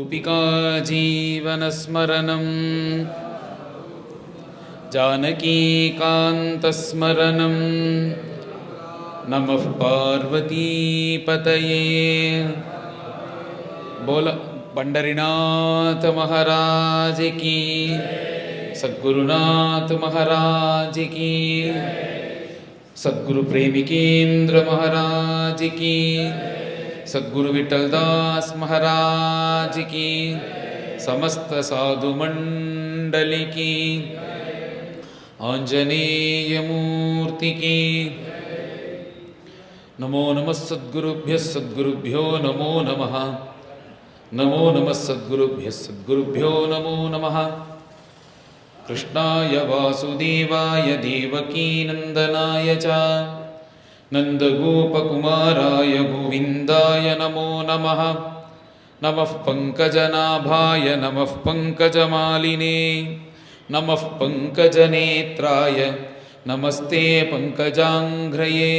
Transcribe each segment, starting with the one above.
गोपिका जीवनस्मरणं जानकीकान्तस्मरणं नमः पार्वतीपतये। बोल पंडरीनाथ महाराज की, सद्गुरुनाथ महाराज की, सद्गुरु प्रेमिकेंद्र महाराज की, सद्गुरु विठलदास महाराज की, समस्त साधु मंडली की, आंजनेय मूर्ति की। नमो नमः सद्गुरुभ्यो नमो नमः। नमो नमः सद्गुरुभ्यो नमो नमः। कृष्णाय वासुदेवाय देवकीनन्दनाय च नन्दगोपकुमाराय गोविन्दाय नमो नमः। नमः पङ्कजनाभाय नमः पङ्कजमालिने नमः पङ्कजनेत्राय नमस्ते पङ्कजाङ्घ्रये।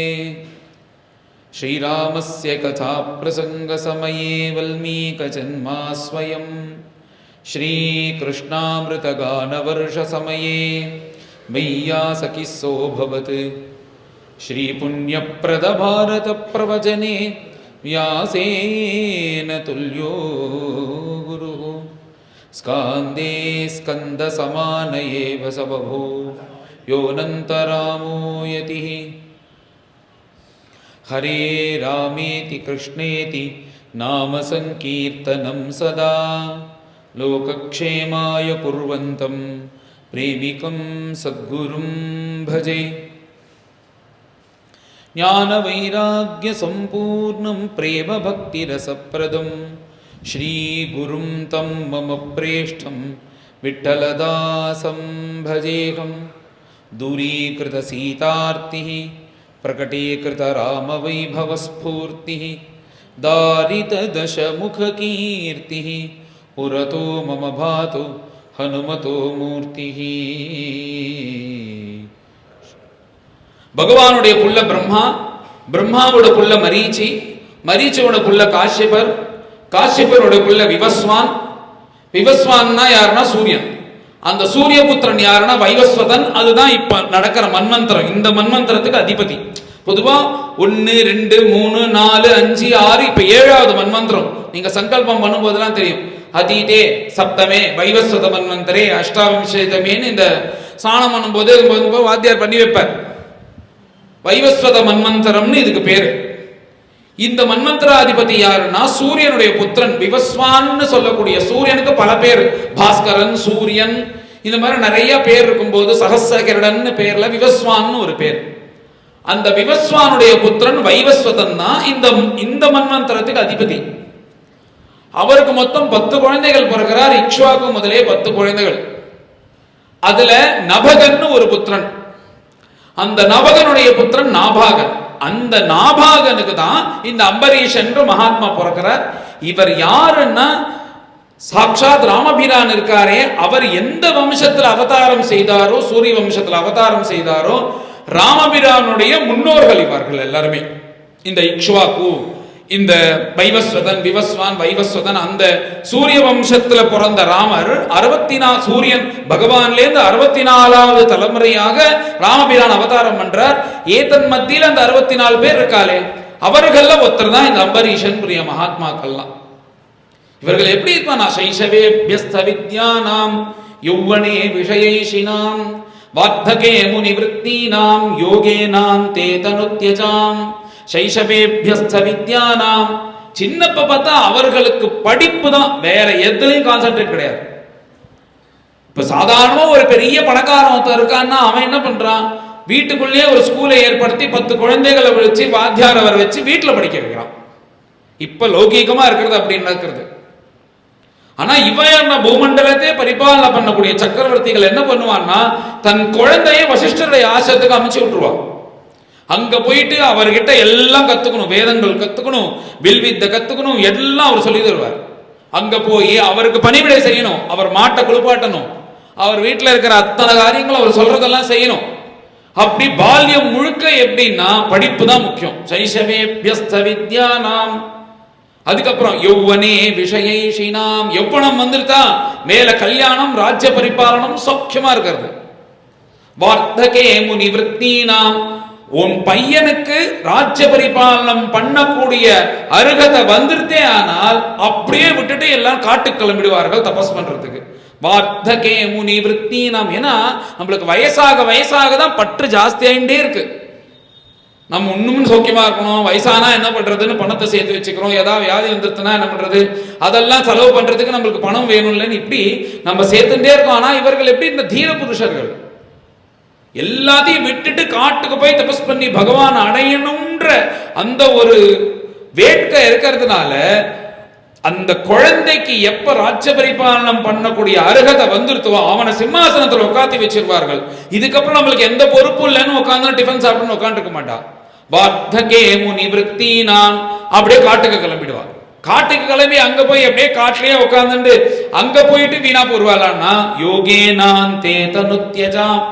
श्रीरामस्य कथाप्रसङ्गसमये वल्मीकजन्मास्वयं श्रीकृष्णामृतगानवर्षसमये मय्यासखिः सोऽभवत्। श्रीपुण्यप्रदभारतप्रवचने व्यासेन तुल्यो गुरुः। स्कान्दे स्कन्दसमान एव स बभो योऽनन्तरामो यतिः। हरे रामेति कृष्णेति नाम संकीर्तनं सदा लोकक्षेमाय कुर्वन्तं प्रेमिकं सद्गुरुं भजे। ज्ञानवैराग्यसम्पूर्णं प्रेमभक्तिरसप्रदं श्रीगुरुं तं मम प्रेष्ठं विठ्ठलदासं भजेऽहं। दूरीकृतसीतार्तिः प्रकटीकृतरामवैभवस्फूर्तिः दारितदशमुखकीर्तिः पुरतो मम भातु हनुमतो मूर्तिः। பகவானுடைய புள்ள பிரம்மா, பிரம்மாவோட புள்ள மரீச்சி, மரீச்சியோட புள்ள காஷ்யபர், காஷ்யபரோட புள்ள விவஸ்வான். விவஸ்வான்னா யாருன்னா சூரியன். அந்த சூரியபுத்திரன் யாருன்னா வைவஸ்வதன். அதுதான் இப்ப நடக்கிற மன்வந்தரம். இந்த மன்வந்தரத்துக்கு அதிபதி. பொதுவா 1 2 3 4 5 6 இப்ப 7வது மன்வந்தரம். நீங்க சங்கல்பம் பண்ணும்போதெல்லாம் தெரியும். அதீதே சப்தமே வைவஸ்வத மன்வந்தரே அஷ்டாவிம்சதமேன்னு இந்த சாணம் பண்ணும்போது வாத்தியார் பண்ணி வைப்பார். வைவஸ்வத மன்வந்தரம்னு இதுக்கு பேரு. இந்த மன்வந்தராதிபதி யாருன்னா சூரியனுடைய புத்திரன் விவஸ்வான்னு சொல்லக்கூடிய. சூரியனுக்கு பல பேர், பாஸ்கரன், சூரியன், இந்த மாதிரி நிறைய பேர் இருக்கும்போது சகஸ்ரகிரடன் பேர்ல விவஸ்வான்னு ஒரு பேர். அந்த விவஸ்வானுடைய புத்திரன் வைவஸ்வதன் தான் இந்த மன்வந்தரத்துக்கு அதிபதி. அவருக்கு மொத்தம் 10 குழந்தைகள் பிறக்கிறார். இக்ஷ்வாக்கு முதலே 10 குழந்தைகள். அதுல நபகன்னு ஒரு புத்திரன். அந்த நபகனுடைய புத்திரன் நாபாகன். அந்த நாபாகனுக்கு தான் இந்த அம்பரீஷன் மகாத்மா பிறக்கிறார். இவர் யாருன்னா சாட்சாத் ராமபிரான் இருக்காரே, அவர் எந்த வம்சத்தில் அவதாரம் செய்தாரோ, சூரிய வம்சத்தில் அவதாரம் செய்தாரோ, ராமபிரானுடைய முன்னோர்கள் இவர்கள் எல்லாருமே. இந்த இக்ஷ்வாக்கு, இந்த வைவஸ்வதன், விவஸ்வான், வைவஸ்வதன், அந்த சூரிய வம்சத்துல பிறந்த ராமர் 64 சூரியன் பகவான்லேருந்து 64வது தலைமுறையாக ராமபிரான் அவதாரம் பண்றார். ஏதன் மத்தியில் அந்த 64 பேர் இருக்காளே, அவர்கள்ல ஒருத்தர் தான் இந்த அம்பரீஷன் புரிய மகாத்மாக்கள்லாம். இவர்கள் எப்படி இருப்பானா, சைஷவேப்யஸ்த வித்யானாம் யௌவனே விஷயைஷினாம் வார்த்தகே முனிவிருத்தீனாம் யோகேனாம் தே தனுத்யஜாம். சைஷவேப்யஸ்த வித்யானாம், சின்னப்ப பார்த்தா அவர்களுக்கு படிப்பு தான், வேற எதுலையும் கான்சென்ட்ரேட் கிடையாது. இப்ப சாதாரணமா ஒரு பெரிய பணக்காரன் ஒருத்தர் இருக்கான்னா அவன் என்ன பண்றான், வீட்டுக்குள்ளேயே ஒரு ஸ்கூலை ஏற்படுத்தி 10 குழந்தைகளை வச்சு வாத்தியார் அவர் வச்சு வீட்டுல படிக்க வைக்கிறான். இப்ப லௌகீகமா இருக்கிறது அப்படின்னு நடக்கிறது. ஆனா இவன் பூமண்டலத்தை பரிபாலனை பண்ணக்கூடிய சக்கரவர்த்திகள் என்ன பண்ணுவான்னா, தன் குழந்தைய வசிஷ்டருடைய ஆசிரத்துக்கு அமைச்சு விட்டுருவான். அங்க போயிட்டு அவர்கிட்ட எல்லாம் கத்துக்கணும், வேதங்கள் கத்துக்கணும், வில்வித்தை கத்துக்கணும், எல்லாம் அவர் சொல்லி தருவார். அங்க போய் அவருக்கு பணிவிடை செய்யணும், அவர் மாட்டை குளிப்பாட்டணும், அவர் வீட்டில் இருக்கிற அத்தனை காரியங்களும் அவர் சொல்றதெல்லாம் செய்யணும். அப்படி பால்யம் முழுக்க எப்படின்னா படிப்பு தான் முக்கியம். சைஷவேப்யஸ்த வித்யானாம், அதுக்கப்புறம் யௌவனே விஷயைஷினாம், யௌவனம் வந்துட்டா மேல கல்யாணம், ராஜ்ய பரிபாலனம், சௌக்கியமா இருக்கிறது. வார்த்தகே முனிவிருத்தீனாம், உன் பையனுக்கு ராஜ்ய பரிபாலனம் பண்ணக்கூடிய அருகதை வந்துருத்தே ஆனால் அப்படியே விட்டுட்டு எல்லாம் காட்டுக்கு கிளம்பிடுவார்கள் தபஸ் பண்றதுக்கு. வார்த்தகே முனிவிருத்தீனாம், ஏன்னா நம்மளுக்கு வயசாக வயசாக தான் பற்று ஜாஸ்தி ஆகிட்டே இருக்கு. நம்ம இன்னும் சௌக்கியமா இருக்கணும், வயசானா என்ன பண்றதுன்னு பணத்தை சேர்த்து வச்சுக்கிறோம், ஏதாவது வியாதி வந்துருச்சுன்னா என்ன பண்றது, அதெல்லாம் செலவு பண்றதுக்கு நம்மளுக்கு பணம் வேணும் இல்லைன்னு இப்படி நம்ம சேர்த்துட்டே இருக்கோம். ஆனா இவர்கள் எப்படி இந்த தீர புருஷர்கள் எல்லாத்தையும் விட்டுட்டு காட்டுக்கு போய் தபஸ் பண்ணி பகவான் அடையணும்ன்ற அந்த ஒரு வேட்கை இருக்கிறதுனால அந்த குழந்தைக்கு எப்ப ராஜ்ய பரிபாலனம் பண்ணக்கூடிய அருகதை வந்துருத்தோ அவனை சிம்மாசனத்தில் உட்காந்து வச்சிருவார்கள். இதுக்கப்புறம் நம்மளுக்கு எந்த பொறுப்பும் இல்லைன்னு உட்காந்து டிஃபன் சாப்பிட்டு உட்காந்துருக்க மாட்டான். வார்த்தகே முனிவிருத்தீனாம், அப்படியே காட்டுக்கு கிளம்பிடுவார். காட்டுக்கு கிளம்பி அங்க போய் அப்படியே காட்டிலேயே உட்கார்ந்துட்டு அங்க போயிட்டு வீணா போடுவாளான்னா யோகேனான் தே தனுத்யஜாம்,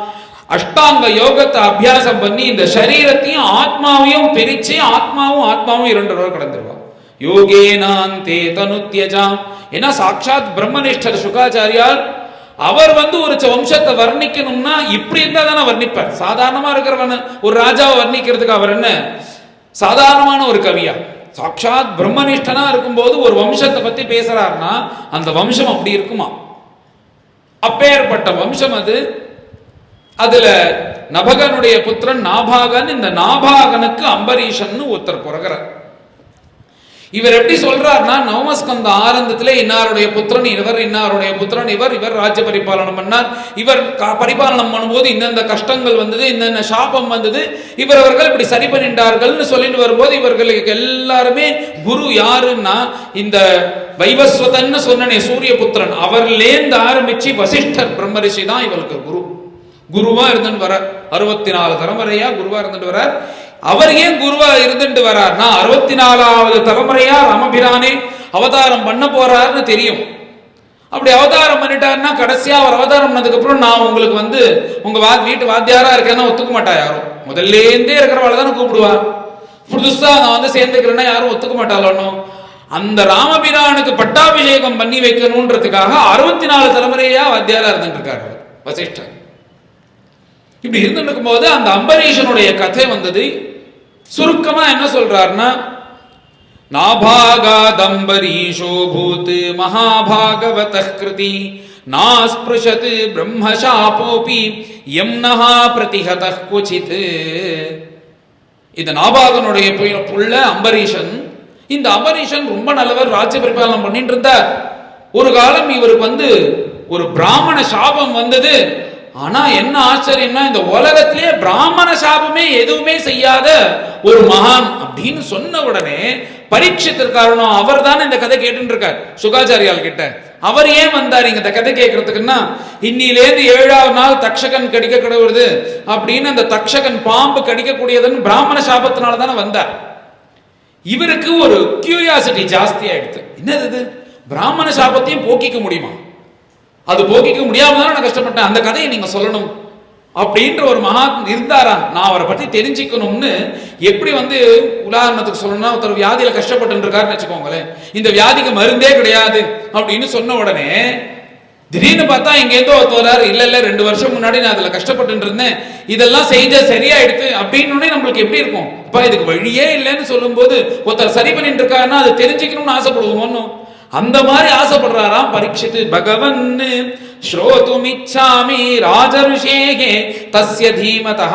அஷ்டாங்க யோகத்தை அபியாசம் பண்ணி இந்த சரீரத்தையும் ஆத்மாவையும் பிரிச்சு ஆத்மாவும் 2 ரூபா கடந்துருவான். யோகேனான் தே தனுத்யஜாம், ஏன்னா சாட்சாத் பிரம்மனிஷ்டர் சுகாச்சாரியார் அவர் ஒரு வம்சத்தை வர்ணிக்கணும்னா இப்படி இருந்தா தானே வர்ணிப்பார். சாதாரணமா இருக்கிறவன் ஒரு ராஜாவை வர்ணிக்கிறதுக்கு அவர் என்ன சாதாரணமான ஒரு கவியா? சாட்சாத் பிரம்மனிஷ்டனா இருக்கும்போது ஒரு வம்சத்தை பத்தி பேசுறாருன்னா அந்த வம்சம் அப்படி இருக்குமா? அப்பேற்பட்ட வம்சம் அது. அதுல நபகனுடைய புத்திரன் நாபாகன். இந்த நாபாகனுக்கு அம்பரீஷன் ஒருத்தர் பிறகுறார். இவர் எப்படி சொல்றாருன்னா நவமஸ்கந்த ஆரம்பத்திலே இன்னாருடைய புத்திரன் இவர், இன்னாருடைய புத்திரன் இவர், இவர் ராஜ்ய பரிபாலனம் பண்ணார், இவர் பரிபாலனம் பண்ணும்போது இந்தந்த கஷ்டங்கள் வந்தது, இந்த சாபம் வந்தது, இவர்கள் இப்படி சரி பண்ணிட்டார்கள்னு சொல்லிட்டு வரும்போது இவர்களுக்கு எல்லாருமே குரு யாருன்னா இந்த வைவஸ்வதன்னு சொன்னனே சூரிய புத்திரன், அவர்லேந்து ஆரம்பிச்சு வசிஷ்டர் பிரம்மரிஷி தான் இவருக்கு குருவா இருந்துட்டு வர. 64 தலைமுறையா குருவா இருந்துட்டு வர. அவர் ஏன் குருவா இருந்துட்டு வர்றார்னா 64வது தலைமுறையா ராமபிரானே அவதாரம் பண்ண போறாருன்னு தெரியும். அப்படி அவதாரம் பண்ணிட்டாருன்னா கடைசியா அவர் அவதாரம் பண்ணதுக்கு அப்புறம் நான் உங்களுக்கு உங்க வீட்டு வாத்தியாரா இருக்கேன்னா ஒத்துக்க மாட்டா யாரும். முதல்லேருந்தே இருக்கிறவாள தானே கூப்பிடுவார். புதுசா நான் சேர்ந்துக்கிறேன்னா யாரும் ஒத்துக்க மாட்டாளோ. அந்த ராமபிரானுக்கு பட்டாபிஷேகம் பண்ணி வைக்கணும்ன்றதுக்காக 64 தலைமுறையா வாத்தியாரா இருந்துட்டு இருக்காரு வசிஷ்டர். இப்படி இருந்துருக்கும் போது அந்த அம்பரீஷனுடைய கதை வந்தது. சுருக்கமா என்ன சொல்றாருன்னா நாபாகாதம்பரீஷோ பூத் மகாபாகவதः கிருதி நாஸ்பிருஷத் பிரம்மசாபோபி யம்னஹா பிரதிஹதः குசித். இந்த நாபாகனுடைய புள்ள அம்பரீஷன். இந்த அம்பரீஷன் ரொம்ப நல்லவர், ராஜ்ய பரிபாலனம் பண்ணிட்டு இருந்தார். ஒரு காலம் இவருக்கு ஒரு பிராமண சாபம் வந்தது. ஆனா என்ன ஆச்சரியம்னா இந்த உலகத்திலே பிராமண சாபமே எதுவுமே செய்யாத ஒரு மகான் அப்படின்னு சொன்ன உடனே பரீட்சித்திருக்காரனும் அவர் தானே இந்த கதை கேட்டு இருக்கார் சுகாச்சாரியால் கிட்ட. அவர் ஏன் வந்தார் இந்த கதை கேட்கறதுக்குன்னா இன்னிலேருந்து 7ஆவது நாள் தக்ஷகன் கடிக்க கிடவுறது அப்படின்னு அந்த தக்ஷகன் பாம்பு கடிக்கக்கூடியதுன்னு பிராமண சாபத்தினால தானே வந்தார். இவருக்கு ஒரு கியூரியாசிட்டி ஜாஸ்தி ஆயிடுது. என்னது பிராமண சாபத்தையும் போக்கிக்க முடியுமா? அது போக்கிக்க முடியாம தான் நான் கஷ்டப்பட்டேன், அந்த கதையை நீங்க சொல்லணும் அப்படின்ற ஒரு மகான் இருந்தாரா, நான் அவரை பத்தி தெரிஞ்சுக்கணும்னு. எப்படி உதாரணத்துக்கு சொல்லணும்னா ஒருத்தர் வியாதியில கஷ்டப்பட்டு இருக்காருன்னு வச்சுக்கோங்களேன். இந்த வியாதிக்கு மருந்தே கிடையாது அப்படின்னு சொன்ன உடனே திடீர்னு பார்த்தா இங்கேருந்தோ ஒருத்தர் இல்ல 2 வருஷம் முன்னாடி நான் அதுல கஷ்டப்பட்டு இருந்தேன், இதெல்லாம் செஞ்ச சரியாயிடுது அப்படின்னு நம்மளுக்கு எப்படி இருக்கும்? அப்ப இதுக்கு வழியே இல்லைன்னு சொல்லும் போது ஒருத்தர் சரி பண்ணிட்டு இருக்காருன்னா அது தெரிஞ்சுக்கணும்னு ஆசைப்படுவோம். அந்த மாதிரி ஆசைப்படுறாராம் பரீட்சித்து. பகவன் ஸ்ரோதுமிச்சாமி ராஜருஷேகே தஸ்ய தீமதஹ.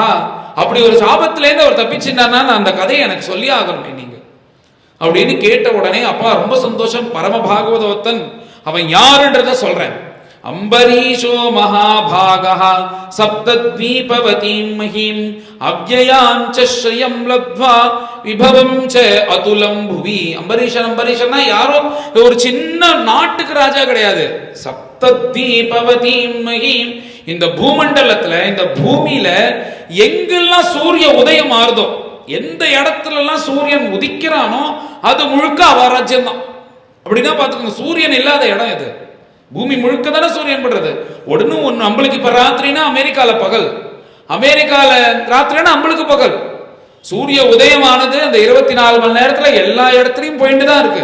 அப்படி ஒரு சாபத்திலேருந்து அவர் தப்பிச்சுட்டானா அந்த கதையை எனக்கு சொல்லி ஆகணும் நீங்க அப்படின்னு கேட்ட உடனே அப்பா ரொம்ப சந்தோஷம். பரம பாகவதோத்தன் அவன் யாருன்றத சொல்றேன். அம்பரீஷோ மகாபாகः சப்தத்வீபவதீம் மஹீம் அவ்யயாம் ச ஸ்ரயம் லப்த்வா விபவம் ச அதுலம் புவி. அம்பரீஷன்னா யாரோ ஒரு சின்ன நாட்டுக்கு ராஜா கிடையாது. சப்தத்வீபவதீம் மஹீம், இந்த பூமண்டலத்துல இந்த பூமியில எங்கெல்லாம் சூரிய உதயம் ஆறுதோ, எந்த இடத்துல எல்லாம் சூரியன் உதிக்கிறானோ அது முழுக்க அவ ராஜ்யம் தான். அப்படின்னா பாத்துக்கோங்க, சூரியன் இல்லாத இடம் எது? பூமி முழுக்க தானே சூரியன் படுறது. ஒன்னு நம்மளுக்கு இப்ப ராத்திரினா அமெரிக்கால பகல், அமெரிக்கால ராத்திரினா நம்மளுக்கு பகல். சூரிய உதயமானது அந்த 24 மணி நேரத்துல எல்லா இடத்துலையும் போயிட்டு தான் இருக்கு.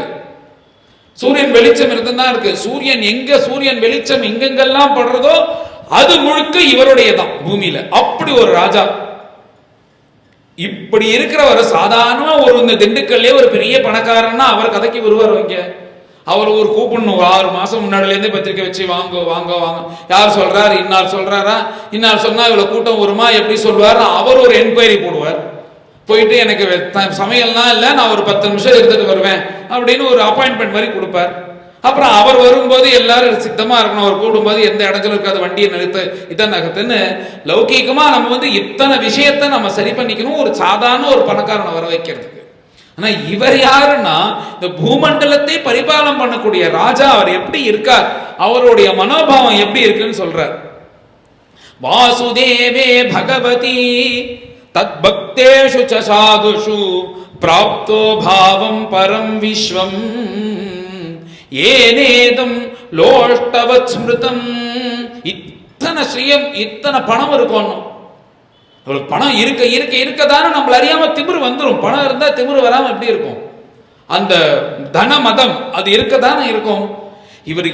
சூரியன் வெளிச்சம் இருந்துதான் இருக்கு. சூரியன் வெளிச்சம் எங்கெங்கெல்லாம் படுறதோ அது முழுக்க இவருடைய தான் பூமியில. அப்படி ஒரு ராஜா. இப்படி இருக்கிறவர் சாதாரண ஒரு இந்த திண்டுக்கல்லே ஒரு பெரிய பணக்காரன்னா அவர் கதைக்கு வருவார். இங்க அவர் ஒரு கூப்பிடணும், 6 மாசம் முன்னாடில இருந்தே பத்திரிக்கை வச்சு வாங்க வாங்க வாங்க. யார் சொல்றாரு, இன்னார் சொல்றாரா, இன்னார் சொன்னா இவ்வளவு கூட்டம் வருமா, எப்படி சொல்வார், அவர் ஒரு என்கொயரி போடுவார். போயிட்டு எனக்கு சமையல்லாம் இல்லை, நான் ஒரு 10 நிமிஷம் இருந்துட்டு வருவேன் அப்படின்னு ஒரு அப்பாயின்மெண்ட் மாதிரி கொடுப்பார். அப்புறம் அவர் வரும்போது எல்லாரும் சித்தமா இருக்கணும். அவர் கூடும்போது எந்த இடத்துல இருக்காது, வண்டியை நிறுத்த இதான் நகத்துன்னு லௌகீகமா நம்ம இத்தனை விஷயத்த நம்ம சரி பண்ணிக்கணும் ஒரு சாதாரண ஒரு பணக்காரனை வர வைக்கிறதுக்கு. ஆனா இவர் யாருன்னா இந்த பூமண்டலத்தை பரிபாலனம் பண்ணக்கூடிய ராஜா. அவர் எப்படி இருக்கார், அவருடைய மனோபாவம் எப்படி இருக்குன்னு சொல்றார். வாசுதேவே பகவதி தத் பக்தேஷு ச சாதுஷு பிராப்தோ பாவம் பரம் விஸ்வம் ஏனேதம் லோஷ்டவத் ஸ்மிருதம். இத்தனை ஸ்ரீயம், இத்தனை பணம் இருக்கும். பணம் இருக்க இருக்க இருக்கதானே நம்மள அறியாம திமிரு வந்துடும். பணம் இருந்தா திமிரு வராம எப்படி இருக்கும்? அந்த தன மதம் அது இருக்கதானே இருக்கும். இவர்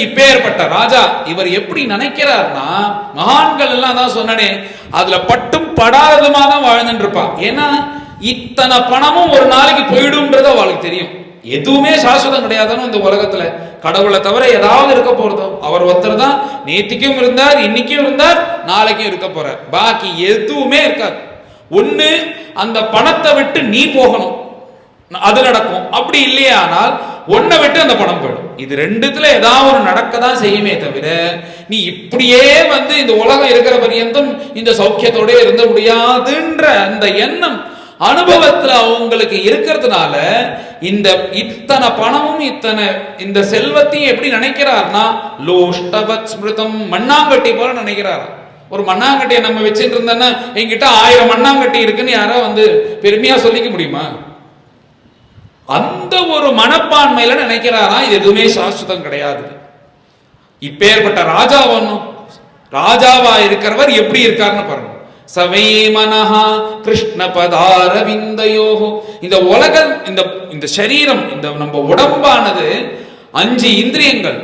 இப்பேற்பட்ட ராஜா இவர் எப்படி நினைக்கிறார்னா, மகான்கள் எல்லாம் தான் சொன்னனே அதுல பட்டும் படாததுமா தான் வாழ்ந்துட்டு இருப்பான். ஏன்னா இத்தனை பணமும் ஒரு நாளைக்கு போயிடும்ன்றது அவளுக்கு தெரியும். எதுவுமே சாஸ்வதம் கிடையாதுன்னு இந்த உலகத்துல. கடவுளை தவிர ஏதாவது இருக்க போறதோ அவர் ஒருத்தர் தான். நேத்திக்கும் இருந்தார், இன்னைக்கும் இருந்தார், நாளைக்கும் இருக்க போறார். பாக்கி எதுவுமே இருக்காது. ஒண்ணு அந்த பணத்தை விட்டு நீ போகணும், அது நடக்கும். அப்படி இல்லையா ஆனால் ஒன்னை விட்டு அந்த பணம் போயிடும். இது ரெண்டுத்துல ஏதாவது ஒரு நடக்க தான் செய்யுமே தவிர நீ இப்படியே இந்த உலகம் இருக்கிற பரியந்தம் இந்த சௌக்கியத்தோட இருந்த முடியாதுன்ற அந்த எண்ணம் அனுபவத்துல அவங்களுக்கு இருக்கிறதுனால இந்த இத்தனை பணமும் இத்தனை இந்த செல்வத்தையும் எப்படி நினைக்கிறார்னா லோஷ்டவத் ஸ்மிருதம், மண்ணாங்கட்டி போல நினைக்கிறார். ஒரு மண்ணாங்கட்டியை நம்ம வச்சுட்டு இருந்தோன்னா என்கிட்ட 1000 மண்ணாங்கட்டி இருக்குன்னு யாரோ பெருமையா சொல்லிக்க முடியுமா? அந்த ஒரு மனப்பான்மையில நினைக்கிறாரா இது எதுவுமே சாஸ்வதம் கிடையாது. இப்பேற்பட்ட ராஜாவா இருக்கிறவர் எப்படி இருக்காருன்னு பாருங்க. சவை மனஹா கிருஷ்ண பதாரவிந்தயோஹோ. இந்த உலகம், இந்த சரீரம், இந்த நம்ம உடம்பானது 5 இந்திரியங்கள்,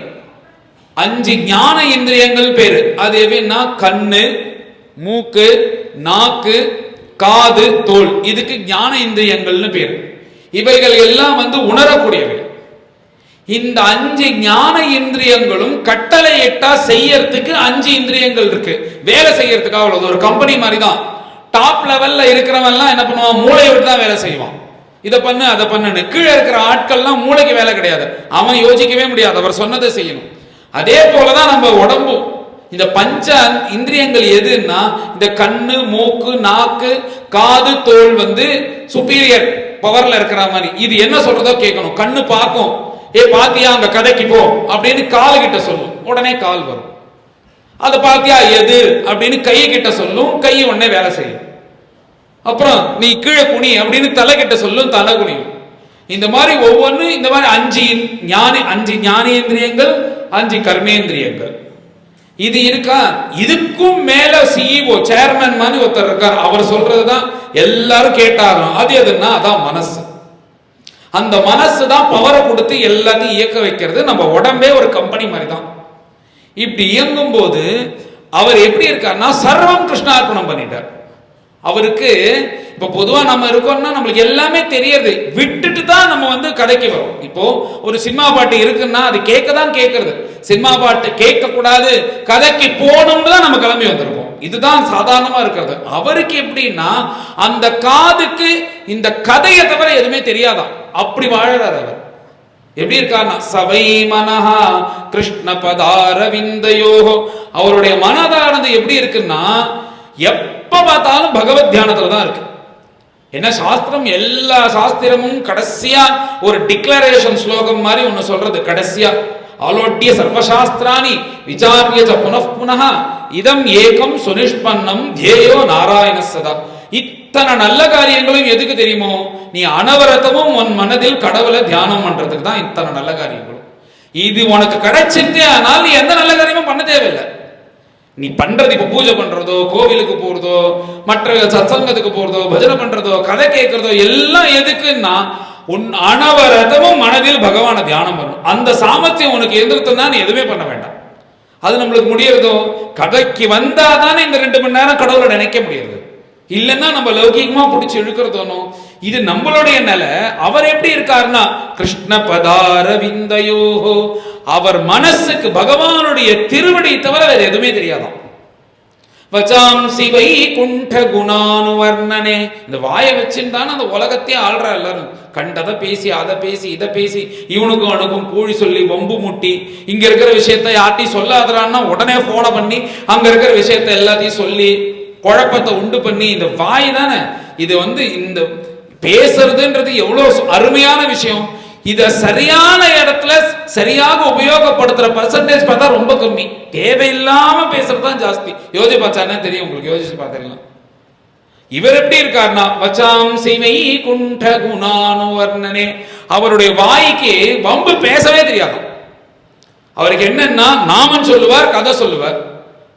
5 ஞான இந்திரியங்கள் பேரு. அது எப்படின்னா கண்ணு, மூக்கு, நாக்கு, காது, தோல். இதுக்கு ஞான இந்திரியங்கள்னு பேரு. இவைகள் எல்லாம் உணரக்கூடியவை. இந்த 5 ஞான இந்திரியங்களும் கட்டளை இட்டா செய்யறதுக்கு 5 இந்திரியங்கள் இருக்கு. வேலை செய்யறதுக்காக உள்ளது. ஒரு கம்பெனி மாதிரி தான். டாப் லெவல்ல இருக்கிறவன் எல்லாம் என்ன பண்ணுவான், மூளையை விட்டு தான் வேலை செய்வான். இதை பண்ணு அதை பண்ணுன்னு. கீழே இருக்கிற ஆட்கள்லாம் மூளைக்கு வேலை கிடையாது, அவன் யோசிக்கவே முடியாது, அவர் சொன்னதை செய்யணும். அதே போலதான் நம்ம உடம்பும். இந்த பஞ்ச இந்திரியங்கள் எதுன்னா இந்த கண்ணு, மூக்கு, நாக்கு, காது, தோல் சுப்பீரியர் பவர்ல இருக்கிற மாதிரி. இது என்ன சொல்றதோ கேட்கணும். கண்ணு பார்க்கும், ஏ பாத்தியா அங்க கதைக்கு போ அப்படின்னு கால் கிட்ட சொல்லும், உடனே கால் வரும். அதை பாத்தியா எது அப்படின்னு கை கிட்ட சொல்லும், கை உடனே வேலை செய்யும். அப்புறம் நீ கீழே குனி அப்படின்னு தலை கிட்ட சொல்லும், தலை குனியும். இந்த மாதிரி ஒவ்வொன்று இந்த மாதிரி 5 ஞானேந்திரியங்கள், 5 கர்மேந்திரியங்கள். இது இருக்கா? இதுக்கும் மேல சிஇஓ சேர்மன் மாதிரி ஒருத்தர் இருக்கார். அவர் சொல்றதுதான் எல்லாரும் கேட்டாலும் அது எதுன்னா அதான் மனசு. அந்த மனசு தான் பவரை கொடுத்து எல்லாத்தையும் இயக்க வைக்கிறது. நம்ம உடம்பே ஒரு கம்பெனி மாதிரி தான். இப்படி இயங்கும் போது அவர் எப்படி இருக்காருன்னா சர்வம் கிருஷ்ணார்ப்பணம் பண்ணிட்டார். அவருக்கு இப்ப பொதுவா நம்ம இருக்கோம்னா நம்மளுக்கு எல்லாமே தெரியுது, விட்டுட்டு தான் நம்ம கதைக்கு வரும். இப்போ ஒரு சினிமா பாட்டு இருக்குன்னா அது கேட்க தான் கேட்கறது. சினிமா பாட்டு கேட்க கூடாது, கதைக்கு போகணும்னு தான் நம்ம கிளம்பி வந்திருக்கோம். இதுதான் சாதாரணமா இருக்கிறது. அவருக்கு எப்படின்னா அந்த காதுக்கு இந்த கதையை தவிர எதுவுமே தெரியாதான், அப்படி வாழறார் அவர். எப்படி இருக்காருன்னா சவை மனஹா கிருஷ்ண பதாரவிந்தயோஹோ. அவருடைய மனதானது எப்படி இருக்குன்னா எப்ப பார்த்தாலும் பகவத் தியானத்துல தான் இருக்கு. என்ன சாஸ்திரம், எல்லா சாஸ்திரமும் கடைசியா ஒரு டிக்ளரேஷன் ஸ்லோகம் மாதிரி ஒன்னு சொல்றது. கடைசியா ஆலோட்டிய சர்வசாஸ்திராணி விசாரியஜ புனః புனः இதம் ஏகம் சுனிஷ்பன்னம் தேயோ நாராயண சதா. இத்தனை நல்ல காரியங்களும் எதுக்கு தெரியுமோ, நீ அனவரதமும் உன் மனதில் கடவுளை தியானம் பண்றதுக்கு தான் இத்தனை நல்ல காரியங்களும். இது உனக்கு கிடைச்சிட்டே ஆனால் நீ எந்த நல்ல காரியமும் பண்ண தேவையில்லை. நீ பண்றது இப்ப பூஜை பண்றதோ, கோவிலுக்கு போறதோ, மற்ற சத்சங்கத்துக்கு போறதோ, பஜனை பண்றதோ, கதை கேட்கறதோ எல்லாம் எதுக்குன்னா உன் அனவரதமும் மனதில் பகவான தியானம் பண்ணணும். அந்த சாமர்த்தியம் உனக்கு எதிர்த்துனா நீ எதுவுமே பண்ண வேண்டாம். அது நம்மளுக்கு முடியறதோ கதைக்கு வந்தாதானே இந்த 2 மணி நேரம் கடவுளை நினைக்க முடியாது. இல்லைன்னா நம்ம லௌகிகமா பிடிச்சி இழுக்கிறதோனும். இது நம்மளுடைய நிலை. அவர் எப்படி இருக்காருன்னா கிருஷ்ண பதார விந்தையோஹோ, அவர் மனசுக்கு பகவானுடைய திருவடி தவிர வேற எதுவுமே தெரியாதான். வச்சாம்சி வைகுண்ட குணானுவர்ணனே, இந்த வாயை வச்சுட்டான் அந்த உலகத்தையே ஆள்றா. எல்லாரும் கண்டதை பேசி அதை பேசி இதை பேசி இவனுக்கும் அவனுக்கும் கூழி சொல்லி வம்பு முட்டி இங்க இருக்கிற விஷயத்த யார்ட்டையும் சொல்லாதறான்னா உடனே போனை பண்ணி அங்க இருக்கிற விஷயத்த எல்லாத்தையும் சொல்லி குழப்பத்தை உண்டு பண்ணி, இந்த வாய் தானே இது இந்த பேசுறதுன்றது எவ்வளவு அருமையான விஷயம். இத சரியான இடத்துல சரியாக உபயோகப்படுத்துற பர்சன்டேஜ் பார்த்தா ரொம்ப கம்மி. தேவையில்லாம பேசுறதுதான் ஜாஸ்தி. யோசிச்சு பார்த்தானே தெரியும் உங்களுக்கு. யோசிச்சு பார்த்தீங்களா? இவர் எப்படி இருக்காருன்னா வச்சாம்சி வைகுண்ட குணானுவர்ணனே, அவருடைய வாய்க்கு வம்பு பேசவே தெரியாது. அவருக்கு என்னன்னா நாமம் சொல்லுவார், கதை சொல்லுவார்,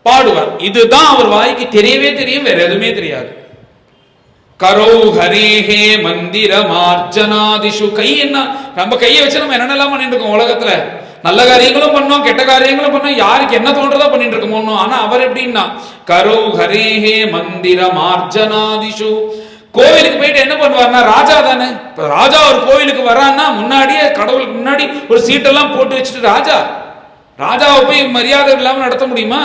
பாடுவார். இதுதான் அவர் வாய்க்கு தெரியவே தெரியும், வேற எதுவுமே தெரியாது. கரோ ஹரேஹே மந்திர மார்ஜனாதிஷு, கை என்ன நம்ம கையை வச்சு நம்ம என்னென்னலாம் பண்ணிட்டு இருக்கோம் உலகத்துல. நல்ல காரியங்களும் பண்ணோம், கெட்ட காரியங்களும் பண்ணோம், யாருக்கு என்ன தோன்றதோ பண்ணிட்டு இருக்கோம். ஆனா அவர் எப்படின்னா கரோ ஹரேஹே மந்திர மார்ஜனாதிஷு, கோவிலுக்கு போயிட்டு என்ன பண்ணுவார்னா ராஜா தானே. இப்ப ராஜா ஒரு கோவிலுக்கு வரான்னா முன்னாடியே கடவுளுக்கு முன்னாடி ஒரு சீட்டெல்லாம் போட்டு வச்சுட்டு ராஜாவை போய் மரியாதை இல்லாம நடத்த முடியுமா?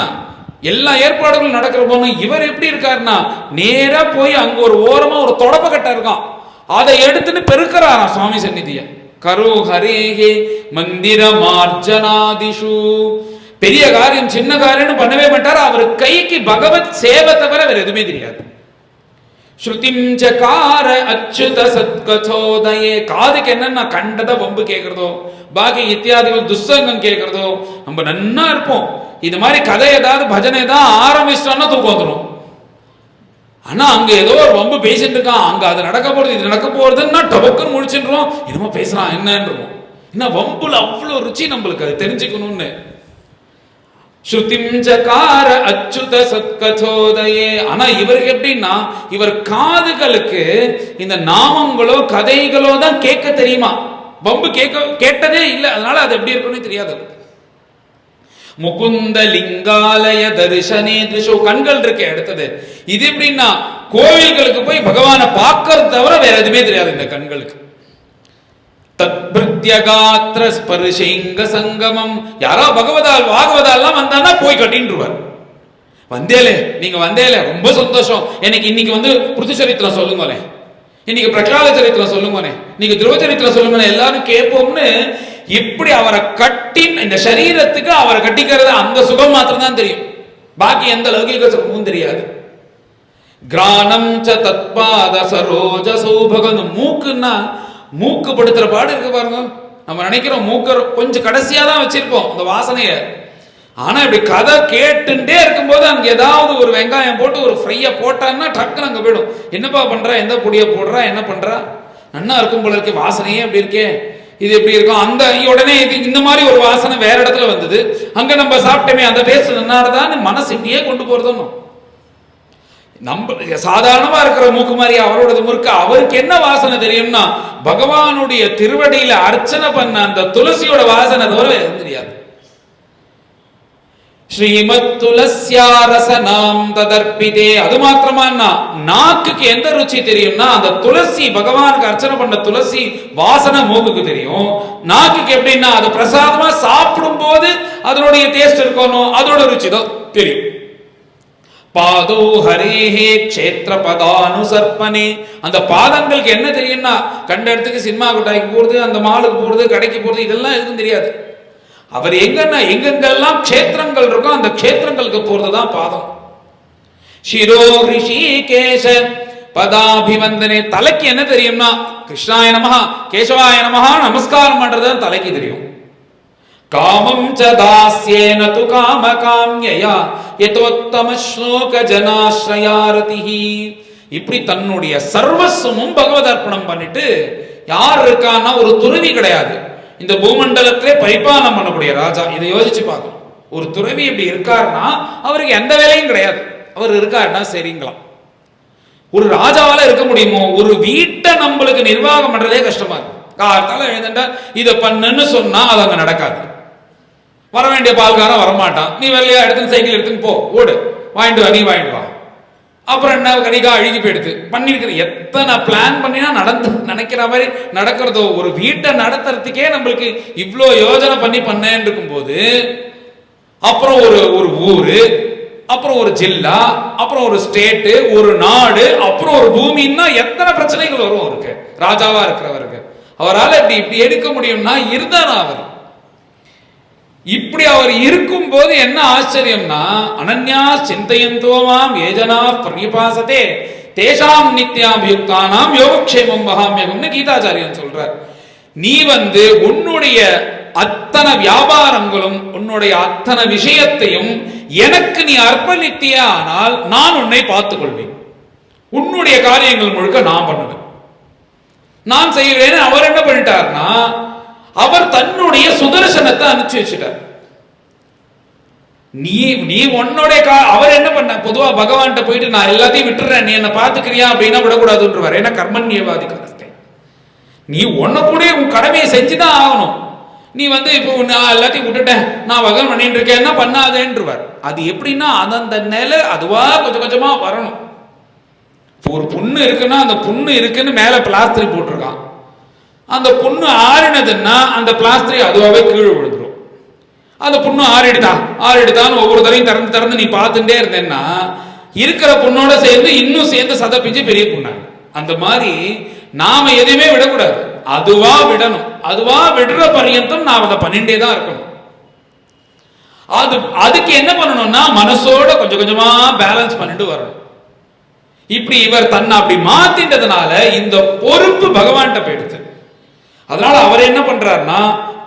எல்லா ஏற்பாடுகளும் நடக்கிற போது இவர் எப்படி இருக்காருன்னா நேரா போய் அங்க ஒரு ஓரமா ஒரு தொடப்ப கட்ட இருக்கான், அதை எடுத்துட்டு பெருக்கிறாராம் சுவாமி சந்நிதிய. கரோ ஹரேஹே மந்திர மார்ஜனாதிஷு, பெரிய காரியம் சின்ன காரியம் பண்ணவே மாட்டார். அவர் கைக்கு பகவத் சேவை தவிர வேற எதுவுமே தெரியாது. ஸ்ருதிம் சகார அச்சுத சத்கதோதயே, காதுக்கு என்னன்னா கண்டத வம்பு கேட்கறதோ பாக்கி இத்தியாதிகள் துஸ்சங்கம் கேட்கறதோ நம்ம நன்னா இருப்போம். இது மாதிரி கதை ஏதாவது பஜனை ஏதாவது ஆரம்பிச்சிட்டோம்னா தூக்கம் வந்துடும். ஆனா அங்க ஏதோ ஒரு வம்பு பேசிட்டு இருக்கான், அங்க அது நடக்க போறது இது நடக்க போறதுன்னா டபக்குன்னு முடிச்சுட்டுருவோம். என்னமோ பேசுறான் என்னன்றோம். என்ன வம்புல அவ்வளவு ருச்சி நம்மளுக்கு அது தெரிஞ்சுக்கணும்னு. ஸ்ருதிம் சகார அச்சுத சத்கதோதயே, ஆனா இவருக்கு எப்படின்னா இவர் காதுகளுக்கு இந்த நாமங்களோ கதைகளோ தான் கேட்க தெரியுமா, வம்பு கேட்டதே இல்லை. அதனால அது எப்படி இருக்குன்னு தெரியாது. முகுந்த லிங்காலய தரிசனே திஷோ, கண்கள் இருக்கு அடுத்தது. இது எப்படின்னா கோவில்களுக்கு போய் பகவானை பார்க்கறது தவிர வேற எதுவுமே தெரியாது இந்த கண்களுக்கு. தத்பிருத்யகாத்ர ஸ்பர்ஷிங்க சங்கமம், யாரோ பகவதால் பாகவதாலாம் வந்தான்னா போய் கட்டின்றுவார். வந்தேலே நீங்க வந்தேலே ரொம்ப சந்தோஷம், எனக்கு இன்னைக்கு புருஷ சரித்திரம் சொல்லுங்களேன், இன்னைக்கு பிரகலாத சரித்திரம் சொல்லுங்களேன், இன்னைக்கு துருவ சரித்திரம் சொல்லுங்களேன், எல்லாரும் கேட்போம்னு இப்படி அவரை கட்டி இந்த சரீரத்துக்கு அவரை கட்டிக்கிறது அந்த சுகம் மாத்திரம் தான் தெரியும், பாக்கி எந்த லௌகிக சுகமும் தெரியாது. கிரானம் ச தத்பாத சரோஜ சௌபகம், மூக்குன்னா மூக்கு படுத்துற பாடு இருக்கு பாருங்க. நம்ம நினைக்கிறோம் மூக்க கொஞ்சம் கடைசியா தான் வச்சிருப்போம் அந்த வாசனைய. ஆனா இப்படி கதை கேட்டுட்டே இருக்கும்போது அங்க ஏதாவது ஒரு வெங்காயம் போட்டு ஒரு ஃப்ரைய போட்டான்னா டக்குன்னு அங்க போயிடும். என்னப்பா பண்றா, எந்த பொடிய போடுறா, என்ன பண்றா, நன்னா இருக்கும் போல இருக்கு, வாசனையே அப்படி இருக்கே, இது எப்படி இருக்கும், அந்த உடனே இது இந்த மாதிரி ஒரு வாசனை வேற இடத்துல வந்தது, அங்க நம்ம சாப்பிட்டோமே அந்த டேஸ்ட் நன்னாருதான் மனசு இப்படியே கொண்டு போறதும். நம்ம சாதாரணமா இருக்கிற மூக்கு மாதிரி அவரோட முறுக்கு அவருக்கு என்ன வாசனை தெரியும்னா பகவானுடைய திருவடியில அர்ச்சனை பண்ண அந்த துளசியோட வாசனை தவிர எதுவும் தெரியாது. ஸ்ரீமத் துளசியாரசனாம் ததர்ப்பிதே, அது மாத்திரமா நாக்குக்கு எந்த ருச்சி தெரியும்னா அந்த துளசி பகவானுக்கு அர்ச்சனை பண்ண துளசி வாசனை மூக்குக்கு தெரியும். நாக்குக்கு எப்படின்னா அது பிரசாதமா சாப்பிடும் போது அதனுடைய டேஸ்ட் இருக்கணும், அதோட ருச்சி தான் தெரியும். பாதோ ஹரேஹே க்ஷேத்திர பதானுசர்ப்பனே, அந்த பாதங்களுக்கு என்ன தெரியும்னா கண்ட இடத்துக்கு சினிமா கொட்டாய்க்கு போறது, அந்த மாலுக்கு போறது, கடைக்கு போறது, இதெல்லாம் எதுவும் தெரியாது. அவர் எங்கன்னா எங்கெங்கெல்லாம் க்ஷேத்திரங்கள் இருக்கோ அந்த க்ஷேத்திரங்களுக்கு போறதுதான் பாதம். சிரோ ரிஷிகேஷ பதாபிவந்தனே, தலைக்கு என்ன தெரியும்னா கிருஷ்ணாய நமஹ கேசவாய நமஹ நமஸ்காரம் பண்றது தலைக்கு தெரியும். காமம் ச தாஸ்யேன து காம காம்யயா யதோத்தம ஸ்லோக ஜனாஸ்ரயாரதிஹி, இப்படி தன்னுடைய சர்வஸ்வமும் பகவத் அர்ப்பணம் பண்ணிட்டு யார் இருக்கான்னா ஒரு துறவி கிடையாது இந்த பூமண்டலத்திலே பரிபாலனம் பண்ணக்கூடிய ராஜா. இதை யோசிச்சு பார்க்கணும். ஒரு துறவி இப்படி இருக்காருன்னா அவருக்கு எந்த வேலையும் கிடையாது, அவர் இருக்காருன்னா சரிங்களாம். ஒரு ராஜாவால இருக்க முடியுமோ, ஒரு வீட்டை நம்மளுக்கு நிர்வாகம் பண்றதே கஷ்டமா இருக்கு. காலத்தால எழுந்துட்டா இதை பண்ணுன்னு சொன்னா அது அங்க நடக்காது. வர வேண்டிய பால்காரன் வரமாட்டான். நீ வெள்ளையா எடுத்து சைக்கிள் எடுத்துன்னு போ, ஓடு, வாங்கிட்டு வா, நீ வாங்கிட்டு வா. அப்புறம் என்ன, கணிகா அழுகி போயிடுது. பண்ணிருக்கிற எத்தனை பிளான் பண்ணினா நடந்து நினைக்கிற மாதிரி நடக்கிறதோ. ஒரு வீட்டை நடத்துறதுக்கே நம்மளுக்கு இவ்வளோ யோஜனை பண்ணேன்னு இருக்கும் போது, அப்புறம் ஒரு ஊரு, அப்புறம் ஒரு ஜில்லா, அப்புறம் ஒரு ஸ்டேட்டு, ஒரு நாடு, அப்புறம் ஒரு பூமின்னா எத்தனை பிரச்சனைகள் வரும் அவருக்கு. ராஜாவா இருக்கிறவருக்கு அவரால் இப்படி எடுக்க முடியும்னா இருந்தாரா அவர். இப்படி அவர் இருக்கும் போது என்ன ஆச்சரியம்னா, அனன்யா சிந்தையந்தோமாம் ஏஜனா பரிபாசதே தேசாம் நித்யாபியுக்தானாம் யோகக்ஷேமம் வகாமியகம்னு கீதாச்சாரியன் சொல்றார். நீ உன்னுடைய அத்தனை வியாபாரங்களும் உன்னுடைய அத்தனை விஷயத்தையும் எனக்கு நீ அர்ப்பணித்திய ஆனால் நான் உன்னை பார்த்துக் கொள்வேன். உன்னுடைய காரியங்கள் முழுக்க நான் பண்ணுவேன், நான் செய்வேன். அவர் என்ன பண்ணிட்டார்னா, அவர் தன்னுடைய சுதர்சனத்தை அனுப்பிச்சு வச்சுட்டார். நீ உன்னுடைய அவர் என்ன பண்ண, பொதுவா பகவான்கிட்ட போயிட்டு நான் எல்லாத்தையும் விட்டுறேன், நீ என்ன பாத்துக்கிறியா அப்படின்னா விடக்கூடாதுன்றவார். ஏன்னா கர்மண்யவாதி கருத்தை. நீ உன்ன கூட உன் கடமையை செஞ்சுதான் ஆகணும். நீ இப்போ நான் எல்லாத்தையும் விட்டுட்டேன், நான் பகவான் பண்ணிட்டு இருக்கேன், என்ன பண்ணாதேன்றவார். அது எப்படின்னா அந்த நிலை அதுவா கொஞ்சம் கொஞ்சமா வரணும். ஒரு புண்ணு இருக்குன்னா அந்த புண்ணு இருக்குன்னு மேல பிளாஸ்டர் போட்டிருக்கான். அந்த புண்ணு ஆறினதுன்னா அந்த பிளாஸ்டர் அதுவாகவே கீழே விழுந்துடும். அந்த புண்ணு ஆறிடுதான் ஒவ்வொரு தரையும் திறந்து நீ பார்த்துட்டே இருந்தேன்னா இருக்கிற புண்ணோட சேர்ந்து சதப்பிஞ்சு பெரிய புண்ணாங்க. அந்த மாதிரி நாம எதையுமே விடக்கூடாது, அதுவா விடணும். அதுவா விடுற பரியந்தம் நாம் அதை பண்ணிட்டே தான் இருக்கணும். அதுக்கு என்ன பண்ணணும்னா மனசோட கொஞ்சம் கொஞ்சமா பேலன்ஸ் பண்ணிட்டு வரணும். இப்படி இவர் தன்னை அப்படி மாத்திட்டதுனால இந்த பொறுப்பு பகவான்கிட்ட போயிடுது. அதனால அவர் என்ன பண்றாருன்னா,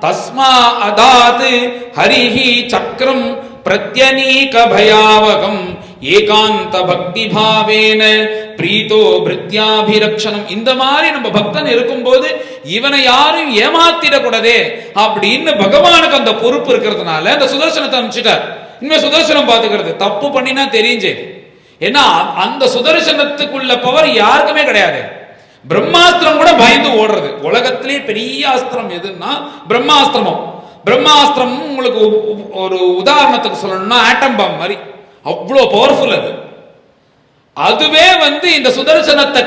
தஸ்மா அதாத் ஹரிஹி சக்கரம் பிரத்யநீக பயாவகம் ஏகாந்த பக்தி பாவேன பிரீதோ பிருத்யாபிரக்ஷணம். இந்த மாதிரி நம்ம பக்தன் இருக்கும்போது இவனை யாரும் ஏமாத்திடக்கூடாதே அப்படின்னு பகவானுக்கு அந்த பொறுப்பு இருக்கிறதுனால அந்த சுதர்சனத்தை அனுப்பிச்சிட்டார். இனிமே சுதர்சனம் பார்த்துக்கிறது, தப்பு பண்ணினா தெரிஞ்சு. ஏன்னா அந்த சுதர்சனத்துக்குள்ள பவர் யாருக்குமே கிடையாது. பிரம்மாஸ்திரம் கூட பயந்து ஓடுறது. உலகத்திலே பெரிய அஸ்திரம் எதுன்னா பிரம்மாஸ்திரமும். பிரம்மாஸ்திரம் உங்களுக்கு ஒரு உதாரணத்துக்கு சொல்லணும்னா ஆட்டம் பாம் மாதிரி அவ்வளோ பவர்ஃபுல் அது. அதுவே இந்த சுதர்சனத்தை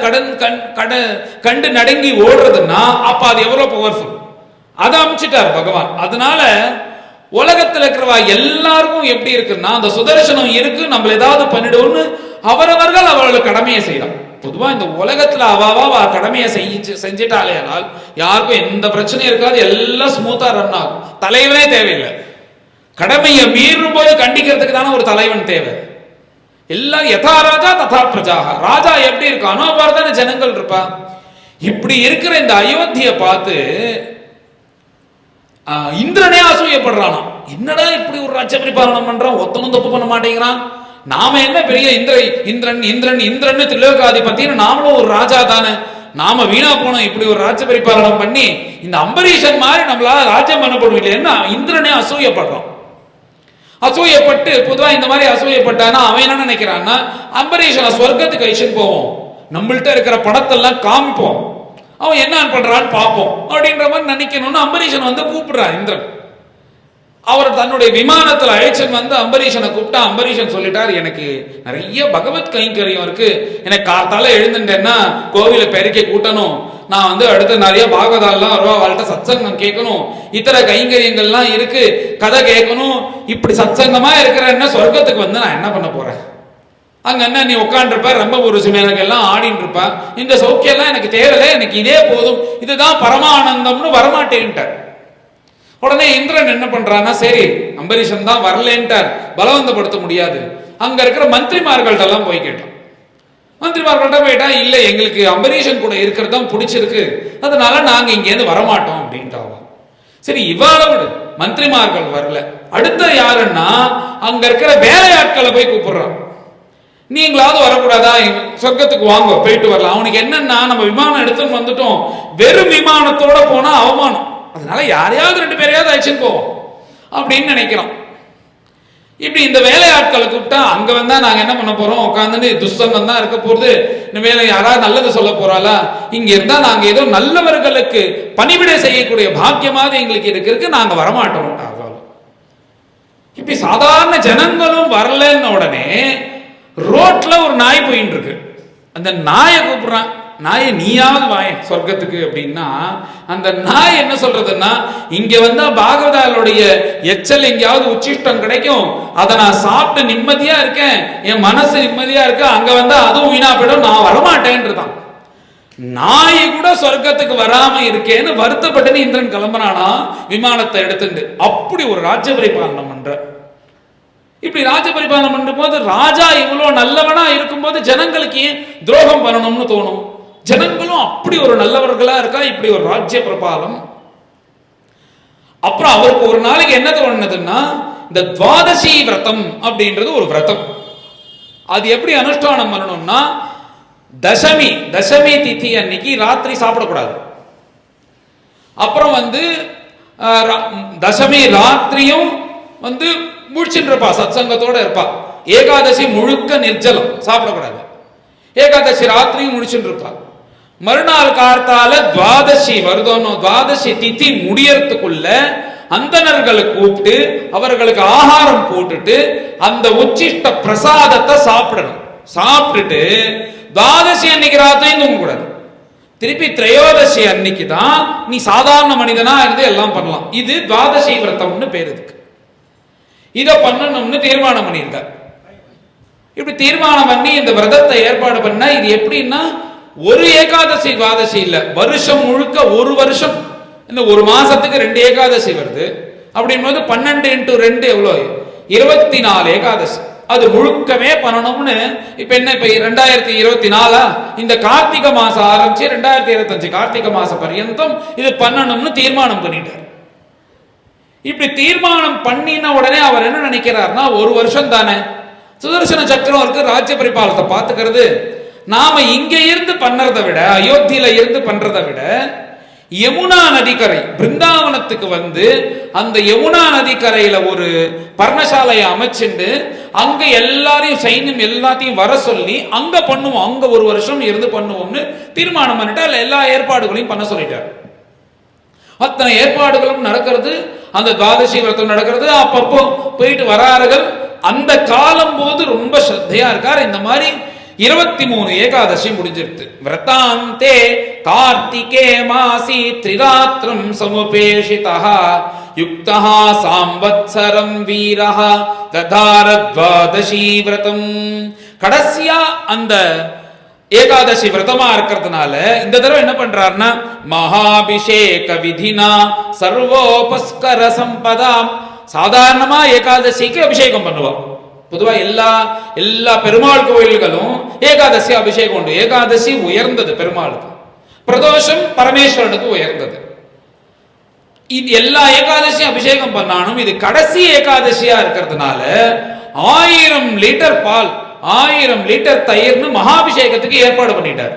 கண்டு நடுங்கி ஓடுறதுன்னா அப்ப அது எவ்வளவு பவர்ஃபுல். அதை அமைச்சிட்டார் பகவான். அதனால உலகத்தில் இருக்கிறவா எல்லாருக்கும் எப்படி இருக்குன்னா, அந்த சுதர்சனம் இருக்கு, நம்ம ஏதாவது பண்ணிடுவோம்னு அவரவர்கள் அவர்கள் கடமையை செய்யலாம். பொதுவா இந்த உலகத்துல அவாவா கடமையை செஞ்சிட்டாலே ஆனால் யாருக்கும் எந்த பிரச்சனையும் இருக்காது, எல்லாம் ஸ்மூத்தா ரன் ஆகும். தலைவனே தேவையில்லை. கடமையை மீறும் போது கண்டிக்கிறதுக்கு தானே ஒரு தலைவன் தேவை. எல்லாம் யதா ராஜா ததா பிரஜாக. ராஜா எப்படி இருக்கானோ அவ்வாறு தானே ஜனங்கள் இருப்பா. இப்படி இருக்கிற இந்த அயோத்தியை பார்த்து இந்திரனே அசூயப்படுறானா. என்னடா இப்படி ஒரு ராஜ்ய பரிபாலனம் பண்றான், ஒத்தனும் தப்பு பண்ண மாட்டேங்கிறான், நாம என்ன பெரிய இந்திரன் திலோகாதிபத்தின்னு நாமளும் ஒரு ராஜா தானே, நாம வீணா போனோம் இப்படி ஒரு ராஜ்ய பரிபாலனம் பண்ணி இந்த அம்பரீஷன் மாதிரி நம்மளால ராஜ்யம் பண்ணப்படும் இல்லையா. இந்திரனே அசூயப்படுறான். அசூயப்பட்டு பொதுவா இந்த மாதிரி அசூயப்பட்டானா அவன் என்ன நினைக்கிறான்னா, அம்பரீஷனை சொர்க்கத்துக்கு ஐஷன் போவோம், நம்மள்கிட்ட இருக்கிற படத்தெல்லாம் காமிப்போம், அவன் என்ன பண்றான்னு பார்ப்போம் அப்படின்ற மாதிரி நினைக்கணும்னு அம்பரீஷன் கூப்பிடுறான் இந்திரன். அவர் தன்னுடைய விமானத்தில் அழைச்சன் அம்பரீஷனை கூப்பிட்டா அம்பரீஷன் சொல்லிட்டார், எனக்கு நிறைய பகவத் கைங்கரியம் இருக்கு, எனக்கு காத்தால எழுந்துட்டேன்னா கோவில பெருக்கி கூட்டணும், நான் அடுத்து நிறைய பாகவதாலாம் வருவா, அவள்கிட்ட சத்சங்கம் கேட்கணும், இத்தர கைங்கரியங்கள்லாம் இருக்கு, கதை கேட்கணும், இப்படி சத்சங்கமா இருக்கிற சொர்க்கத்துக்கு நான் என்ன பண்ண போறேன், அங்க என்ன நீ உட்காந்துருப்ப, ரொம்ப ஒரு சிமேனக்கு எல்லாம் ஆடின்னு இருப்ப, இந்த சௌக்கியம் எல்லாம் எனக்கு தேவையில்லை, எனக்கு இதே போதும், இதுதான் பரமானந்தம்னு வரமாட்டேன்ட்டார். உடனே இந்திரன் என்ன பண்றான்னா, சரி அம்பரீஷன் தான் வரலேன்ட்டார், பலவந்தப்படுத்த முடியாது. அங்க இருக்கிற மந்திரிமார்கள்ட்ட எல்லாம் போய் கேட்டான். மந்திரிமார்கள்ட்ட போயிட்டா, இல்லை எங்களுக்கு அம்பரீஷன் கூட இருக்கிறது தான் பிடிச்சிருக்கு, அதனால நாங்க இங்கேருந்து வரமாட்டோம் அப்படின்ட்டாங்க. சரி இவ்வளவு மந்திரிமார்கள் வரல, அடுத்த யாருன்னா அங்க இருக்கிற வேலையாட்களை போய் கூப்பிடுறான், நீங்களாவது வரக்கூடாதா, சொர்க்கத்துக்கு வாங்க போயிட்டு வரலாம். அவனுக்கு என்னன்னா, நம்ம விமானம் எடுத்துன்னு வந்துட்டோம், வெறும் விமானத்தோட போனா அவமானம், அதனால யாரையாவது ரெண்டு பேரையாவது அழைச்சுன்னு போவோம் அப்படின்னு நினைக்கிறான். இப்படி இந்த வேலையாட்களை கூப்பிட்டா அங்க வந்தா நாங்க என்ன பண்ண போறோம், உட்காந்துட்டு துஷ்சங்கம் தான் இருக்க போறது, இந்த வேலை யாராவது நல்லது சொல்ல போறாளா, இங்க இருந்தா நாங்க ஏதோ நல்லவர்களுக்கு பணிவிடை செய்யக்கூடிய பாக்கியமாக எங்களுக்கு இருக்கு, நாங்க வரமாட்டோம். இப்படி சாதாரண ஜனங்களும் வரலன்னு உடனே ரோட்ல ஒரு நாய் போயிட்டு இருக்கு. அந்த நாயை கூப்பிடுறான், நாயை நீயாவது வாய சொர்க்கத்துக்கு அப்படின்னா, அந்த நாய் என்ன சொல்றதுன்னா, இங்க வந்தா பாகவதாலுடைய எச்சல் எங்கேயாவது உச்சிஷ்டம் கிடைக்கும், அதை நான் சாப்பிட்டு நிம்மதியா இருக்கேன், என் மனசு நிம்மதியா இருக்கு, அங்க வந்தா அதுவும் வீணா போயிடும், நான் வரமாட்டேன்றதான். நாய் கூட சொர்க்கத்துக்கு வராம இருக்கேன்னு வருத்தப்பட்டு இந்திரன் கிளம்புறானா விமானத்தை எடுத்துட்டு. அப்படி ஒரு ராஜ்ய பரிபாலனம் பண்ற. இப்படி ராஜ்ய பரிபாலனம் பண்ணும் போது ராஜா இவ்வளவு நல்லவனா இருக்கும்போது ஜனங்களுக்கு ஏன் துரோகம் பண்ணணும்னு தோணும்? ஜனங்களும் அப்படி ஒரு நல்லவர்களா இருக்கா, இப்படி ஒரு ராஜ்ய பிரபாலம். அப்புறம் அவருக்கு ஒரு நாளைக்கு என்ன தோணுதுன்னா, இந்த துவாதசி விரதம் அப்படின்றது ஒரு விரதம். அது எப்படி அனுஷ்டானம் பண்ணணும்னா, தசமி திதி அன்னைக்கு ராத்திரி சாப்பிடக்கூடாது. அப்புறம் தசமி ராத்திரியும் முடிச்சுட்டு இருப்பா, சத்சங்கத்தோட இருப்பா. ஏகாதசி முழுக்க நிர்ஜலம், சாப்பிடக்கூடாது. ஏகாதசி ராத்திரியும் முடிச்சுட்டு இருப்பா. மறுநாள் கார்த்தால துவாதசி வருதோன்னு, துவாதசி திதி முடியறதுக்குள்ள அந்தணர்களை கூப்பிட்டு அவர்களுக்கு ஆகாரம் போட்டுட்டு அந்த உச்சிஷ்ட பிரசாதத்தை சாப்பிடணும். சாப்பிட்டுட்டு துவாதசி அன்னைக்கு ராத்திரியும் தூங்க கூடாது. திருப்பி திரையோதசி அன்னைக்கு தான் நீ சாதாரண மனிதனா இருந்து எல்லாம் பண்ணலாம். இது துவாதசி விரதம்னு பேரு. இதுக்கு இதை பண்ணணும்னு தீர்மானம் பண்ணியிருக்கார். இப்படி தீர்மானம் பண்ணி இந்த விரதத்தை ஏற்பாடு பண்ண, இது எப்படின்னா ஒரு ஏகாதசி துவாதசி இல்ல, வருஷம் முழுக்க ஒரு வருஷம், இந்த ஒரு மாசத்துக்கு 2 ஏகாதசி வருது. அப்படின்போது 12 × 2 எவ்வளோ, 24 ஏகாதசி. அது முழுக்கவே பண்ணணும்னு இப்ப என்ன, இப்ப 2024 இந்த கார்த்திகை மாசம் ஆரம்பிச்சு 2025 கார்த்திகை மாசம் பர்யந்தம் இது பண்ணணும்னு தீர்மானம் பண்ணிட்டார். இப்படி தீர்மானம் பண்ணின உடனே அவர் என்ன நினைக்கிறார்னா, ஒரு வருஷம் தானே, சுதர்சன சக்கரம் இருக்கு, ராஜ்ய பரிபாலத்தை பார்த்துக்கிறது, நாம இங்க இருந்து பண்றதை விட, அயோத்தியில இருந்து பண்றதை விட யமுனா நதிக்கரை பிருந்தாவனத்துக்கு அந்த யமுனா நதிக்கரையில ஒரு பர்ணசாலையை அமைச்சுண்டு அங்க எல்லாரையும் சைன்யம் எல்லாத்தையும் வர சொல்லி அங்க பண்ணுவோம், அங்க ஒரு வருஷம் இருந்து பண்ணுவோம்னு தீர்மானம் பண்ணிட்டு எல்லா ஏற்பாடுகளையும் பண்ண சொல்லிட்டார். அத்தனை ஏற்பாடுகளும் நடக்கிறது. அந்த துவாதசி விரதம் நடக்கிறது. அப்பப்போ போயிட்டு வரார்கள். அந்த காலம் போது ரொம்ப ஸ்ரத்தையா இருக்கார். இந்த மாதிரி 23 ஏகாதசி முடிஞ்சிருது. விரதாந்தே கார்த்திகே மாசி திரிராத்திரம் சமுபேஷிதஹ யுக்தஹ சாம்வத்சரம் வீரஹ ததார துவாதசி விரதம். கடைசியா அந்த ஏகாதசி விரதமா இருக்கிறதுனால இந்த தடவை என்ன பண்றாருன்னா, மகாபிஷேக விதினா சர்வோபஸ்கர சம்பதா. சாதாரணமா ஏகாதசிக்கு அபிஷேகம் பண்ணுவோம். பொதுவா எல்லா பெருமாள் கோயில்களும் ஏகாதசி அபிஷேகம் உண்டு. ஏகாதசி உயர்ந்தது பெருமாளுக்கு, பிரதோஷம் பரமேஸ்வரனுக்கு உயர்ந்தது. இது எல்லா ஏகாதசியும் அபிஷேகம் பண்ணாலும் இது கடைசி ஏகாதசியா இருக்கிறதுனால 1000 லிட்டர் பால் 1000 லிட்டர் தயிர்னு மகாபிஷேகத்துக்கு ஏற்பாடு பண்ணிட்டார்.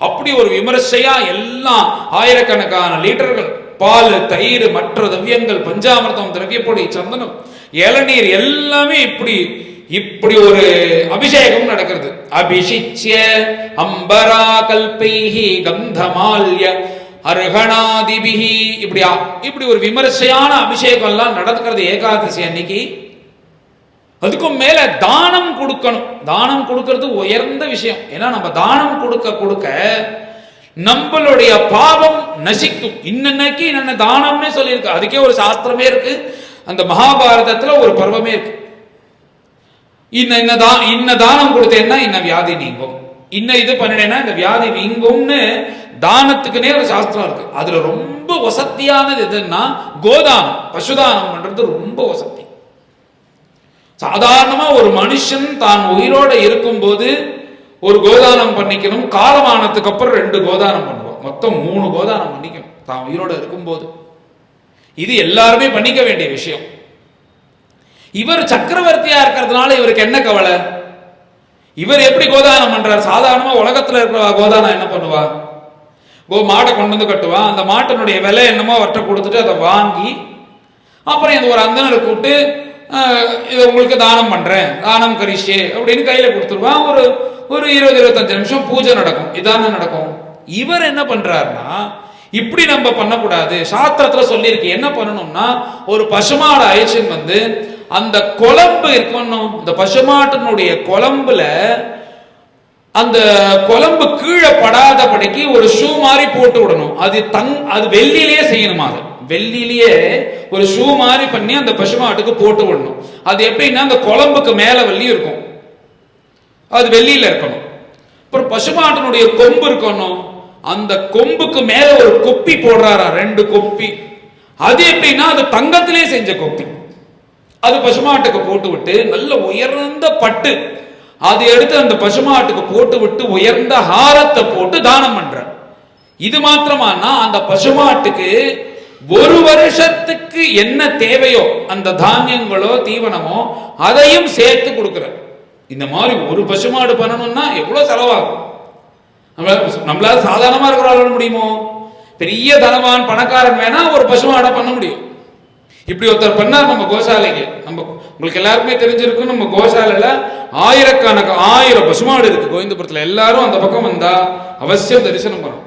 அப்படி ஒரு விமர்சையா எல்லாம் ஆயிரக்கணக்கான லிட்டர்கள் பால், தயிர், மற்ற திரவியங்கள், பஞ்சாமிர்தம், திரவியப்பொடி, சந்தனம், இளநீர் எல்லாமே இப்படி ஒரு அபிஷேகம் நடக்கிறது. அபிஷிச்ய அம்பரா கல்பைஹி கந்தமால்ய அர்ஹணாதிபிஹி. இப்படி ஒரு விமர்சையான அபிஷேகம் எல்லாம் நடக்கிறது ஏகாதசி அன்னைக்கு. அதுக்கும் மேல தானம் கொடுக்கணும். தானம் கொடுக்கிறது உயர்ந்த விஷயம். ஏன்னா நம்ம தானம் கொடுக்க நம்மளுடைய பாவம் நசிக்கும். இன்னைக்கு என்ன தானம்னே சொல்லியிருக்கு. அதுக்கே ஒரு சாஸ்திரமே இருக்கு. அந்த மகாபாரதத்துல ஒரு பர்வமே இருக்கு. இன்ன தானம் கொடுத்தேன்னா இன்ன வியாதி நீங்கும், இன்ன இது பண்ணினேன்னா இந்த வியாதி நீங்கும்னு தானத்துக்குனே ஒரு சாஸ்திரம் இருக்கு. அதுல ரொம்ப வசதியானது எதுன்னா கோதானம், பசுதானம் பண்றது ரொம்ப வசதி. சாதாரணமா ஒரு மனுஷன் தான் உயிரோட இருக்கும் போது ஒரு கோதானம் பண்ணிக்கணும். காலமானதுக்கு அப்புறம் 2 கோதானம் பண்ணுவோம். மொத்தம் 3 கோதானம் பண்ணிக்கணும் தான் உயிரோட இருக்கும் போது. இது எல்லாருமே பண்ணிக்க வேண்டிய விஷயம். இவர் சக்கரவர்த்தியா இருக்கிறதுனால இவருக்கு என்ன கவலை? இவர் எப்படி கோதானம் பண்றார்? சாதாரணமா உலகத்துல இருக்கிற கோதானம் என்ன பண்ணுவா? மாட்டை கொண்டு கட்டுவா. அந்த மாட்டினுடைய விலை என்னமோ அவர்கிட்ட கொடுத்துட்டு அதை வாங்கி அப்புறம் இந்த ஒரு அந்தனரை கூப்பிட்டு இதை உங்களுக்கு தானம் பண்றேன், தானம் கரிஷே அப்படின்னு கையில கொடுத்துருவான். ஒரு ஒரு 20-25 நிமிஷம் பூஜை நடக்கும். இதான நடக்கும். இவர் என்ன பண்றாருன்னா, இப்படி நம்ம பண்ணக்கூடாது. சாஸ்திரத்துல சொல்லியிருக்கு என்ன பண்ணணும்னா, ஒரு பசுமாடு அயச்சன் வந்து அந்த குழம்பு இருக்கணும், இந்த பசுமாட்டினுடைய குழம்புல அந்த குழம்பு கீழே படாதபடிக்கு ஒரு ஷூ மாதிரி போட்டு விடணும். அது வெள்ளிலேயே செய்யணுமா? அது வெள்ளிலேயே ஒரு ஷூ மாதிரி பண்ணி அந்த பசுமாட்டுக்கு போட்டு விடணும். அது எப்படின்னா, அந்த குழம்புக்கு மேல வெள்ளி இருக்கும், அது வெள்ளியில இருக்கணும். அப்புறம் பசுமாட்டினுடைய கொம்பு இருக்கணும், அந்த கொம்புக்கு மேல ஒரு கொப்பி போடுறாரா, 2 கொப்பி. அது எப்படின்னா, அது தங்கத்திலே செஞ்ச கொப்பி. அது பசுமாட்டுக்கு போட்டு விட்டு நல்ல உயர்ந்த பட்டு அது எடுத்து அந்த பசுமாட்டுக்கு போட்டு விட்டு உயர்ந்த ஹாரத்தை போட்டு தானம் பண்ற. இது மாத்திரமானா, அந்த பசுமாட்டுக்கு ஒரு வருஷத்துக்கு என்ன தேவையோ அந்த தானியங்களோ தீவனமோ அதையும் சேர்த்து கொடுக்கிற. இந்த மாதிரி ஒரு பசுமாடு பண்ணணும்னா எவ்வளவு செலவாகும்? நம்மளால சாதாரணமா இருக்கிறாள் முடியுமோ? பெரிய தனவான் பணக்காரன் வேணா ஒரு பசுமாடை பண்ண முடியும். இப்படி ஒருத்தர் பண்ணார் நம்ம கோசாலைக்கு. உங்களுக்கு எல்லாருக்குமே தெரிஞ்சிருக்கும், நம்ம கோசாலையில ஆயிரக்கணக்கு 1000 பசுமாடு இருக்கு கோவிந்தபுரத்துல. எல்லாரும் அந்த பக்கம் வந்தா அவசியம் தரிசனம் பண்ணணும்.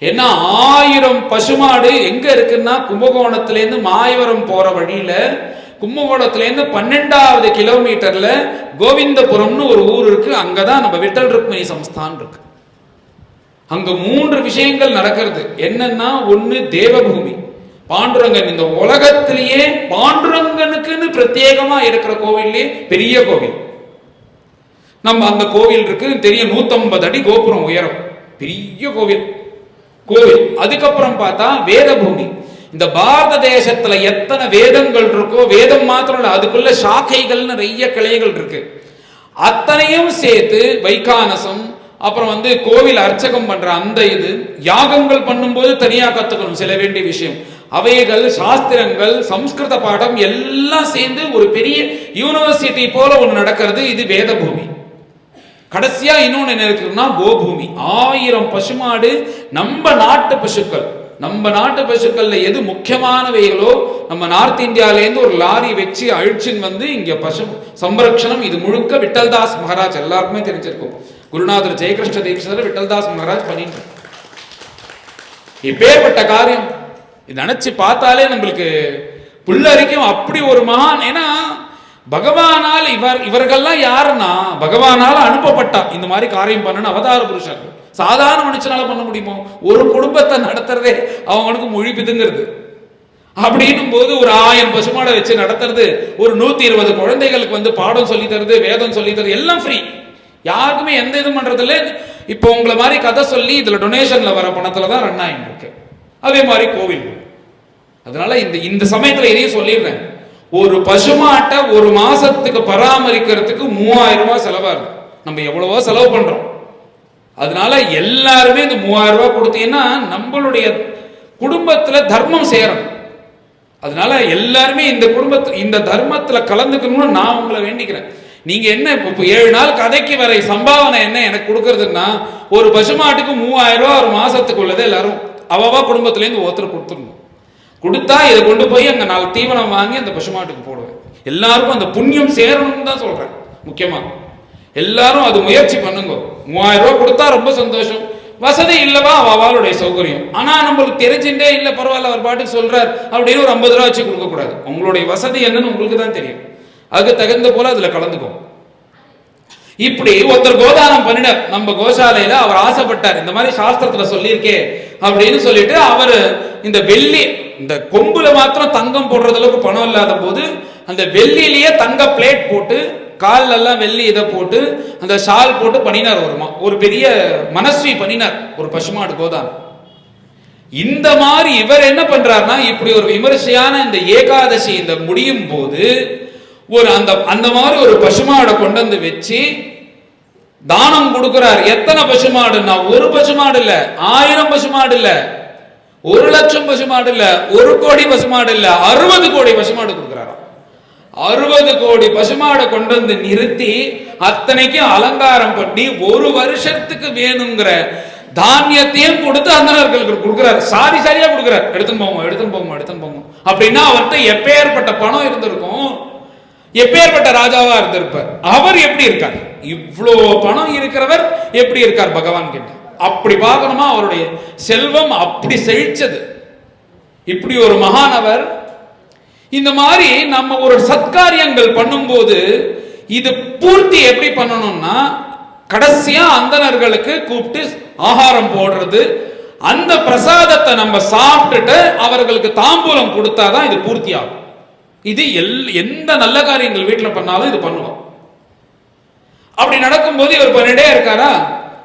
ஏன்னா 1000 பசுமாடு எங்க இருக்குன்னா, கும்பகோணத்திலேருந்து மாயவரம் போற வழியில, கும்பகோணத்திலேருந்து 12வது கிலோமீட்டர்ல கோவிந்தபுரம்னு ஒரு ஊர் இருக்கு. அங்கதான் நம்ம விட்டல் ருக்மிணி சம்ஸ்தான் இருக்கு. அங்க 3 விஷயங்கள் நடக்கிறது. என்னன்னா, ஒண்ணு தேவபூமி, பாண்டுரங்கன். இந்த உலகத்திலேயே பாண்டுரங்கனுக்குன்னு பிரத்யேகமா இருக்கிற கோவிலே பெரிய கோவில் நம்ம அந்த கோவில் இருக்கு. தெரியும், 150 அடி கோபுரம் உயரம், பெரிய கோவில். அதுக்கப்புறம் பார்த்தா வேத பூமி. இந்த பாரத தேசத்துல எத்தனை வேதங்கள் இருக்கோ, வேதம் மாத்திரம் இல்ல, அதுக்குள்ள சாக்கைகள் நிறைய கிளைகள் இருக்கு. அத்தனையும் சேர்த்து வைகானசம், அப்புறம் வந்து கோவில் அர்ச்சகம் பண்ற அந்த இது, யாகங்கள் பண்ணும்போது தனியா கத்துக்கணும் சில வேண்டிய விஷயம், அவைகள், சாஸ்திரங்கள், சம்ஸ்கிருத பாடம் எல்லாம் சேர்ந்து ஒரு பெரிய யூனிவர்சிட்டி போல ஒன்று நடக்கிறது. இது வேத பூமி. கடைசியா இன்னொன்னு என்ன இருக்குன்னா, கோபூமி. 1000 பசுமாடு. நம்ம நாட்டு பசுக்கள், நம்ம நாட்டு பசுக்கள்ல எது முக்கியமானவைகளோ நம்ம நார்த் இந்தியாவிலேருந்து ஒரு லாரி வச்சு அழிச்சின் வந்து இங்க பசு சம்ரக்ஷணம். இது முழுக்க விட்டல்தாஸ் மகாராஜ், எல்லாருக்குமே தெரிஞ்சிருக்கும். குருநாதர் ஜெயகிருஷ்ண தீட்சிதர் விட்டல்தாஸ் மகாராஜ் பண்ணிட்டு இப்பேற்பட்ட காரியம் நினைச்சு பார்த்தாலே நம்மளுக்கு புல்லரிக்கும். அப்படி ஒரு மகான். ஏன்னா பகவானால் இவர்கள்லாம் யாருன்னா, பகவானால் அனுப்பப்பட்டா இந்த மாதிரி காரியம் பண்ணணும் அவதார புருஷர்கள். சாதாரண மனுஷனால பண்ண முடியுமோ? ஒரு குடும்பத்தை நடத்துறதே அவங்களுக்கு மொழி பிதுங்கிறது. அப்படின்னும் போது ஒரு 1000 பசுமாடை வச்சு நடத்துறது, ஒரு 120 குழந்தைகளுக்கு வந்து பாடம் சொல்லி தருது, வேதம் சொல்லி தருது, எல்லாம் ஃப்ரீ. யாருக்குமே எந்த இதுவும் பண்றது இல்லை. இப்போ உங்களை மாதிரி கதை சொல்லி இதுல டொனேஷன்ல வர பணத்துல தான் ரன் ஆகிட்டு இருக்கு. அதே மாதிரி கோவில். அதனால இந்த சமயத்துல எதையும் சொல்லிடுறேன், ஒரு பசுமாட்டை ஒரு மாசத்துக்கு பராமரிக்கிறதுக்கு 3000 ரூபாய் செலவா இருக்கு. நம்ம எவ்வளவோ செலவு பண்றோம். அதனால எல்லாருமே இந்த 3000 ரூபாய் கொடுத்தீங்கன்னா நம்மளுடைய குடும்பத்துல தர்மம் சேரணும். அதனால எல்லாருமே இந்த குடும்பத்துல இந்த தர்மத்துல கலந்துக்கணும்னு நான் உங்களை வேண்டிக்கிறேன். நீங்க என்ன இப்போ 7 நாள் கதைக்கு வர சம்பாவனை என்ன எனக்கு கொடுக்கறதுன்னா, ஒரு பசுமாட்டுக்கு 3000 ரூபாய் ஒரு மாசத்துக்கு உள்ளதை எல்லாரும் அவவா குடும்பத்திலேருந்து ஒருத்தர் கொடுத்துருணும். கொடுத்தா இதை கொண்டு போய் அங்க 4 தீவனம் வாங்கி அந்த பசுமாட்டுக்கு போடுவேன். எல்லாருக்கும் அந்த புண்ணியம் சேரணும்னு தான் சொல்றேன். முக்கியமா எல்லாரும் அது முயற்சி பண்ணுங்க. 3000 ரூபாய் கொடுத்தா ரொம்ப சந்தோஷம். வசதி இல்லவா அவளுடைய சௌகரியம். ஆனா நம்மளுக்கு தெரிஞ்சுட்டே இல்ல, பரவாயில்ல அவர் பாட்டுக்கு சொல்றார் அப்படின்னு ஒரு 50 ரூபாய் வச்சு கொடுக்க கூடாது. உங்களுடைய வசதி என்னன்னு உங்களுக்கு தான் தெரியும். அதுக்கு தகுந்த போல அதுல கலந்துக்கும். இப்படி ஒருத்தர் கோதானம் பண்ணினார் நம்ம கோசாலையில. அவர் ஆசைப்பட்டார், இந்த மாதிரி சாஸ்திரத்துல சொல்லியிருக்கே அப்படின்னு சொல்லிட்டு அவர் இந்த வெள்ளி, இந்த கொம்புல மாத்திரம் தங்கம் போடுறது அளவுக்கு பணம் இல்லாத போது அந்த வெள்ளியிலேயே தங்க பிளேட் போட்டு கால் எல்லாம் வெள்ளி இதை போட்டு அந்த ஷால் போட்டு பண்ணினார். ஒரு பெரிய மனஸ்வி பண்ணினார் ஒரு பசுமாடு கோதானம். இந்த மாதிரி இவர் என்ன பண்றாருன்னா, இப்படி ஒரு விமர்சையான இந்த ஏகாதசி இந்த முடியும் போது ஒரு அந்த மாதிரி ஒரு பசுமாடை கொண்டு வந்து வச்சு தானம் கொடுக்கிறார். எத்தனை பசுமாடுன்னா, ஒரு பசுமாடு இல்ல, 1000 பசுமாடு இல்ல, 1,00,000 பசுமாடு இல்ல, 1 கோடி பசுமாடு இல்ல, 60 கோடி பசுமாடு கொடுக்கிறாராம். 60 கோடி பசுமாடை கொண்டு வந்து நிறுத்தி அத்தனைக்கும் அலங்காரம் பண்ணி ஒரு வருஷத்துக்கு வேணுங்கிற தானியத்தையும் கொடுத்து அந்தனர்களுக்கு கொடுக்கிறார். சாரியா கொடுக்கிறார். எடுத்துன்னு போங்க அப்படின்னா அவர்கிட்ட எப்பேற்பட்ட பணம் இருந்திருக்கும். எப்பேற்பட்ட ராஜாவா இருந்திருப்பார். அவர் எப்படி இருக்கார்? இவ்வளோ பணம் இருக்கிறவர் எப்படி இருக்கார் பகவான் கிட்ட? அப்படி பார்க்கணுமா? அவருடைய செல்வம் அப்படி செழிச்சது. இப்படி ஒரு மகானவர். இந்த மாதிரி நம்ம ஒரு சத்காரியங்கள் பண்ணும்போது இது பூர்த்தி எப்படி பண்ணணும்னா, கடைசியா அந்தணர்களுக்கு கூப்பிட்டு ஆகாரம் போடுறது, அந்த பிரசாதத்தை நம்ம சாப்பிட்டுட்டு அவர்களுக்கு தாம்பூலம் கொடுத்தாதான் இது பூர்த்தி ஆகும். இது எந்த நல்ல காரியங்கள் வீட்டில் பண்ணாலும் இது பண்ணுவோம். அப்படி நடக்கும்போது இவர் பண்ணிட்டே இருக்காரா,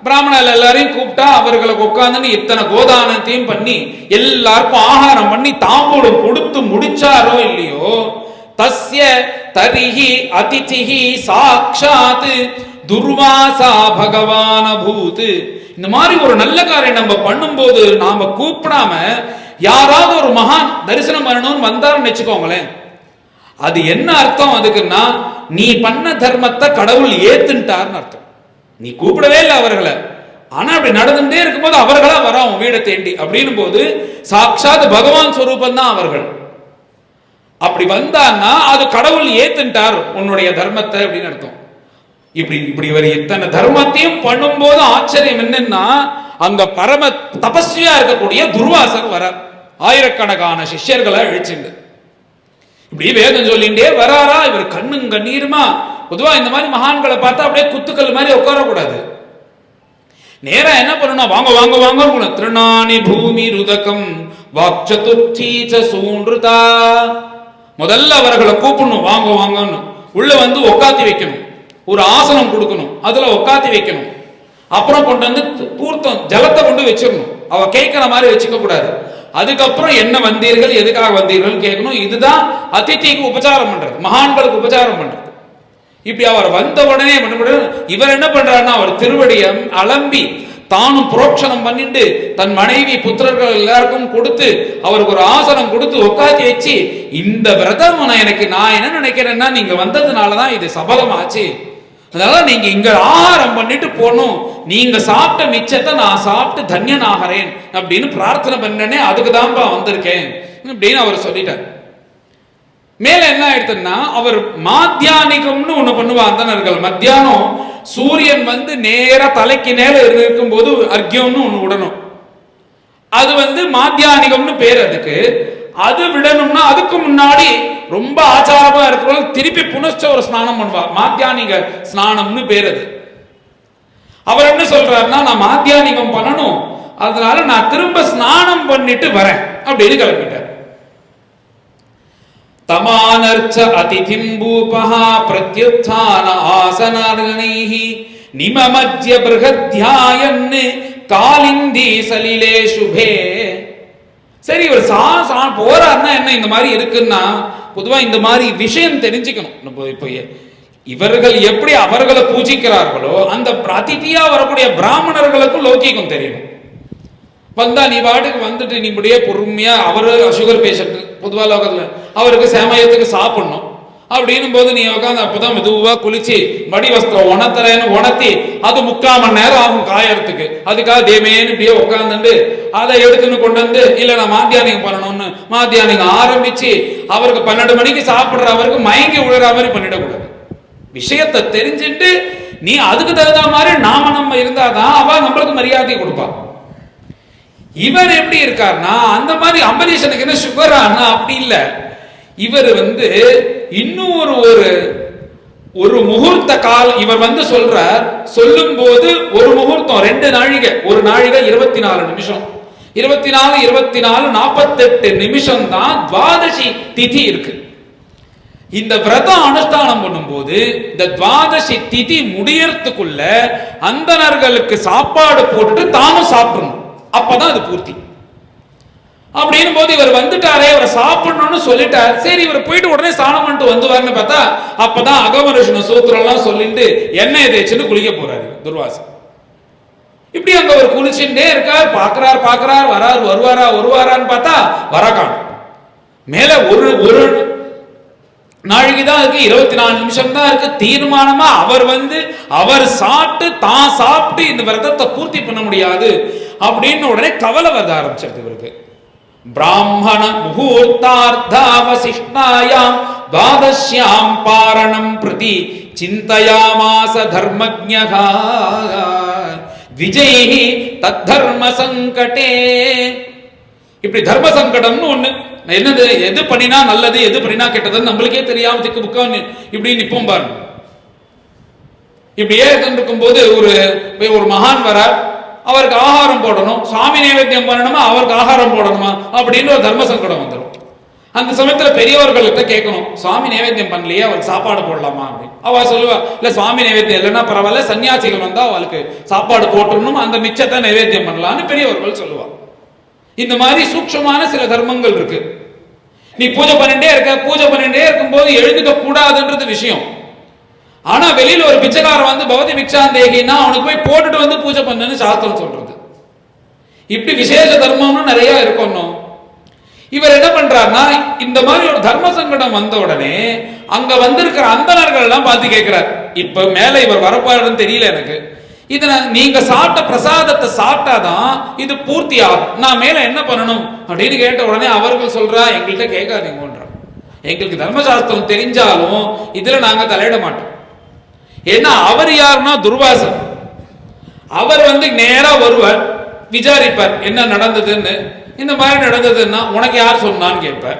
பிராமணர்கள் எல்லாரையும் கூப்பிட்டா அவர்களுக்கு உட்கார்ந்து இத்தனை கோதானத்தையும் பண்ணி எல்லாருக்கும் ஆகாரம் பண்ணி தாம்பூலம் கொடுத்து முடிச்சாரோ இல்லையோ, தஸ்ய தரிஹி அதிதிஹி சாக்ஷாத் துர்வாசா பகவான பூத். இந்த மாதிரி ஒரு நல்ல காரியம் நம்ம பண்ணும்போது நாம கூப்பிடாம யாராவது ஒரு மகான் தரிசனம் பண்ணணும்னு வந்தாருன்னு வச்சுக்கோங்களேன், அது என்ன அர்த்தம் அதுக்குன்னா, நீ பண்ண தர்மத்தை கடவுள் ஏத்துட்டார்னு அர்த்தம். நீ கூப்பிடவே இல்லை அவர்களை, ஆனா அப்படி நடந்துட்டே இருக்கும்போது அவர்களா வர உன் வீடை தேண்டி அப்படின்னும் போது சாட்சாத் பகவான் ஸ்வரூபம் தான் அவர்கள். அப்படி வந்தான்னா அது கடவுள் ஏத்துட்டார் உன்னுடைய தர்மத்தை அப்படின்னு அர்த்தம். இப்படி இவர் இத்தனை தர்மத்தையும் பண்ணும்போது ஆச்சரியம் என்னன்னா, அங்க பரம தபஸ்வியா இருக்கக்கூடிய துர்வாசர் வர ஆயிரக்கணக்கான சிஷ்யர்களை அழிச்சுண்டு இப்படி வேதம் சொல்லிண்டே வராரா. இவர் கண்ணும் கண்ணீருமா. பொதுவா இந்த மாதிரி மகான்களை பார்த்தா அப்படியே குத்துக்கள் மாதிரி உட்காரக்கூடாது. நேரா என்ன பண்ணணும், வாங்க வாங்க வாங்க, திருநாணி பூமி ருதகம் வாக்சதுர்த்தீச்ச சூன்றுதா. முதல்ல அவர்களை கூப்பிடணும், வாங்க வாங்கன்னு. உள்ள வந்து உட்காத்தி வைக்கணும், ஒரு ஆசனம் கொடுக்கணும், அதுல உட்காத்தி வைக்கணும். அப்புறம் கொண்டு வந்து பூர்த்தம் ஜலத்தை கொண்டு வச்சிடணும். அவ கேட்கிற மாதிரி வச்சுக்க கூடாது. அதுக்கப்புறம் என்ன வந்தீர்கள், எதுக்காக வந்தீர்கள் கேட்கணும். இதுதான் அதிதிக்கு உபச்சாரம் பண்றது, மகான்களுக்கு உபச்சாரம் பண்றது. இப்படி அவர் வந்த உடனே இவர் என்ன பண்றாருன்னா, அவர் திருவடியை அலம்பி தானும் புரோக்ஷனம் பண்ணிட்டு தன் மனைவி புத்திரர்கள் எல்லாருக்கும் கொடுத்து அவருக்கு ஒரு ஆசனம் கொடுத்து உட்காத்தி வச்சு, இந்த விரதம் எனக்கு நான் என்ன நினைக்கிறேன்னா, நீங்க வந்ததுனாலதான் இது சபலமாச்சு, அதனால நீங்க இங்க ஆகாரம் பண்ணிட்டு போகணும், நீங்க சாப்பிட்ட மிச்சத்தை நான் சாப்பிட்டு தன்யன் ஆகிறேன் அப்படின்னு பிரார்த்தனை பண்ணனே, அதுக்கு தான்ப்பா வந்திருக்கேன் அப்படின்னு அவர் சொல்லிட்டார். மேல என்ன ஆயிடுதுன்னா, அவர் மாத்தியானிகம்னு ஒண்ணு பண்ணுவா அந்தணர்கள். மத்தியானம் சூரியன் வந்து நேர தலைக்கு நேர இருக்கும் போது அர்க்கியம்னு ஒண்ணு விடணும். அது மாத்தியானிகம்னு பேர் அதுக்கு. அது விடணும்னா அதுக்கு முன்னாடி ரொம்ப ஆச்சாரமா இருக்கிறவங்க திருப்பி புனச்ச ஒரு ஸ்நானம் பண்ணுவா, மாத்தியானிக ஸ்நானம்னு பேர் அது. அவர் என்ன சொல்றாருன்னா, நான் மாத்தியானிகம் பண்ணணும், அதனால நான் திரும்ப ஸ்நானம் பண்ணிட்டு வரேன் அப்படின்னு கிளம்பிட்டார். தமானர்ச்ச அதிதிம் பூபஹா பிரத்யுத்தான ஆசனார்கணைஹி நிமமத்ய ப்ருஹத்யாயன் காலிந்தி சலிலே சுபே. சரி, இவர் போறாருன்னா என்ன இந்த மாதிரி இருக்குன்னா, பொதுவா இந்த மாதிரி விஷயம் தெரிஞ்சுக்கணும். இப்போ இவர்கள் எப்படி அவர்களை பூஜிக்கிறார்களோ அந்த அதிதியா வரக்கூடிய பிராமணர்களுக்கும் லௌகிகம் தெரியணும். வந்தா நீ பாட்டுக்கு வந்துட்டு நீ இப்படியே பொறுமையா, அவரு சுகர் பேஷண்ட் பொதுவா லோகத்துல, அவருக்கு சமயத்துக்கு சாப்பிடணும் அப்படின்னும் போது நீ உட்காந்து அப்பதான் மெதுவா குளிச்சு மடி வஸ்திரம் உணர்த்தறேன்னு உணர்த்தி அது 3/4 மணி நேரம் ஆகும் காயறதுக்கு. அதுக்காக தேமேன்னு இப்படியே உட்காந்துட்டு அதை எடுத்துன்னு கொண்டு வந்து இல்ல நான் மாத்தியானிகம் பண்ணணும்னு மாத்தியானிகம் ஆரம்பிச்சு அவருக்கு 12 மணிக்கு சாப்பிடுற அவருக்கு மயங்கி விழுற மாதிரி பண்ணிடக்கூடாது. விஷயத்தை தெரிஞ்சுட்டு நீ அதுக்கு தகுந்த மாதிரி நம்ம இருந்தாதான் அவ நம்மளுக்கு மரியாதை கொடுப்பா. இவர் எப்படி இருக்காருன்னா, அந்த மாதிரி அம்பரீஷனுக்கு என்ன சுகரானா அப்படி இல்ல. இவர் இன்னும் ஒரு முகூர்த்த கால் இவர் சொல்றார். சொல்லும் போது ஒரு முகூர்த்தம் 2 நாழிகை, ஒரு நாழிகை 24 நிமிஷம், 24 48 நிமிஷம் தான் துவாதசி திதி இருக்கு. இந்த விரதம் அனுஷ்டானம் பண்ணும்போது இந்த துவாதசி திதி முடியறதுக்குள்ள அந்தணர்களுக்கு சாப்பாடு போட்டுட்டு தானும் சாப்பிடணும், அப்பதான் அது பூர்த்தி. அப்படின்னு போது இவர் வந்துட்டாரே, இவர் சாப்பிடணும்னு சொல்லிட்டார். சரி, இவர் போயிட்டு உடனே ஸ்நானம் பண்ணிட்டு வந்துவாருன்னு பார்த்தா அப்பதான் அகமனுஷன சூத்திரம் எல்லாம் சொல்லிட்டு எண்ணெய் தேய்ச்சின்னு குளிக்க போறாரு துர்வாசர். இப்படி அங்க அவர் குளிச்சுட்டே இருக்கார், பாக்குறார் வருவாரான்னு பார்த்தா வரகான். மேல ஒரு நாழிகை தான் இருக்கு, 24 நிமிஷம் தான் இருக்கு. தீர்மானமா அவர் சாப்பிட்டு தான் சாப்பிட்டு இந்த விரதத்தை பூர்த்தி பண்ண முடியாது அப்படின்னு உடனே கவலை வர ஆரம்பிச்சிருக்கு இவருக்கு. பிராமண முகூர்த்தார்த்தாவசிஷ்டாயாம் துவாதஸ்யாம் பாரணம் பிரதி சிந்தயாமாச தர்மஜ்ஞः விஜயி தத்தர்ம சங்கடே. இப்படி தர்ம சங்கடம்னு ஒண்ணு, என்னது, எது பண்ணினா நல்லது எது பண்ணினா கெட்டதுன்னு நம்மளுக்கே தெரியாம திக்கு புக்கா இப்படி நிப்போம் பாருங்க. இப்படியே இருக்கும் போது ஒரு மகான் வரார், அவருக்கு ஆகாரம் போடணும், சுவாமி நைவேத்தியம் பண்ணணுமா அவருக்கு ஆகாரம் போடணுமா அப்படின்னு ஒரு தர்ம சங்கடம் வந்துடும். அந்த சமயத்துல பெரியவர்கள்ட்ட கேட்கணும், சுவாமி நைவேத்தியம் பண்ணலையே அவருக்கு சாப்பாடு போடலாமா அப்படின்னு. அவ சொல்லுவா, இல்ல சுவாமி நைவேத்தியம் இல்லைன்னா பரவாயில்ல, சன்னியாசிகள் வந்தா அவளுக்கு சாப்பாடு போட்டுடணும், அந்த மிச்சத்தை நைவேத்தியம் பண்ணலாம்னு பெரியவர்கள் சொல்லுவா. இந்த மாதிரி சூக்ஷமான சில தர்மங்கள் இருக்கு. நீ பூஜை பண்ணிட்டே இருக்கும் போது எழுந்துக்க கூடாதுன்றது விஷயம். ஆனா வெளியில ஒரு பிச்சைக்காரன் வந்து பவதி பிக்ஷாந்தேகின்னா அவனுக்கு போய் போட்டுட்டு வந்து பூஜை பண்ணுன்னு சாஸ்திரம் சொல்றது. இப்படி விசேஷ தர்மம்னு நிறைய இருக்கணும். இவர் என்ன பண்றாருன்னா, இந்த மாதிரி ஒரு தர்ம சங்கடம் வந்த உடனே அங்க வந்திருக்கிற அந்தணர்கள் எல்லாம் பார்த்து கேட்கிறார், இப்ப மேல இவர் வரப்பாருன்னு தெரியல எனக்கு, இதை நீங்க சாப்பிட்ட பிரசாதத்தை சாப்பிட்டாதான் இது பூர்த்தி ஆகும், நான் மேல என்ன பண்ணணும் அப்படின்னு கேட்ட உடனே அவர்கள் சொல்றா, எங்கள்கிட்ட கேட்காதீங்கன்ற, எங்களுக்கு தர்மசாஸ்திரம் தெரிஞ்சாலும் இதுல நாங்க தலையிட மாட்டோம். ஏன்னா அவர் யாருன்னா துர்வாசன். அவர் வந்து நேரா வருவார், விசாரிப்பார் என்ன நடந்ததுன்னு. இந்த மாதிரி நடந்ததுன்னா உனக்கு யார் சொன்னான்னு கேட்பார்.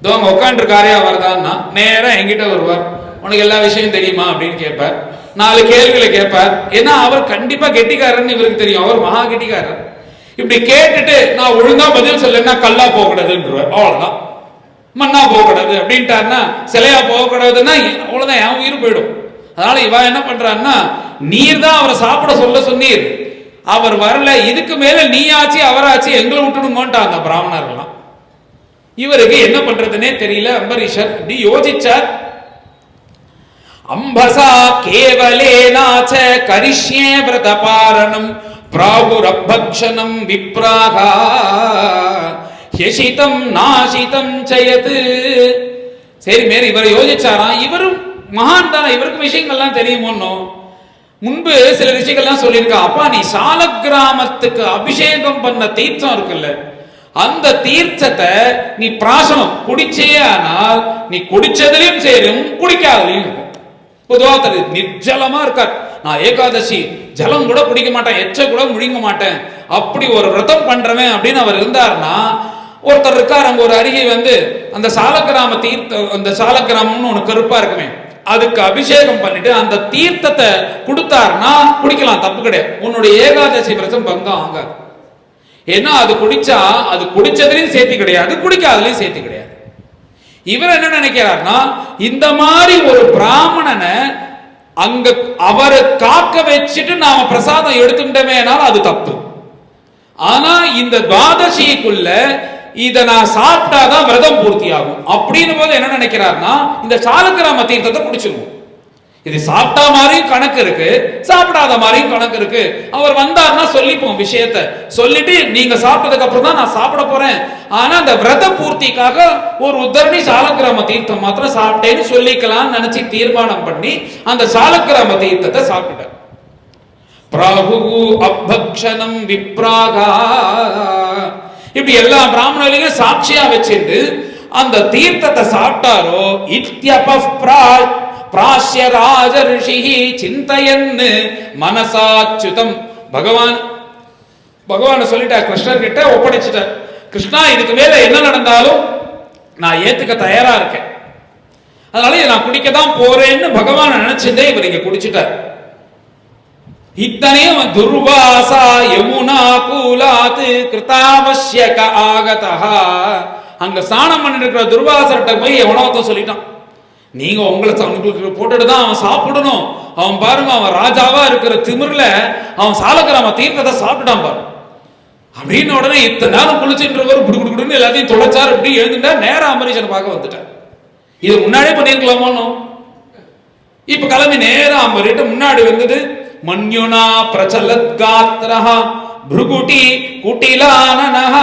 தோங்க உட்காந்துருக்காரே அவர் தான், நேரா எங்கிட்ட வருவார், உனக்கு எல்லா விஷயம் தெரியுமா அப்படின்னு கேட்பார். 4 கேள்விகளை கேட்பார். ஏன்னா அவர் கண்டிப்பா கெட்டிக்காரன்னு இவருக்கு தெரியும், அவர் மகா கெட்டிக்காரர். இப்படி கேட்டுட்டு நான் ஒழுங்கா பதில் சொல்லனா கல்லா போகக்கூடாதுன்றவர், அவ்வளவுதான். மண்ணா போகக்கூடாது அப்படின்ட்டாருன்னா, சிலையா போகக்கூடாதுன்னா அவ்வளவுதான், என் உயிர் போயிடும். அதனால இவ என்ன பண்றான்னா, நீர் தான் அவரை சாப்பிட சொல்ல சொன்னீர், அவர் வரல, இதுக்கு மேல நீ ஆச்சு அவராச்சு எங்களை விட்டுடுங்கோன்ட்டாங்க பிராமணர்கள்லாம். இவருக்கு என்ன பண்றதுன்னே தெரியல. அம்பரீஷர் இப்படி யோசிச்சார். அம்பசா கேவலேனாச்ச கரிஷ்யே விரதபாரணம் பிராகுரபக்ஷனம் விப்ராகா ஹ்யசிதம் நாசிதம் சயது. சரி மேரி இவர் யோசிச்சாராம், இவரும் மகான் தானே, இவருக்கு விஷயங்கள்லாம் தெரியுமோன்னோ. முன்பு சில விஷயங்கள்லாம் சொல்லியிருக்கா, அப்பா நீ சால கிராமத்துக்கு அபிஷேகம் பண்ண தீர்த்தம் இருக்குல்ல, அந்த தீர்த்தத்தை நீ பிராசனம் குடிச்சே, ஆனால் நீ குடிச்சதுலயும் சேரும் குடிக்காதலையும் இருக்கும். பொதுவாக நிர்ஜலமா இருக்கார். நான் ஏகாதசி ஜலம் கூட குடிக்க மாட்டேன், எச்ச கூட முழுங்க மாட்டேன், அப்படி ஒரு விரதம் பண்றவன் அப்படின்னு அவர் இருந்தார்னா, ஒருத்தர் இருக்கார் அங்க ஒரு அருகே வந்து அந்த சாலக்கிராம தீர்த்தம், அந்த சாலக்கிராமம்னு ஒண்ணு கருப்பா இருக்குமே, அதுக்கு அபிஷேகம் பண்ணிட்டு அந்த தீர்த்தத்தை கொடுத்தாருன்னா குடிக்கலாம், தப்பு கிடையாது. உன்னுடைய ஏகாதசி விரதம் பங்கம் ஆகாது. ஏன்னா அது குடிச்சா அது குடிச்சதுலயும் சேர்த்து கிடையாது, குடிக்காதலையும் சேர்த்து கிடையாது. இவர் என்ன நினைக்கிறார்னா, இந்த மாதிரி ஒரு பிராமணனை அங்க அவரை காக்க வச்சுட்டு நாம பிரசாதம் எடுத்துட்டோமேனாலும் அது தப்பு. ஆனா இந்த துவாதசிக்குள்ள இதை நான் சாப்பிட்டாதான் விரதம் பூர்த்தி ஆகும் அப்படின்னு போது என்ன நினைக்கிறார்னா, இந்த சாலக்கிராம தீர்த்தத்தை குடிச்சிருவோம். இது சாப்பிட்டா மாதிரியும் கணக்கு இருக்கு, சாப்பிடாத மாதிரியும் கணக்கு இருக்கு. அவர் வந்தார்னா சொல்லிப்போம் விஷயத்தை, சொல்லிட்டு நீங்க சாப்பிட்டதுக்கு அப்புறம் தான் நான் சாப்பிட போறேன், ஆனா அந்த விரத பூர்த்திக்காக ஒரு உத்தரணி சாலக்கிராம தீர்த்தம் மாத்திரம் சாப்பிட்டேன்னு சொல்லிக்கலாம் நினைச்சு தீர்மானம் பண்ணி அந்த சாலக்கிராம தீர்த்தத்தை சாப்பிட்டார். பிராகு அபக்ஷனம் விப்ராகா, இப்படி எல்லா பிராமணர்களையும் சாட்சியா வச்சிருந்து அந்த தீர்த்தத்தை சாப்பிட்டாரோ, பிராஸ்ய ராஜ ரிஷிஹி சிந்தயன்னு மனசாச்சுதம். பகவான் சொல்லிட்டார், கிருஷ்ணர் கிட்ட ஒப்படைச்சிட்டார். கிருஷ்ணா இதுக்கு மேல என்ன நடந்தாலும் நான் ஏத்துக்க தயாரா இருக்கேன், அதனால நான் குடிக்க தான் போறேன்னு பகவான் நினைச்சிட்டே இவர் இங்க குடிச்சிட்டார். இத்தனையும் துர்வாசா யமுனா கூலாத் கிருதாவஸ்யக ஆகதஹ. அங்க ஸ்நானம் பண்ணிட்டு இருக்கிற துர்வாசர்கிட்ட போய் எவனோத்த சொல்லிட்டான், நீங்க உங்களுக்கு போட்டுட்டு தான் அவன் சாப்பிடணும், அவன் பாருங்க அவன் ராஜாவா இருக்கிற திமிர்ல அவன் சாலக்கிராம தீர்த்தத்தை சாப்பிட்டான் பாரு அப்படின்னு. உடனே இத்தனை நேரம் குளிச்சுன்றவர் குடுக்குன்னு எல்லாத்தையும் தொலைச்சார், இப்படி எழுந்துட்டா நேரம் அம்பரீஷனை பார்க்க வந்துட்டார். இது முன்னாடியே பண்ணிருக்கலாமோ. இப்ப கிளம்பி நேரம் அம்பரீட்ட முன்னாடி வந்தது. மன்யுனா பிரச்சலத் காத்ரஹ புருகுட்டி குட்டிலானனஹ,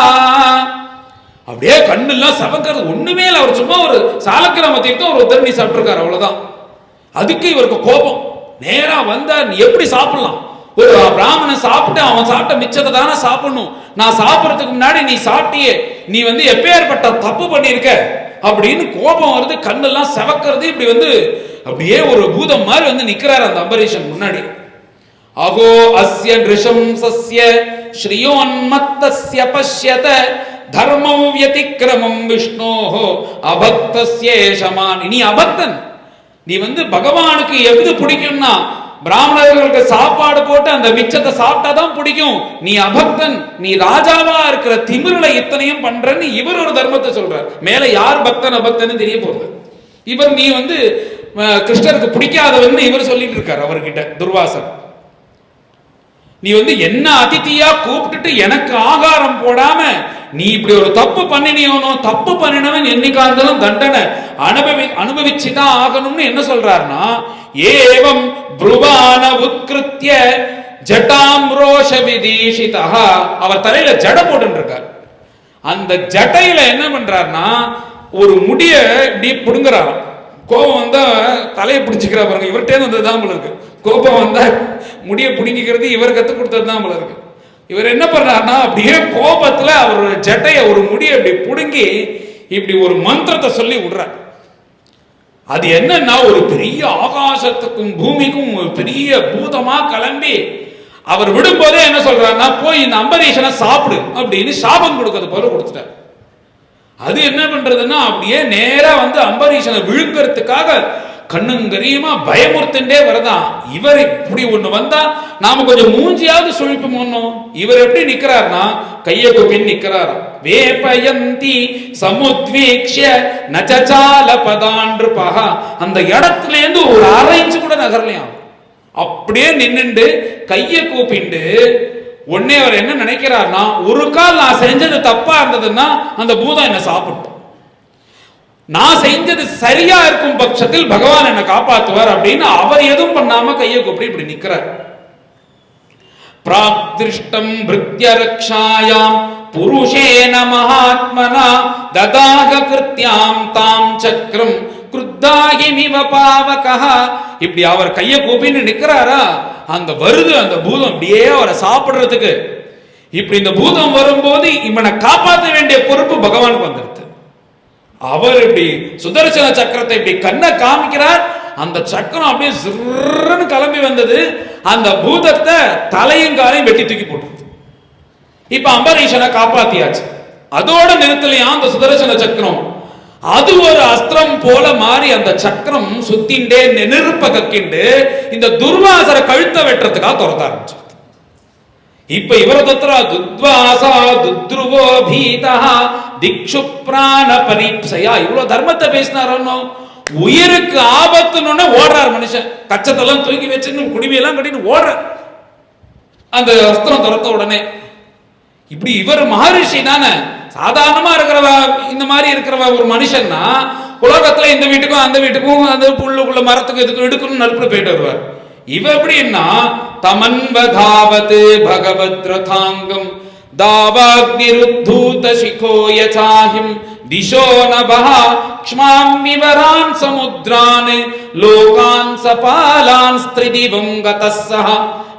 அப்படியே கண்ணெல்லாம் சவக்கிறது ஒண்ணுமே இல்லை. அவர் சும்மா ஒரு சாலக்கிராம தீர்த்தம் ஒரு உத்தரணி சாப்பிட்டுருக்காரு, அவ்வளவுதான். அதுக்கு இவருக்கு கோபம். நேரா வந்தா நீ எப்படி சாப்பிடலாம், ஒரு பிராமணன் சாப்பிட்டு அவன் சாப்பிட்ட மிச்சத்தை தானே சாப்பிடணும், நான் சாப்பிடறதுக்கு முன்னாடி நீ சாப்பிட்டியே, நீ எப்பேற்பட்ட தப்பு பண்ணிருக்க அப்படின்னு கோபம் வருது, கண்ணெல்லாம் செவக்கிறது. இப்படி அப்படியே ஒரு பூதம் மாதிரி நிக்கிறார் அந்த அம்பரீஷன் முன்னாடி. அகோ அஸ்ய நிருஷம்சஸ்ய ஸ்ரீயோன்மத்தஸ்ய பஷ்யத தர்மம் வியதிக்ரமம் விஷ்ணோஹோ அபக்தஸ்ய ஏஷமான். நீ அபக்தன், நீ பகவானுக்கு எது பிடிக்கும்னா பிராமணர்களுக்கு சாப்பாடு போட்டு அந்த மிச்சத்தை சாப்பிட்டாதான் பிடிக்கும். நீ அபக்தன், நீ ராஜாவா இருக்கிற திமிருல இத்தனையும் பண்றன்னு இவர் ஒரு தர்மத்தை சொல்றார். மேல யார் பக்தன் அபக்தன் தெரிய போகுது. இவர் நீ கிருஷ்ணருக்கு பிடிக்காதவன்னு இவர் சொல்லிட்டு இருக்காரு அவர்கிட்ட துர்வாசன். நீ என்ன அதிதியா கூப்பிட்டுட்டு எனக்கு ஆகாரம் போடாம நீ இப்படி ஒரு தப்பு பண்ணினியோனோ, தப்பு பண்ணினவன் என்னைக்காஇருந்தாலும் தண்டனை அனுபவிச்சுதான் ஆகணும்னு என்ன சொல்றாருன்னா, ஏவம் புருவான உத்கிருத்ய ஜட்டாம் ரோஷ விதீஷிதா. அவர் தலையில ஜட போட்டு இருக்கார். அந்த ஜட்டையில என்ன பண்றாருன்னா ஒரு முடிய இப்படி புடுங்குறாராம். கோபம் வந்தா தலையை பிடிச்சிக்கிறா பாருங்க, இவர்கிட்டே வந்ததுதான் போல இருக்கு. கோபம் வந்தா முடிய பிடிங்கிக்கிறது இவர் கத்து கொடுத்தது தான் போல இருக்கு. இவர் என்ன பண்றாருன்னா அப்படியே கோபத்துல அவரோட ஜட்டைய ஒரு முடிய இப்படி புடுங்கி இப்படி ஒரு மந்திரத்தை சொல்லி விடுறார். அது என்னன்னா ஒரு பெரிய ஆகாசத்துக்கும் பூமிக்கும் ஒரு பெரிய பூதமா கிளம்பி அவர் விடும்போதே என்ன சொல்றாருன்னா, போய் இந்த அம்பரீஷனை சாப்பிடு அப்படின்னு சாபம் கொடுக்கறது போல கொடுத்துட்டார். அது என்ன பண்றதுன்னா அப்படியே நேரா அம்பரீஷனை விழுங்கிறதுக்காக கண்ணுங்கரியுமா பயமுறுத்தண்டே வரதான். இவர் இப்படி ஒண்ணு வந்தா நாம கொஞ்சம் மூஞ்சியாவது சுழிப்போம். இவர் எப்படி நிக்கிறார்னா கையை கொப்பின்னு நிக்கிறாராம். வேபயந்தி சமுத்வீக்ஷ்ய நச்சால பதான்றுபஹ. அந்த இடத்துல இருந்து ஒரு அரை இன்ச்சு கூட நகரலையாம். அப்படியே நின்னுண்டு கையை கூப்பிண்டு உடனே அவர் என்ன நினைக்கிறார்னா, ஒரு கால் நான் செஞ்சது தப்பா இருந்ததுன்னா அந்த பூதம் என்ன சாப்பிடும், நான் செஞ்சது சரியா இருக்கும் பட்சத்தில் பகவான் என்ன காப்பாத்துவார் அப்படின்னு அவர் எதுவும் பண்ணாம கையை கூப்பி இப்படி நிக்கிறார். பிராப்திருஷ்டம் பிருத்ய ரக்ஷாயாம் புருஷேன மகாத்மனா ததாக கிருத்யாம் தாம் சக்ரம் கிருத்தாகிமிவ பாவகஹ. இப்படி அவர் கையை கூப்பின்னு நிக்கிறாரா, அந்த வருது அந்த பூதம் அப்படியே அவரை சாப்பிடுறதுக்கு. இப்படி இந்த பூதம் வரும்போது இவனை காப்பாற்ற வேண்டிய பொறுப்பு பகவானுக்கு வந்துருது. அவர் இப்படி சுதர்சன சக்கரத்தை இப்படி கண்ணை காமிக்கிறார். அந்த சக்கரம் அப்படியே சிறுன்னு கிளம்பி வந்தது. அந்த பூதத்தை தலையும் காலையும் வெட்டி தூக்கி போட்டு இப்ப அம்பரீஷனை காப்பாத்தியாச்சு. அதோட நிறுத்தலையா அந்த சுதர்சன சக்கரம். அது ஒரு அஸ்திரம் போல மாறி அந்த சக்கரம் சுத்திண்டே நெருப்ப கக்கிண்டு இந்த துர்வாசரை கழுத்தை வெட்டுறதுக்காக துரத்த ஆரம்பிச்சு. இப்ப இவர தொத்ரா துத்வாசா துத்ருவோ பீதா திக்ஷு பிராண பரீப்சையா. இவ்வளவு தர்மத்தை பேசினாரோ, உயிருக்கு ஆபத்துன்னு ஓடுறார் மனுஷன். கச்சத்தெல்லாம் தூக்கி வச்சுன்னு குடிமையெல்லாம் கட்டின்னு ஓடுற அந்த அஸ்திரம் துரத்த உடனே. இப்படி இவர் மகரிஷி தானே, சாதாரணமா இருக்கிறவ இந்த மாதிரி இருக்கிறவ ஒரு மனுஷன்னா உலகத்துல இந்த வீட்டுக்கும் அந்த வீட்டுக்கும் அந்த புல்லுக்குள்ள மரத்துக்கு இதுக்கு எடுக்கணும் நடுப்புல போயிட்டு வருவார். இவ எப்படின்னா தமன்வதாவத் பகவத் ரதாங்கம் தாவாக்னிருத்தூத சிகோ யசாஹிம் திசோ நபஹ க்ஷ்மாமிவரான் சமுத்ரான் லோகான் சபாலான் ஸ்திரிதிவம் கதஸ்ஸஹ.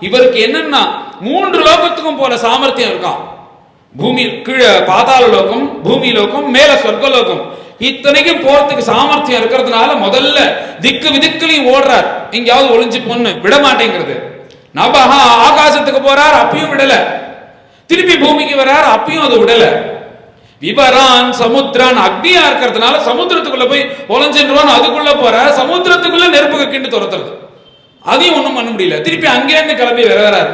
இவருக்கு என்னன்னா 3 லோகத்துக்கும் போல சாமர்த்தியம் இருக்கான். பூமி கீழே பாதாள லோகம், பூமி லோகம், மேல சொர்க்கலோகம், இத்தனைக்கும் போறதுக்கு சாமர்த்தியம் இருக்கிறதுனால முதல்ல திக்கு விதிக்குலையும் ஓடுறார். எங்கேயாவது ஒளிஞ்சு பொண்ணு விட மாட்டேங்கிறது. நபஹா ஆகாசத்துக்கு போறார், அப்பயும் விடல. திருப்பி பூமிக்கு வர்றார், அப்பயும் அது விடல. விபரான் சமுத்திரான் அக்னியா இருக்கிறதுனால சமுத்திரத்துக்குள்ள போய் ஒளிஞ்சின்றான், அதுக்குள்ள போற சமுத்திரத்துக்குள்ள நெருப்பு கக்கிண்டு துரத்துறது. அதையும் ஒண்ணும் பண்ண முடியல. திருப்பி அங்கேருந்து கிளம்பி வர்றாரு.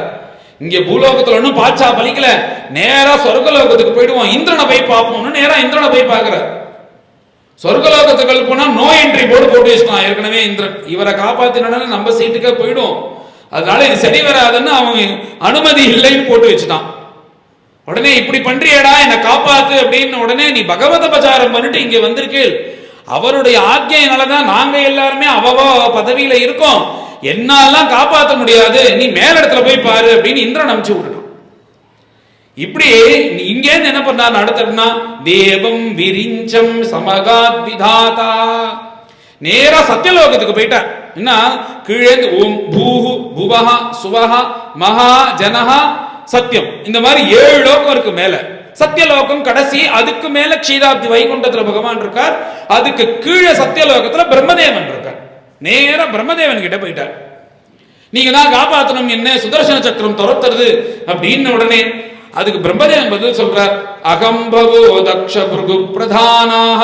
இங்க பூலோகத்துல ஒன்னும் பாட்சா பலிக்கல, நேரா சொர்க்கலோகத்துக்கு போயிடுவோம், இந்திரனை போய் பார்ப்போம்னு நேரா இந்திரனை போய் பார்க்கிறார். சொர்க்கலோகத்துக்கு போனா நோ என்ட்ரி போர்டு போட்டு வச்சுட்டான் ஏற்கனவே இந்திரன். இவரை காப்பாத்தினா நம்ம சீட்டுக்கே போயிடும், அதனால இது சரி வராதுன்னு அவன் அனுமதி இல்லைன்னு போட்டு வச்சுட்டான். உடனே இப்படி பண்றியடா என்னை காப்பாத்து அப்படின்னு உடனே நீ பகவத பச்சாரம் பண்ணிட்டு இங்க வந்திருக்கேள், அவருடைய ஆக்ஞையினாலதான் நாங்க எல்லாருமே அவவோ பதவியில இருக்கோம், என்னாலாம் காப்பாற்ற முடியாது, நீ மேல இடத்துல போய் பாரு அப்படின்னு இந்திரன் அனுப்பிச்சு விட்டுட்டான். இப்படி இங்க என்ன பண்ணார் அடுத்தா தேவம் விரிஞ்சம் சமகாத் விதாதா, நேரா சத்தியலோகத்துக்கு போயிட்டார். என்ன கீழே ஓம் பூஹு புவஹ சுவஹ மகா ஜனஹ சத்தியம். இந்த மாதிரி 7 லோகம் இருக்கு மேல. சத்தியலோகம் கடைசி, அதுக்கு மேல க்ஷீராப்தி வைகுண்டத்துல பகவான் இருக்கார், அதுக்கு கீழே சத்தியலோகத்துல பிரம்மதேவன் இருக்கார். நேர பிரம்மதேவன் கிட்ட போயிட்டார். நீங்க தான் காப்பாற்றணும், என்ன சுதர்சன சக்கரம் துரத்துறது அப்படின்னு உடனே அதுக்கு பிரம்மதேவன் பதில் சொல்றார், அகம்பவோ தக்ஷ பிருகு பிரதானாக.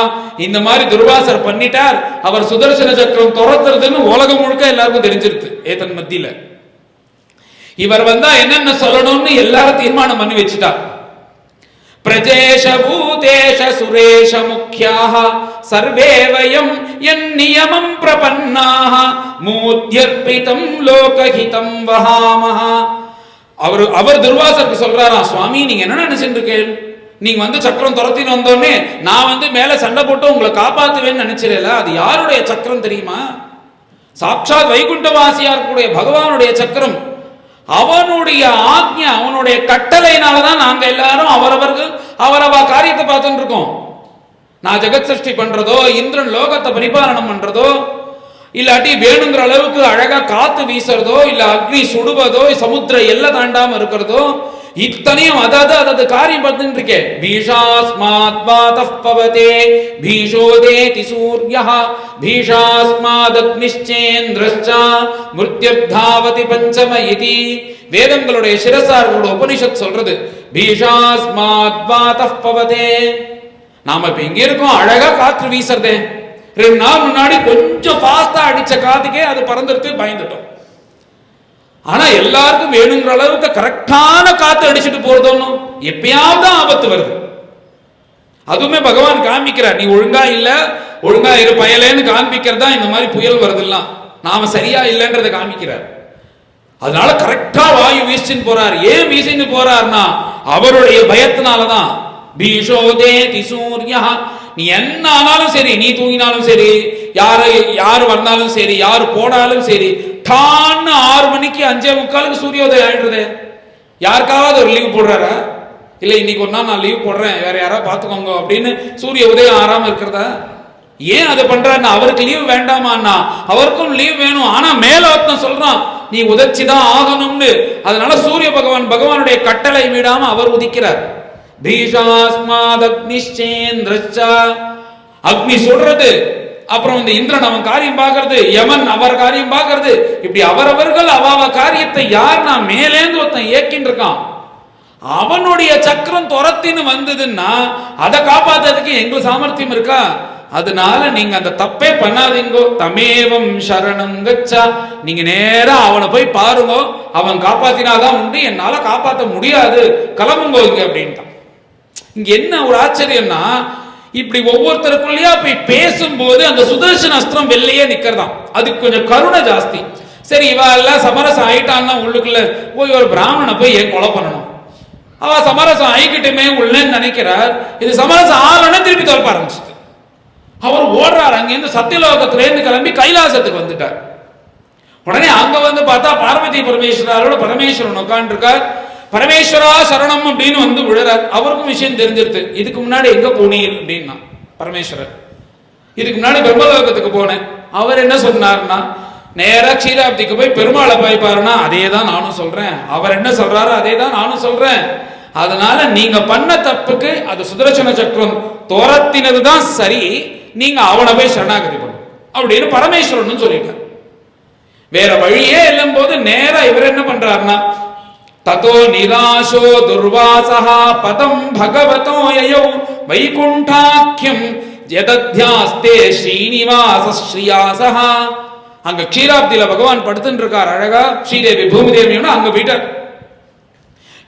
இந்த மாதிரி துர்வாசர் பண்ணிட்டார், அவர் சுதர்சன சக்கரம் துரத்துறதுன்னு உலகம் முழுக்க எல்லாருக்கும் தெரிஞ்சிருக்கு. ஏதன் மத்தியில இவர் வந்தா என்னென்ன சொல்லணும்னு எல்லாரும் தீர்மானம் பண்ணி வச்சுட்டார். பிரஜேஷ பூதேஷ சுரேஷ முக்கியாக சர்வே வயம் என் நியமம் பிரபன்னாக மூத்யர்பிதம் லோகஹிதம் வஹாமஹ. அவர் துர்வாசருக்கு சொல்றாரா, சுவாமி நீங்க என்ன நினைச்சிட்டு இருக்கீங்க? நீங்க வந்து சக்கரம் துரத்தின்னு வந்தோடனே நான் வந்து மேல சண்டை போட்டு உங்களை காப்பாத்துவேன்னு நினைச்சிடல. அது யாருடைய சக்கரம் தெரியுமா? சாட்சாத் வைகுண்டவாசியா இருக்கக்கூடிய பகவானுடைய சக்கரம். அவனுடைய ஆக்ஞா, அவனுடைய கட்டளையினாலதான் நாங்க எல்லாரும் அவரவ காரியத்தை பார்த்துட்டு இருக்கோம். நான் ஜெகத் சிருஷ்டி பண்றதோ, இந்திரன் லோகத்தை பரிபாலனம் பண்றதோ, இல்லாட்டி வேணுங்கிற அளவுக்கு அழகா காத்து வீசுறதோ, இல்ல அக்னி சுடுவதோ, சமுத்திர எல்லை தாண்டாம இருக்கிறதோ, இத்தனையும் அதாவது காரியம் பார்த்துட்டு இருக்கேன். பீஷாஸ்மாத் வாதஃ பவதே பீஷோதேதி சூர்யஹ பீஷாஸ்மாத் அக்னிச்சேந்திரஸ்ச மிருத்யர்தாவதி பஞ்சம இதி. வேதங்களுடைய சிரசார்களோட உபனிஷத் சொல்றது பீஷாஸ்மாத் வாதஃ பவதே. நாம இப்ப இங்க இருக்கோம், அழகா காற்று வீசுறதே. 2 நாள் முன்னாடி கொஞ்சம் ஃபாஸ்டா அடிச்ச காத்துக்கே அது பறந்துட்டு பயந்துட்டோம். ஆனா எல்லாருக்கும் வேணுங்கிற அளவுக்கு கரெக்டான காத்து அடிச்சுட்டு போறதோன்னு எப்பயாவது ஆபத்து வருது. அதுவுமே பகவான் காமிக்கிறார், நீ ஒழுங்கா இல்ல, ஒழுங்கா இரு பயலேன்னு காண்பிக்கிறதா இந்த மாதிரி புயல் வருதுலாம். நாம சரியா இல்லைன்றதை காமிக்கிறார். அதனால கரெக்டா வாயு வீசின்னு போறார். ஏன் வீசின்னு போறார்னா அவருடைய பயத்தினாலதான். பீஷோதேதி சூர்யா. நீ என்ன ஆனாலும் சரி, நீ தூங்கினாலும் சரி, யாரு வந்தாலும் சரி, யாரு போனாலும் சரி, டான்னு 6 மணிக்கு 5:45 சூரியோதயம் ஆயிடுறது. யாருக்காவது ஒரு லீவ் போடுறாரா? இல்ல இன்னைக்கு ஒரு நாள் நான் லீவ் போடுறேன், வேற யாராவது பாத்துக்கோங்க அப்படின்னு சூரிய உதயம் ஆறாம இருக்கிறதா? ஏன் அதை பண்றாருன்னா அவருக்கு லீவ் வேண்டாமான்னா அவருக்கும் லீவ் வேணும். ஆனா மேலோத்தம் சொல்றான் நீ உதச்சிதான் ஆகணும்னு. அதனால சூரிய பகவானுடைய கட்டளை மீடாம அவர் உதிக்கிறார். பீஷாஸ்மாத் அக்னிச்சேந்திரஸ்ச. அக்னி சொல்றது, அப்புறம் இந்த இந்திரன் அவன் காரியம் பார்க்கறது, யமன் அவர் காரியம் பார்க்கறது, இப்படி அவரவர்கள் அவ காரியத்தை யாருன்னா மேலேந்து ஒருத்தன் ஏக்கின்னு இருக்கான். அவனுடைய சக்கரம் துரத்தின்னு வந்ததுன்னா அதை காப்பாத்துறதுக்கு எங்களுக்கு சாமர்த்தியம் இருக்கா? அதனால நீங்க அந்த தப்பே பண்ணாதீங்கோ. தமேவம் சரணம் கச்சா. நீங்க நேரா அவனை போய் பாருங்க, அவன் காப்பாத்தினாதான் உண்டு, என்னால காப்பாற்ற முடியாது, கிளம்புங்கோ இங்க அப்படின்ட்டான். இங்க என்ன ஒரு ஆச்சரியம்னா, இப்படி ஒவ்வொருத்தருக்குள்ளயா போய் பேசும்போது அந்த சுதர்சன அஸ்திரம் வெளியே நிக்கிறதாம். அதுக்கு கொஞ்சம் கருணை ஜாஸ்தி. சரி இவ எல்லாம் சமரசம் ஆயிட்டான்னா உள்ளுக்குள்ள போய் ஒரு பிராமணனை போய் ஏன் கொலை பண்ணணும்? அவ சமரசம் ஆயிக்கிட்டுமே உள்ளேன்னு நினைக்கிறார். இது சமரசம் ஆகலன்னு திருப்பி தோல்ப ஆரம்பிச்சு அவர் ஓடுறார். அங்கிருந்து சத்தியலோகத்திலேருந்து கிளம்பி கைலாசத்துக்கு வந்துட்டார். உடனே அங்க வந்து பார்த்தா பார்வதி பரமேஸ்வரோட பரமேஸ்வரன் உட்கார்ந்து இருக்கார். பரமேஸ்வரா சரணம் அப்படின்னு வந்து விழுறார். அவருக்கும் விஷயம் தெரிஞ்சிருது. இதுக்கு முன்னாடி எங்க போனீர் அப்படின்னா பரமேஸ்வரர், இதுக்கு முன்னாடி பிரம்மலோகத்துக்கு போனேன். அவர் என்ன சொன்னார்னா நேரா க்ஷீராப்திக்கு போய் பெருமாளை பாய்ப்பாருன்னா அதே தான் நானும் சொல்றேன், அவர் என்ன சொல்றாரோ அதே தான் நானும் சொல்றேன். அதனால நீங்க பண்ண தப்புக்கு அது சுதர்சன சக்கரம் துரத்தினது தான் சரி, நீங்க அவனை போய் சரணாகதி பண்ணும் அப்படின்னு பரமேஸ்வரன் சொல்லிட்டார். வேற வழியே இல்லம் போது நேரா இவர் என்ன பண்றாருன்னா ததோ நிராசோ துர்வாசஹா பதம் பகவதோ யயௌ வைகுண்டாக்கியம் ஜதத்யாஸ்தே ஸ்ரீனிவாச ஸ்ரீயாசஹா. அங்க க்ஷீராப்தியில பகவான் படுத்துட்டு இருக்கார் அழகா. ஸ்ரீதேவி பூமிதேவியோட அங்க போயிட்டார்.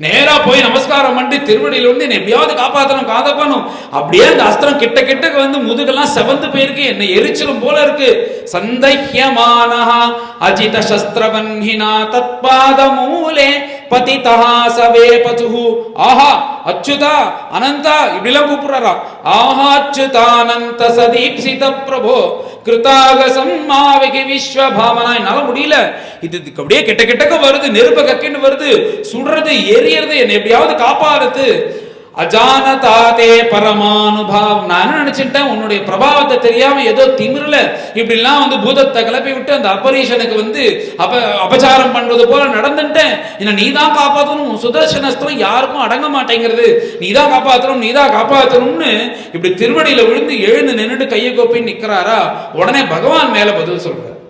நேரா போய் நமஸ்காரம் பண்ணி திருவடியில வந்து என்னை எப்படியாவது காப்பாற்றணும் காதப்பணும். அப்படியே அந்த அஸ்திரம் கிட்ட கிட்ட வந்து முதுகெல்லாம் செவந்து போயிருக்கு, என்னை எரிச்சிடும் போல இருக்கு. சந்தைஹ்யமானஹா அஜித சஸ்திரவன்ஹினா தத்பாத மூலே பதிதா சவே பதுஹு. ஆஹா அச்சுதா அனந்தா இப்படிலாம் கூப்பிடுறாரா. ஆஹா அச்சுதானந்த சதீப்சித பிரபோ கிருதாகசம் மாவிகி விஸ்வபாவனா. என்னால முடியல, இது அப்படியே கிட்ட கிட்டக்க வருது, நெருப்ப கக்கின்னு வருது, சுடுறது எரியறது, என்னை எப்படியாவது காப்பாறுது. அஜானதாதே பரமானுபாவம். நான் என்ன நினைச்சிட்டேன், உன்னுடைய பிரபாவத்தை தெரியாம ஏதோ திமிரல இப்படிலாம் வந்து பூதத்தை கிளப்பி விட்டு அந்த அபரீஷனுக்கு வந்து அபச்சாரம் பண்றது போல நடந்துட்டேன். என்ன நீ தான் காப்பாற்றணும், சுதர்சனஸ்திரம் யாருக்கும் அடங்க மாட்டேங்கிறது, நீ தான் காப்பாற்றணும், நீ தான் காப்பாற்றணும்னு இப்படி திருவடியில விழுந்து எழுந்து நின்றுட்டு கையை கோப்பி நிக்கிறாரா. உடனே பகவான் மேல பதில் சொல்றார்,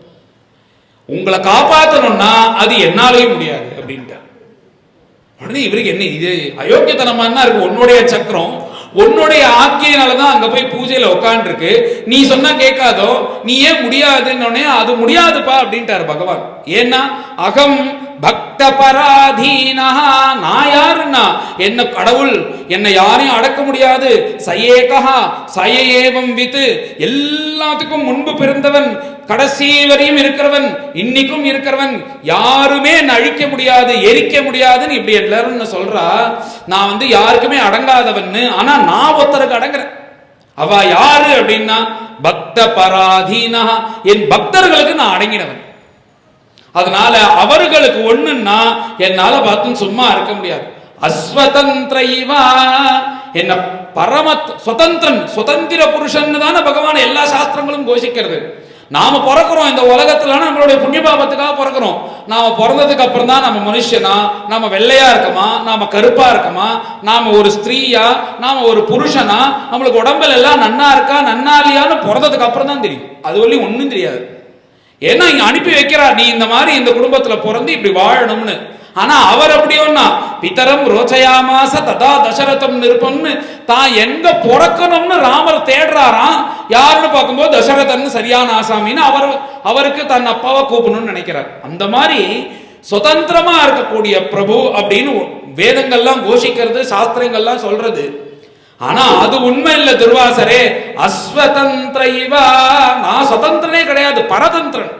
உங்களை காப்பாற்றணும்னா அது என்னாலேயும் முடியாது அப்படின்ட்டு. உடனே இவருக்கு என்ன இது அயோக்கியத்தனமா இருக்கு, உன்னுடைய சக்கரம் உன்னுடைய ஆக்கியனாலதான் அங்க போய் பூஜையில உட்காந்துருக்கு, நீ சொன்னா கேட்காதோ, நீ ஏன் முடியாதுன்னு அது முடியாதுப்பா அப்படின்ட்டாரு பகவான். ஏன்னா அகம் பக்த பராதீனா, நான் யாருன்னா என்ன கடவுள், என்னை யாரையும் அடக்க முடியாது. சயேகா சயேவம் வித்து, எல்லாத்துக்கும் முன்பு பிறந்தவன், கடைசி வரையும் இருக்கிறவன், இன்னைக்கும் இருக்கிறவன், யாருமே என்ன அழிக்க முடியாது எரிக்க முடியாதுன்னு இப்படி எல்லாரும் சொல்றா. நான் வந்து யாருக்குமே அடங்காதவன், ஆனா நான் ஒருத்தருக்கு அடங்குறேன். அவ யாரு அப்படின்னா பக்த பராதீனா, என் பக்தர்களுக்கு நான் அடங்கினவன். அதனால அவர்களுக்கு ஒண்ணுன்னா என்னால பார்த்து சும்மா இருக்க முடியாது. அஸ்வதந்திரைவா, என்ன பரம சுதந்திரன், சுதந்திர புருஷன் தானே பகவான் எல்லா சாஸ்திரங்களும் கோஷிக்கிறது. நாம பிறக்கிறோம் இந்த உலகத்துல, நம்மளுடைய புண்ணிய பாபத்துக்காக பிறக்கிறோம். நாம பிறந்ததுக்கு அப்புறம் தான் நம்ம மனுஷனா, நாம வெள்ளையா இருக்கமா, நாம கருப்பா இருக்கமா, நாம ஒரு ஸ்திரீயா, நாம ஒரு புருஷனா, நம்மளுக்கு உடம்புல எல்லாம் நன்னா இருக்கா நன்னா இல்லையான்னு பிறந்ததுக்கு அப்புறம் தான் தெரியும். அது வழி ஒன்றும் தெரியாது. ஏன்னா இங்க அனுப்பி வைக்கிறார், நீ இந்த மாதிரி இந்த குடும்பத்துல பிறந்து இப்படி வாழணும்னு. ஆனா அவர் அப்படி ஒன்னா பிதரம் ரோச்சயாமாச ததா தசரதம் நிருப்பம்னு தான் எங்க பிறக்கணும்னு ராமர் தேடுறாராம். யாருன்னு பார்க்கும்போது தசரதன் சரியான ஆசாமின்னு அவருக்கு தன் அப்பாவை கூப்பிடணும்னு நினைக்கிறார். அந்த மாதிரி சுதந்திரமா இருக்கக்கூடிய பிரபு அப்படின்னு வேதங்கள்லாம் கோஷிக்கிறது, சாஸ்திரங்கள்லாம் சொல்றது. ஆனா அது உண்மை இல்ல துர்வாசரே. அஸ்வதந்திரைவா, நான் சுதந்திரனே கிடையாது, பரதந்திரன்.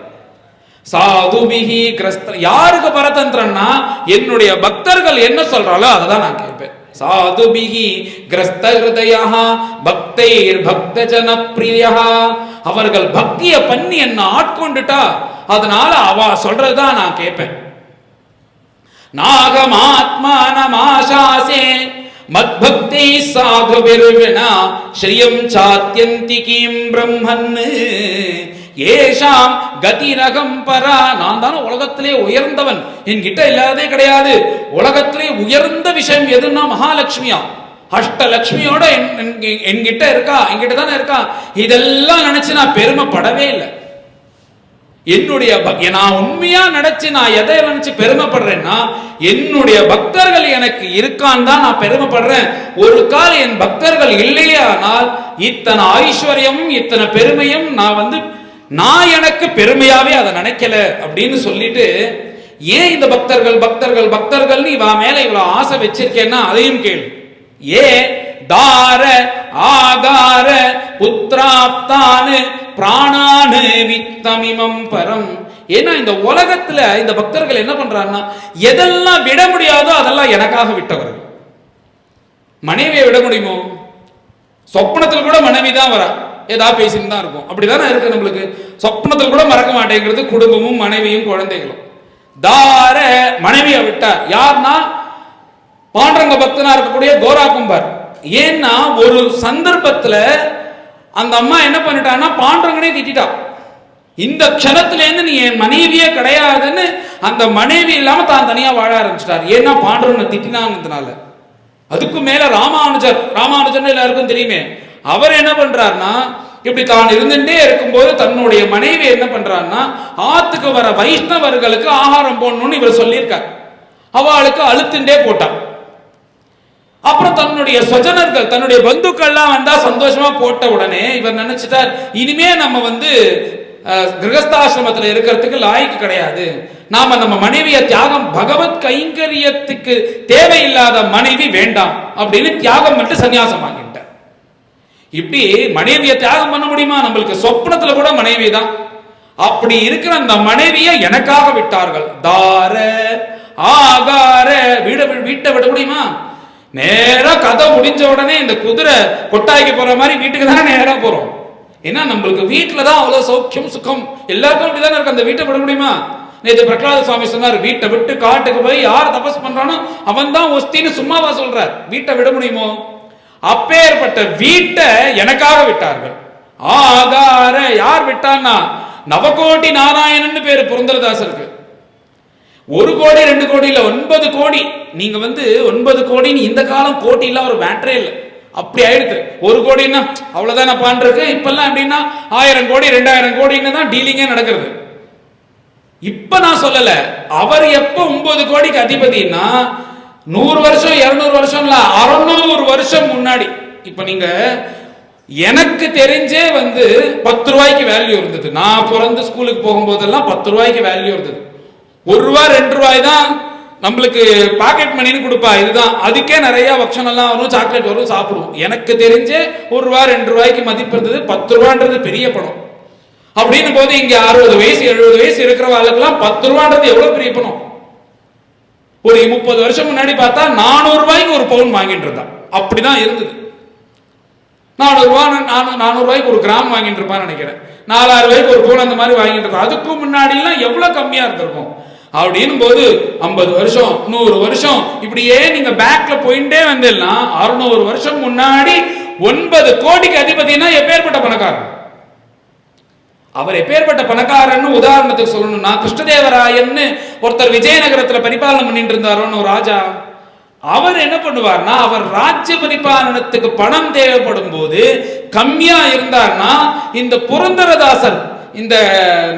சாதுபிஹி கிரஸ்த, யாருக்கு பரதந்திரன்னா என்னுடைய பக்தர்கள் என்ன சொல்றாலோ அததான் நான் கேட்பேன். சாதுபிஹி கிரஸ்த ஹிருதயா பக்தைர் பக்த ஜன பிரியா, அவர்கள் பக்திய பண்ணி என்ன ஆட்கொண்டுட்டா அதனால அவ சொல்றதுதான் நான் கேட்பேன். நாகமாத்மானமாசாசே மத்பக்தி சாது விருவினா ஸ்ரீயம் சாத்யந்திகீம் பிரம்மன் ஏஷாம் கதிரகம் பரா. நான் தானே உலகத்திலே உயர்ந்தவன், என்கிட்ட இல்லாதே கிடையாது. உலகத்திலே உயர்ந்த விஷயம் எதுன்னா மகாலட்சுமியா, அஷ்டலட்சுமியோட என்கிட்ட இருக்கா, என்கிட்ட தானே இருக்கா. இதெல்லாம் நினைச்சு நான் பெருமைப்படவே இல்லை. என்னுடைய நான் உண்மையா நினைச்சு நான் எதை நினைச்சு பெருமைப்படுறேன்னா என்னுடைய பக்தர்கள் எனக்கு இருக்கான் தான் நான் பெருமைப்படுறேன். ஒரு கால் என் பக்தர்கள் இல்லையே ஆனால் இத்தனை ஐஸ்வர்யமும் இத்தனை பெருமையும் நான் எனக்கு பெருமையாவே அதை நினைக்கல அப்படின்னு சொல்லிட்டு, ஏன் இந்த பக்தர்கள் பக்தர்கள் பக்தர்கள் இவா மேல இவ்வளவு ஆசை வச்சிருக்கேன்னா அதையும் கேளு. ஏ தார ஆகார புத்ராப்தானு பிராணானு வித்தமிமம் பரம். ஏன்னா இந்த உலகத்துல இந்த பக்தர்கள் என்ன பண்றாங்கன்னா எதெல்லாம் விட முடியாதோ அதெல்லாம் எனக்காக விட்டவர்கள். மனைவியை விட முடியுமோ? சொப்பனத்தில் கூட மனைவி தான் வரா, ஏதாவது பேசின்னு தான் இருக்கும். அப்படிதானே இருக்கு நம்மளுக்கு. சொப்னத்தில் கூட மறக்க மாட்டேங்கிறது குடும்பமும் மனைவியும் குழந்தைகளும். தார மனைவியை விட்டார். யார்னா பாண்டரங்க பக்தனா இருக்கக்கூடிய கோரா கும்பர். ஏன்னா ஒரு சந்தர்ப்பத்துல அந்த அம்மா என்ன பண்ணிட்டான்னா பாண்டரங்கனே திட்டா. இந்த க்ஷணத்துல இருந்து நீ என் மனைவியே கிடையாதுன்னு அந்த மனைவி இல்லாம தான் தனியா வாழ ஆரம்பிச்சிட்டார். ஏன்னா பாண்டரங்க திட்டினான்றதுனால. அதுக்கு மேல ராமானுஜர் எல்லாருக்கும் தெரியுமே, அவர் என்ன பண்றாருன்னா இப்படி தான் இருந்துட்டே இருக்கும்போது தன்னுடைய மனைவி என்ன பண்றாருன்னா ஆத்துக்கு வர வைஷ்ணவர்களுக்கு ஆகாரம் போடணும்னு இவர் சொல்லியிருக்கார். அவளுக்கு அழுத்துண்டே போட்டான். அப்புறம் தன்னுடைய சொஜனர்கள் தன்னுடைய பந்துக்கள்லாம் வந்தா சந்தோஷமா போட்ட உடனே இவர் நினைச்சிட்டார், இனிமே நம்ம கிரகஸ்தாசிரமத்துல இருக்கிறதுக்கு லாய்க்கு கிடையாது, நாம நம்ம மனைவியை தியாகம், பகவத் கைங்கரியத்துக்கு தேவையில்லாத மனைவி வேண்டாம் அப்படின்னு தியாகம் பண்ணிட்டு சன்னியாசம் ஆகிட்டார். இப்படி மனைவியை தியாகம் பண்ண முடியுமா? நம்மளுக்கு சொப்னத்துல கூட மனைவி தான். அப்படி இருக்கிற அந்த மனைவியை எனக்காக விட்டார்கள். தார ஆகார வீட்டை விட முடியுமா? நேரா கதை முடிஞ்ச உடனே இந்த குதிரை கொட்டாய்க்கு போற மாதிரி வீட்டுக்கு தானே நேரா போறோம். ஏன்னா நம்மளுக்கு வீட்டுல தான் அவ்வளவு சௌக்கியம் சுகம் எல்லாருக்கும் அப்படிதானே இருக்கு. அந்த வீட்டை விட முடியுமா? நேற்று பிரகலாத சுவாமி சொன்னார், வீட்டை விட்டு காட்டுக்கு போய் யார் தபஸ் பண்றானோ அவன் தான் ஒஸ்தின்னு சும்மாவா சொல்றார்? வீட்டை விட முடியுமோ? அப்பேற்பட்ட வீட்டை எனக்காக விட்டார்கள். ஆகார யார் விட்டான்னா நவகோடி நாராயணன் பேரு புரந்தரதாசருக்கு. 1 கோடி 2 கோடி இல்ல, 9 கோடி. நீங்க 9 கோடின்னு இந்த காலம் கோடி இல்ல ஒரு மேட்டரே இல்லை, அப்படி ஆயிடுது. 1 கோடின்னா அவ்வளவுதான் நான் பண்றது. இப்பெல்லாம் எப்படின்னா 1000 கோடி 2000 கோடின்னு தான் டீலிங்கே நடக்கிறது. இப்ப நான் சொல்லல, அவர் எப்ப 9 கோடிக்கு அதிபதினா 100 வருஷம் 200 வருஷம் இல்ல 600 வருஷம் முன்னாடி. இப்ப நீங்க எனக்கு தெரிஞ்சே 10 ரூபாய்க்கு வேல்யூ இருந்தது. நான் பிறந்து ஸ்கூலுக்கு போகும்போதெல்லாம் 10 ரூபாய்க்கு வேல்யூ இருந்தது. 1 ரூபாய் 2 ரூபாய் தான் நம்மளுக்கு பாக்கெட் மணின்னு கொடுப்பா. இதுதான், அதுக்கே நிறைய பக்ஷன் எல்லாம் வரும், சாக்லேட் வரும், சாப்பிடுவோம். எனக்கு தெரிஞ்சே 1 ரூபாய் 2 ரூபாய்க்கு மதிப்பு இருந்தது. 10 ரூபான்றது பெரிய பணம். அப்படின்னு போது இங்க 60 வயசு 70 வயசு இருக்கிறவங்களுக்கெல்லாம் 10 ரூபான்றது எவ்வளவு பெரிய பணம். ஒரு 30 வருஷம் முன்னாடி பார்த்தா 400 ரூபாய்க்கு ஒரு பவுன் வாங்கிட்டு இருந்தான். அப்படிதான் இருந்தது. 400 ரூபாய்க்கு ஒரு கிராம் வாங்கிட்டு இருப்பான்னு நினைக்கிறேன். 4000 ரூபாய்க்கு ஒரு பவுன் அந்த மாதிரி வாங்கிட்டு இருப்பான். அதுக்கு முன்னாடி எல்லாம் எவ்வளவு கம்மியா இருந்திருக்கும். அப்படின்னு போது 50 வருஷம் 100 வருஷம் இப்படியே நீங்க பேக்ல போயிட்டே வந்தெல்லாம் 600 வருஷம் முன்னாடி 9 கோடிக்கு அதிபதினா எப்பேற்பட்ட பணக்காரன். அவர் எப்பேற்பட்ட பணக்காரன்னு உதாரணத்துக்கு சொல்லணும்னா, கிருஷ்ணதேவராயன்னு ஒருத்தர் விஜயநகரத்துல பரிபாலனை பண்ணிட்டு இருந்தாரோன்னு ஒரு ராஜா. அவர் என்ன பண்ணுவார்னா, அவர் ராஜ்ய பரிபாலனத்துக்கு பணம் தேவைப்படும் போது கம்மியா இருந்தார்னா இந்த புரந்தரதாசர் இந்த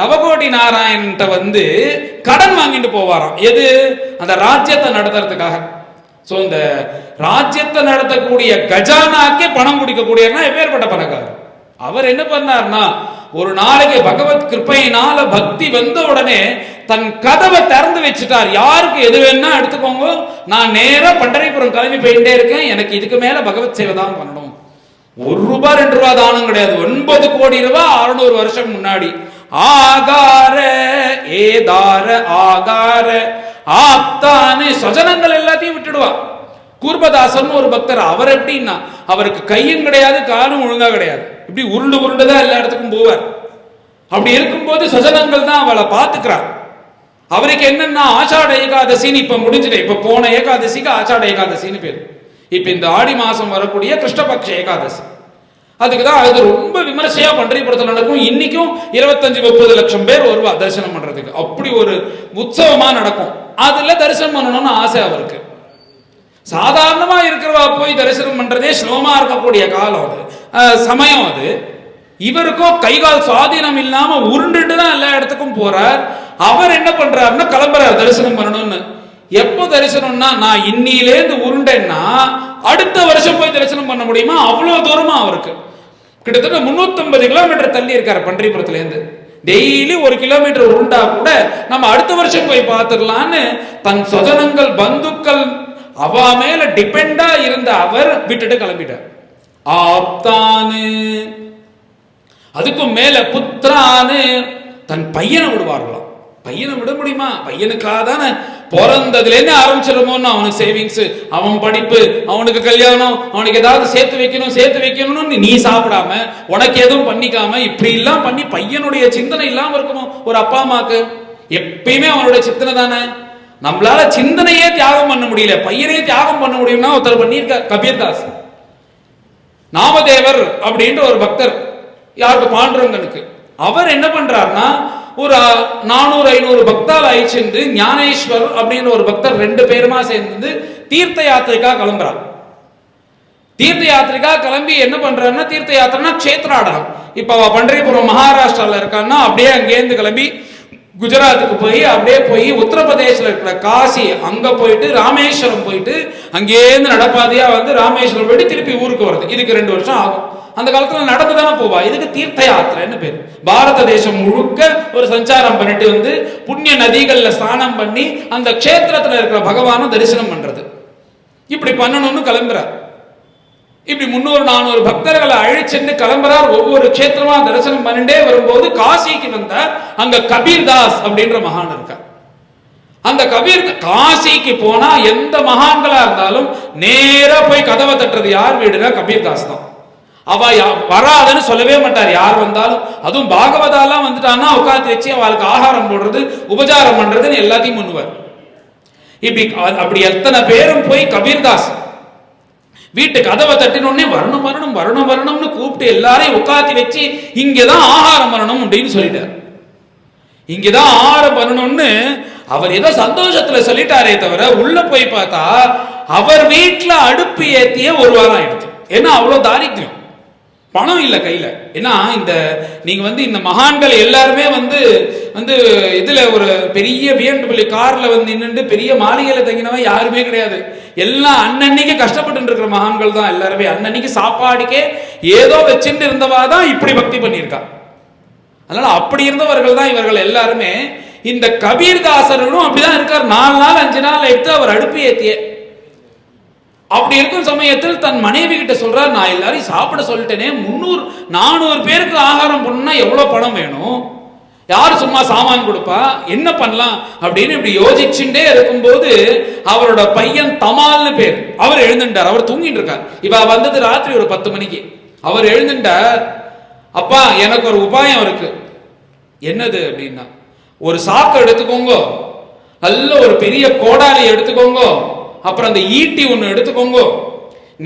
நவகோடி நாராயணன்ட்ட கடன் வாங்கிட்டு போவாராம். எது? அந்த ராஜ்யத்தை நடத்துறதுக்காக. சோ இந்த ராஜ்யத்தை நடத்தக்கூடிய கஜானாக்கே பணம் குடிக்கக்கூடியனா எப்பேற்பட்ட பணக்காரர். அவர் என்ன பண்ணார்னா, ஒரு நாளைக்கு பகவத் கிருப்பையினால பக்தி வந்த உடனே தன் கதவை திறந்து வச்சுட்டார். யாருக்கு எது வேணா எடுத்துக்கோங்க, நான் நேரா பண்டரிபுரம் கிளம்பி போயிட்டே இருக்கேன், எனக்கு இதுக்கு மேல பகவத் சேவை தான் பண்ணணும். 1 ரூபாய் 2 ரூபாய் தானம் கிடையாது, 9 கோடி ரூபாய் 600 வருஷம் முன்னாடி. ஆகார ஏதார ஆகார ஆப்தானு சஜனங்கள் எல்லாத்தையும் விட்டுடுவா. கூர்மதாசன் ஒரு பக்தர். அவர் எப்படின்னா, அவருக்கு கையும் கிடையாது காலும் ஒழுங்கா கிடையாது, இப்படி உருண்டு உருண்டுதான் எல்லா இடத்துக்கும் போவார். அப்படி இருக்கும்போது சஜனங்கள் தான் அவளை பார்த்துக்கிறார். அவருக்கு என்னன்னா ஆஷாட ஏகாதசின்னு இப்ப முடிஞ்சுட்டு, இப்ப போன ஏகாதசிக்கு ஆஷாட ஏகாதசின்னு பேரு. இப்ப இந்த ஆடி மாசம் வரக்கூடிய கிருஷ்ணபக்ஷ ஏகாதசி, அதுக்குதான் அது ரொம்ப விமர்சையா பண்டரிபுரத்தில் நடக்கும். இன்னைக்கும் 25-30 லட்சம் பேர் வருவா தரிசனம் பண்றதுக்கு. அப்படி ஒரு உற்சவமா நடக்கும். அதுல தரிசனம் பண்ணணும்னு ஆசை அவருக்கு. சாதாரணமா இருக்கிறவா போய் தரிசனம் பண்றதே ஸ்லோமா இருக்கக்கூடிய காலம், அது சமயம். அது இவருக்கும் கைகால் சுவாதீனம் இல்லாம உருண்டுட்டு தான் எல்லா இடத்துக்கும் போறார். அவர் என்ன பண்றாருன்னா, கிளம்புறார் தரிசனம் பண்ணணும்னு. எப்போ தரிசனம்னா, நான் இன்னிலேருந்து உருண்டேன்னா அடுத்த வருஷம் போய் தரிசனம் பண்ண முடியுமா? அவ்வளவு தூரமா அவருக்கு. கிட்டத்தட்ட 350 கிலோமீட்டர் தள்ளி இருக்காரு பண்டரிபுரத்துல இருந்து. டெய்லி 1 கிலோமீட்டர் உருண்டா கூட நம்ம அடுத்த வருஷம் போய் பார்த்துடலான்னு தன் சொஜனங்கள் பந்துக்கள் அவ மேல டிபெண்டா இருந்த அவர் விட்டுட்டு கிளம்பிட்டார். ஆப்தானு, அதுக்கும் மேல புத்திரானு, தன் பையனை விடுவார்களாம். பையனை விட முடியுமா? பையனுக்காக தானே பிறந்ததுல இருந்து ஆரம்பிச்சிடமோன்னு அவனுக்கு சேவிங்ஸ், அவன் படிப்பு, அவனுக்கு கல்யாணம், அவனுக்கு ஏதாவது சேர்த்து வைக்கணும்னு நீ சாப்பிடாம உனக்கு எதுவும் பண்ணிக்காம இப்படி எல்லாம் பண்ணி பையனுடைய சிந்தனை இல்லாம இருக்குமோ ஒரு அப்பா அம்மாக்கு? எப்பயுமே அவனுடைய சிந்தனை தானே. நம்மளால சிந்தனையே தியாகம் பண்ண முடியல, பையனையே தியாகம் பண்ண முடியும்னா ஒருத்தர் பண்ணியிருக்கார் கபீர்தாஸ். நாமதேவர் அப்படின்ற ஒரு பக்தர், யாருக்கு? பாண்டுரங்கனுக்கு. அவர் என்ன பண்றாருன்னா, ஒரு 400-500 பக்தால் அழிச்சிருந்து ஞானேஸ்வர் அப்படின்ற ஒரு பக்தர் 2 பேருமா சேர்ந்து தீர்த்த யாத்திரைக்காக கிளம்புறார். தீர்த்த யாத்திரைக்காக கிளம்பி என்ன பண்றாருன்னா, தீர்த்த யாத்திரைனா க்ஷேத்ராடனம். இப்ப பண்டரிபுரம் மகாராஷ்டிரால இருக்கான்னா அப்படியே அங்கேருந்து கிளம்பி குஜராத்துக்கு போய் அப்படியே போய் உத்தரப்பிரதேசல இருக்கிற காசி அங்க போயிட்டு ராமேஸ்வரம் போயிட்டு அங்கேருந்து நடப்பாதையா ராமேஸ்வரம் போயிட்டு திருப்பி ஊருக்கு வருது. இதுக்கு 2 வருஷம் ஆகும். அந்த காலத்துல நடந்து தானே போவா. இதுக்கு தீர்த்த யாத்திரைன்னு பேரு. பாரத தேசம் முழுக்க ஒரு சஞ்சாரம் பண்ணிட்டு புண்ணிய நதிகள்ல ஸ்நானம் பண்ணி அந்த க்ஷேத்திரத்துல இருக்கிற பகவான தரிசனம் பண்றது. இப்படி பண்ணணும்னு கிளம்புறார். இப்படி 300-400 பக்தர்களை அழிச்சுட்டு கிளம்புறார். ஒவ்வொரு க்ஷேத்திரமா தரிசனம் பண்ணிட்டே வரும்போது காசிக்கு வந்தார். அங்க கபீர்தாஸ் அப்படின்ற மகான் இருக்கார். அந்த காசிக்கு போனா எந்த மகான்களா இருந்தாலும் நேரா போய் கதவை தட்டுறது யார் வீடுனா கபீர்தாஸ் தான். அவ வராதுன்னு சொல்லவே மாட்டார் யார் வந்தாலும். அதுவும் பாகவதாலாம் வந்துட்டான்னா உட்காந்து வச்சு அவளுக்கு ஆகாரம் போடுறது, உபச்சாரம் பண்றதுன்னு எல்லாத்தையும் பண்ணுவார். இப்படி அப்படி எத்தனை பேரும் போய் கபீர்தாஸ் வீட்டு கதவை தட்டினோடனே வரணும் வரணும் வரணும் வரணும்னு கூப்பிட்டு எல்லாரையும் உட்காந்து வச்சு இங்கதான் ஆகாரம் வரணும் அப்படின்னு சொல்லிட்டார். இங்கதான் ஆகாரம் பண்ணணும்னு அவர் ஏதோ சந்தோஷத்துல சொல்லிட்டாரே தவிர உள்ள போய் பார்த்தா அவர் வீட்டுல அடுப்பு ஏத்திய ஒரு வாரம் ஆயிடுச்சு. ஏன்னா அவ்வளவு தாரித்யம், பணம் இல்லை கையில. ஏன்னா இந்த நீங்க இந்த மகான்கள் எல்லாருமே இதுல ஒரு பெரிய BMW கார்ல நின்று பெரிய மாளிகையில தங்கினவன் யாருமே கிடையாது. எல்லாம் அன்னன்னைக்கு கஷ்டப்பட்டு இருக்கிற மகான்கள் தான் எல்லாருமே. அன்னன்னைக்கு சாப்பாடுக்கே ஏதோ வச்சுட்டு இருந்தவா தான் இப்படி பக்தி பண்ணியிருக்கா. அதனால அப்படி இருந்தவர்கள் தான் இவர்கள் எல்லாருமே. இந்த கபீர்தாசரும் அப்படிதான் இருக்கார். 4 நாள் 5 நாள் எடுத்து அவர் அடுப்பு ஏத்திய. அப்படி இருக்கும் சமயத்தில் தன் மனைவி கிட்ட சொல்றார், நான் எல்லாரையும் சாப்பிட சொல்லிட்டேனே, 300-400 பேருக்கு ஆகாரம் பண்ணா எவ்வளவு பணம் வேணும், யாரு சும்மா சாமான் கொடுப்பா, என்ன பண்ணலாம் அப்படின்னு இப்படி யோசிச்சுட்டே இருக்கும்போது அவரோட பையன் தமால்னு பேர், அவர் எழுந்துட்டார். அவர் தூங்கிட்டு இருக்கார். இவ வந்தது ராத்திரி ஒரு 10 மணிக்கு. அவர் எழுந்துட்டார். அப்பா எனக்கு ஒரு உபாயம் இருக்கு. என்னது அப்படின்னா, ஒரு சாக்கு எடுத்துக்கோங்க, நல்ல ஒரு பெரிய கோடாலி எடுத்துக்கோங்க, அப்புறம் அந்த ஈட்டி ஒண்ணு எடுத்துக்கோங்க,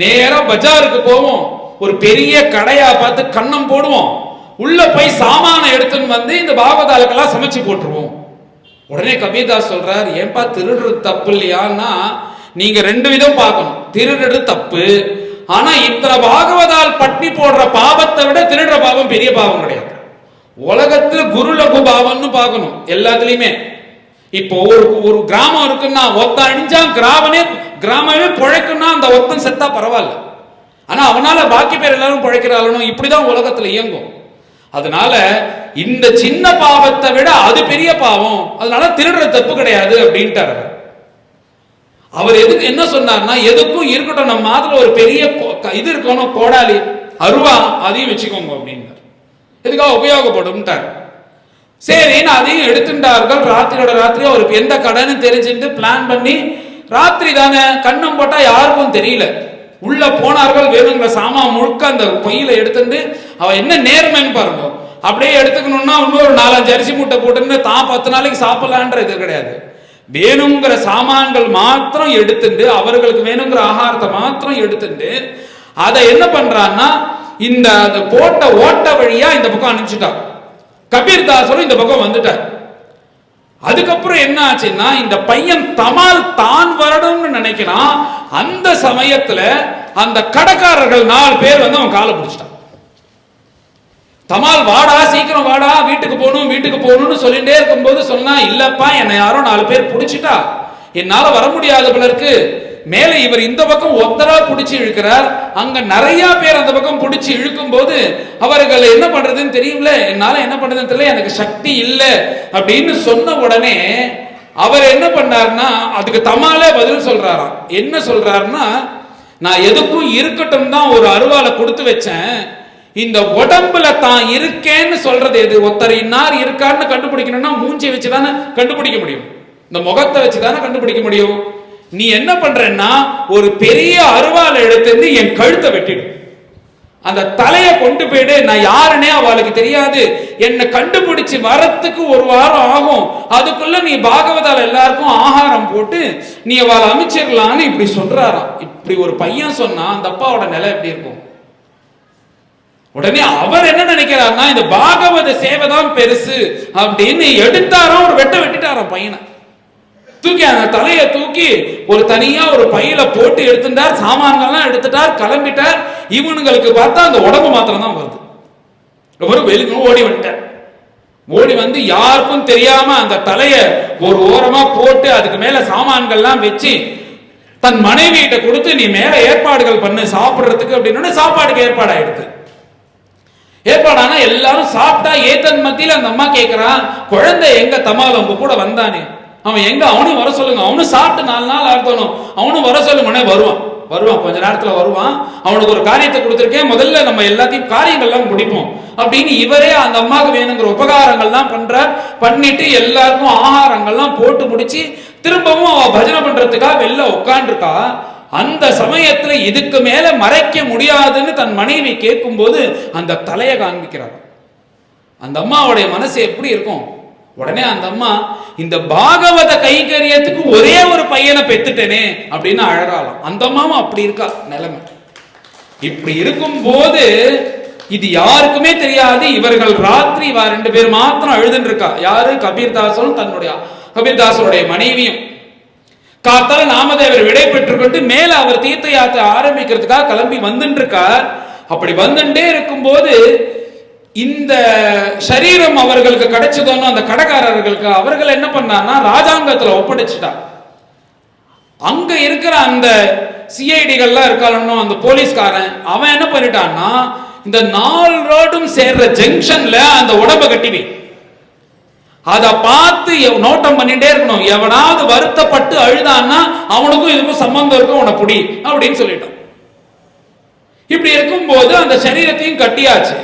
நேரா பஜாருக்கு போவோம், ஒரு பெரிய கடையா பார்த்து கண்ணம் போடுவோம், உள்ள போய் சாமான எடுத்துன்னு இந்த பாகவதாலுக்கெல்லாம் சமைச்சு போட்டுருவோம். உடனே கபீர்தாஸ் சொல்றார், ஏன்பா திருடுறது தப்பு இல்லையான்னா, நீங்க 2 விதம் பார்க்கணும். திருடுறது தப்பு, ஆனா இத்தனை பாகவதால் பட்டி போடுற பாவத்தை விட திருடுற பாவம் பெரிய பாவம் கிடையாது. உலகத்துல குரு லகு பாவம்னு பார்க்கணும் எல்லாத்துலயுமே. இப்போ ஒரு கிராமம் இருக்குன்னா ஒத்த அடிஞ்சா கிராமமே பிழைக்குன்னா அந்த ஒத்தன் செத்தா பரவாயில்ல, ஆனா அவனால பாக்கி பேர் எல்லாரும் பிழைக்கிறாளும். இப்படிதான் உலகத்துல இயங்கும். அதனால இந்த சின்ன பாவத்தை விட அது பெரிய பாவம், அதனால திருடுற தப்பு கிடையாது அப்படின்ட்டார். அவர் எதுக்கு என்ன சொன்னார்னா, எதுக்கும் இருக்கட்டும், நம்ம மாதிரி ஒரு பெரிய இது இருக்கணும், கோடாலி அருவா அதையும் வச்சுக்கோங்க அப்படின்னார். எதுக்காக உபயோகப்படும். சரின்னு அதையும் எடுத்துட்டார்கள். ராத்திரியோட ராத்திரி அவருக்கு எந்த கடைன்னு தெரிஞ்சுட்டு பிளான் பண்ணி, ராத்திரி தானே கண்ணம் போட்டா யாருக்கும் தெரியல, உள்ள போனார்கள். வேணுங்கிற சாமான் முழுக்க அந்த பையில எடுத்துட்டு, அவ என்ன நேர்மைன்னு பாருங்க, அப்படியே எடுத்துக்கணும்னா இன்னொரு 4-5 அரிசி மூட்டை போட்டுன்னு தான் 10 நாளைக்கு சாப்பிடலான்ற இது கிடையாது. வேணுங்கிற சாமான்கள் மாத்திரம் எடுத்துட்டு, அவர்களுக்கு வேணுங்கிற ஆகாரத்தை மாத்திரம் எடுத்துட்டு, அதை என்ன பண்றான்னா இந்த போட்ட ஓட்ட வழியா இந்த பக்கம் அனுப்பிச்சுட்டார். கபீர்தாசரும் இந்த பக்கம் வந்துட்டார். அதுக்கப்புறம் என்ன ஆச்சுன்னா, இந்த பையன் தமால் தான் வரணும்னு நினைக்கிறான். அந்த சமயத்துல அந்த கடைக்காரர்கள் 4 பேர் அவன் காலை பிடிச்சிட்டான். தமால் வாடா, சீக்கிரம் வாடா, வீட்டுக்கு போகணும்னு சொல்லிட்டே இருக்கும்போது சொன்னா, இல்லப்பா என்னை யாரோ 4 பேர் பிடிச்சிட்டா, என்னால வர முடியாது போல இருக்கு. மேலே இவர் இந்த பக்கம் ஒத்தரா பிடிச்சி இழுக்கிறார், அங்க நிறைய பேர் அந்த பக்கம் பிடிச்சி இழுக்கும் போது அவர்கள் என்ன பண்றதுன்னு தெரியல, என்னால என்ன பண்றதுன்னு தெரியல, எனக்கு சக்தி இல்லை அப்படின்னு சொன்ன உடனே அவர் என்ன பண்ணார்னா, அதுக்கு தமாலே பதில் சொல்றாராம். என்ன சொல்றாருன்னா, நான் எதுக்கும் இருக்கட்டும் தான் ஒரு அருவாலை கொடுத்து வச்சேன், இந்த உடம்புல தான் இருக்கேன்னு சொல்றது எது? ஒருத்தர் இன்னார் இருக்கான்னு கண்டுபிடிக்கணும்னா மூஞ்சி வச்சுதானே கண்டுபிடிக்க முடியும், இந்த முகத்தை வச்சுதானே கண்டுபிடிக்க முடியும். நீ என்ன பண்றன்னா, ஒரு பெரிய அருவாலை எடுத்து என் கழுத்தை வெட்டிடு, அந்த தலையை கொண்டு போயிடு, நான் யாருன்னே அவளுக்கு தெரியாது, என்னை கண்டுபிடிச்சு வரத்துக்கு 1 வாரம் ஆகும், அதுக்குள்ள நீ பாகவதால எல்லாருக்கும் ஆகாரம் போட்டு நீ அவளை அமைச்சிடலான்னு இப்படி சொல்றாராம். இப்படி ஒரு பையன் சொன்னா அந்த அப்பாவோட நிலை எப்படி இருக்கும்? உடனே அவர் என்ன நினைக்கிறார்னா, இந்த பாகவத சேவை தான் பெருசு அப்படின்னு எடுத்தாராம், ஒரு வெட்டிட்டாராம் பையனை. தூக்கி அந்த தலையை தூக்கி ஒரு தனியா ஒரு பையில போட்டு எடுத்துட்டார், சாமான்கள்லாம் எடுத்துட்டார், கிளம்பிட்டார். இவனுங்களுக்கு பார்த்தா அந்த உடம்பு மாத்திரம் தான் வருது. ஒரு வெளியே ஓடி வந்துட்டார். ஓடி வந்து யாருக்கும் தெரியாம அந்த தலையை ஒரு ஓரமா போட்டு அதுக்கு மேல சாமான்கள்லாம் வச்சு தன் மனைவியிட்ட கொடுத்து, நீ மேல ஏற்பாடுகள் பண்ணு சாப்பிடுறதுக்கு அப்படின்னு. சாப்பாடுக்கு ஏற்பாடு ஆயிடுது. ஏற்பாடானா எல்லாரும் சாப்பிட்டா ஏத்தன் மத்தியில அந்த அம்மா கேட்கிறான், குழந்தை எங்க தமால் உங்க கூட வந்தானே, அவன் எங்க, அவனும் வர சொல்லுங்க, அவனும் சாப்பிட்டு 4 நாள் ஆகணும், அவனும் வர சொல்லுங்க. வருவான் கொஞ்ச நேரத்துல வருவான், அவனுக்கு ஒரு காரியத்தை கொடுத்துருக்கேன், முதல்ல நம்ம எல்லாத்தையும் காரியங்கள்லாம் முடிப்போம் அப்படின்னு இவரே அந்த அம்மாவுக்கு வேணுங்கிற உபகாரங்கள்லாம் பண்றார். பண்ணிட்டு எல்லாருக்கும் ஆகாரங்கள்லாம் போட்டு முடிச்சு திரும்பவும் அவ பஜனை பண்றதுக்காக வெளில உட்காந்துருக்கா. அந்த சமயத்துல இதுக்கு மேல மறைக்க முடியாதுன்னு தன் மனைவி கேட்கும் போது அந்த தலையை காண்பிக்கிறார். அந்த அம்மாவுடைய மனசு எப்படி இருக்கும்? உடனே அந்த அம்மா, இந்த பாகவத கைங்கரியத்துக்கு ஒரே ஒரு பையனை பெத்துட்டேனே அப்படின்னு அழறாளாம். அந்த அம்மாவும் அப்படி இருக்கா நிலைமை. இப்படி இருக்கும் போது இது யாருக்குமே தெரியாது. இவர்கள் ராத்திரி இவ 2 பேர் மாத்திரம் அழுதுன்னு இருக்கா. யாரு? கபீர்தாசனும் கபீர்தாசனுடைய மனைவியும். காத்தால நாமதேவர் விடை பெற்றுக்கொண்டு மேல அவர் தீர்த்த யாத்திரை ஆரம்பிக்கிறதுக்காக கிளம்பி வந்துட்டு இருக்கார். அப்படி வந்துட்டே இருக்கும் போது இந்த சரீரம் அவர்களுக்கு கிடைச்சதோன்னு அந்த கடைக்காரர்களுக்கு அவர்கள் என்ன பண்ணார்னா ராஜாங்கத்துல ஒப்படைச்சிட்டா. அங்க இருக்கிற அந்த சிஐடிகள்லாம் இருக்காலும் அந்த போலீஸ்காரன் அவன் என்ன பண்ணிட்டான்னா, இந்த 4 ரோடும் சேர்ற ஜங்ஷன்ல அந்த உடம்ப கட்டிவி அதை பார்த்து நோட்டம் பண்ணிட்டே இருக்கணும். எவனாவது வருத்தப்பட்டு அழுதான்னா அவனுக்கும் இதுக்கும் சம்பந்தம் இருக்கும், அவனை புடி அப்படின்னு சொல்லிட்டான். இப்படி இருக்கும் போது அந்த சரீரத்தையும் கட்டியாச்சு.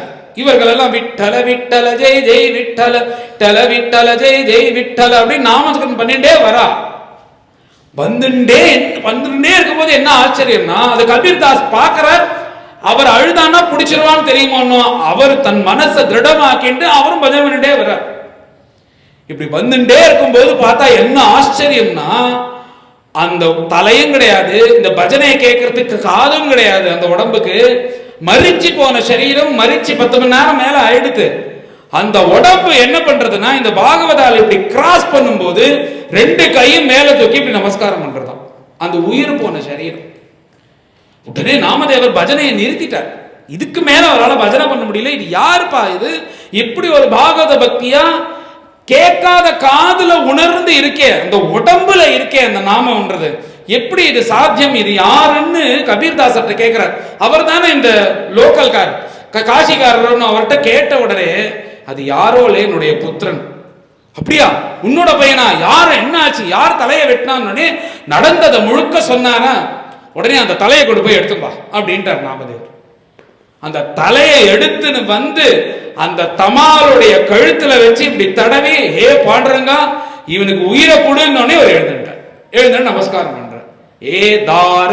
இவர்கள் எல்லாம் விட்டல விட்டல ஜெய் ஜெய் விட்டல டல விட்டல ஜெய் ஜெய் விட்டல அப்படின்னு நாமஸ்கரம் பண்ணிட்டே வரா. வந்துட்டே இருக்கும் போது என்ன ஆச்சரியம்னா, அது கபீர்தாஸ் பார்க்கிறார். அவர் அழுதானா பிடிச்சிருவான்னு தெரியுமோ, அவர் தன் மனசை திருடமாக்கிட்டு அவரும் பஜனை பண்ணிட்டே வர்றார். இப்படி வந்துட்டே இருக்கும்போது பார்த்தா என்ன ஆச்சரியம்னா, அந்த தலையும் கிடையாது, இந்த பஜனையை கேட்கறதுக்கு காதும் கிடையாது. அந்த உடம்புக்கு மரிச்சு போன சரீரம் மரிச்சு 10 மணி நேரம் மேல ஆயிடுது. அந்த உடம்பு என்ன பண்றதுன்னா, இந்த பாகவதால் இப்படி கிராஸ் பண்ணும்போது 2 கையும் மேல தூக்கி இப்படி நமஸ்காரம் பண்றதாம் அந்த உயிர் போன சரீரம். உடனே நாமதேவர் பஜனையை நிறுத்திட்டார். இதுக்கு மேல அவரால் பஜனை பண்ண முடியல. இது யாருப்பா இது? இப்படி ஒரு பாகவத பக்தியா கேட்காத காதுல உணர்ந்து இருக்கே, அந்த உடம்புல இருக்கே அந்த நாமம்ன்றது, எப்படி இது சாத்தியம்? இது யாருன்னு கபீர்தாசர்கிட்ட கேட்கிறார். அவர் தானே இந்த லோக்கல் காசிக்காரர். அவர்கிட்ட கேட்ட உடனே, அது யாரோல என்னுடைய புத்திரன். அப்படியா? உன்னோட பையனா? யார்? என்ன ஆச்சு? யார் தலையை வெட்டினான்னு நடந்ததை முழுக்க சொன்னாரா. உடனே அந்த தலையை கொண்டு போய் எடுத்துப்பா அப்படின்ட்டார் நாமதேவர். அந்த தலையை எடுத்துன்னு வந்து அந்த தமாலுடைய கழுத்துல வச்சு இப்படி தடவி, ஹே பாண்டுரங்கா இவனுக்கு உயிரை கொடுன்னு ஒரு எழுந்துட்டார். எழுந்து நமஸ்காரம் பண்ற. ஏ தார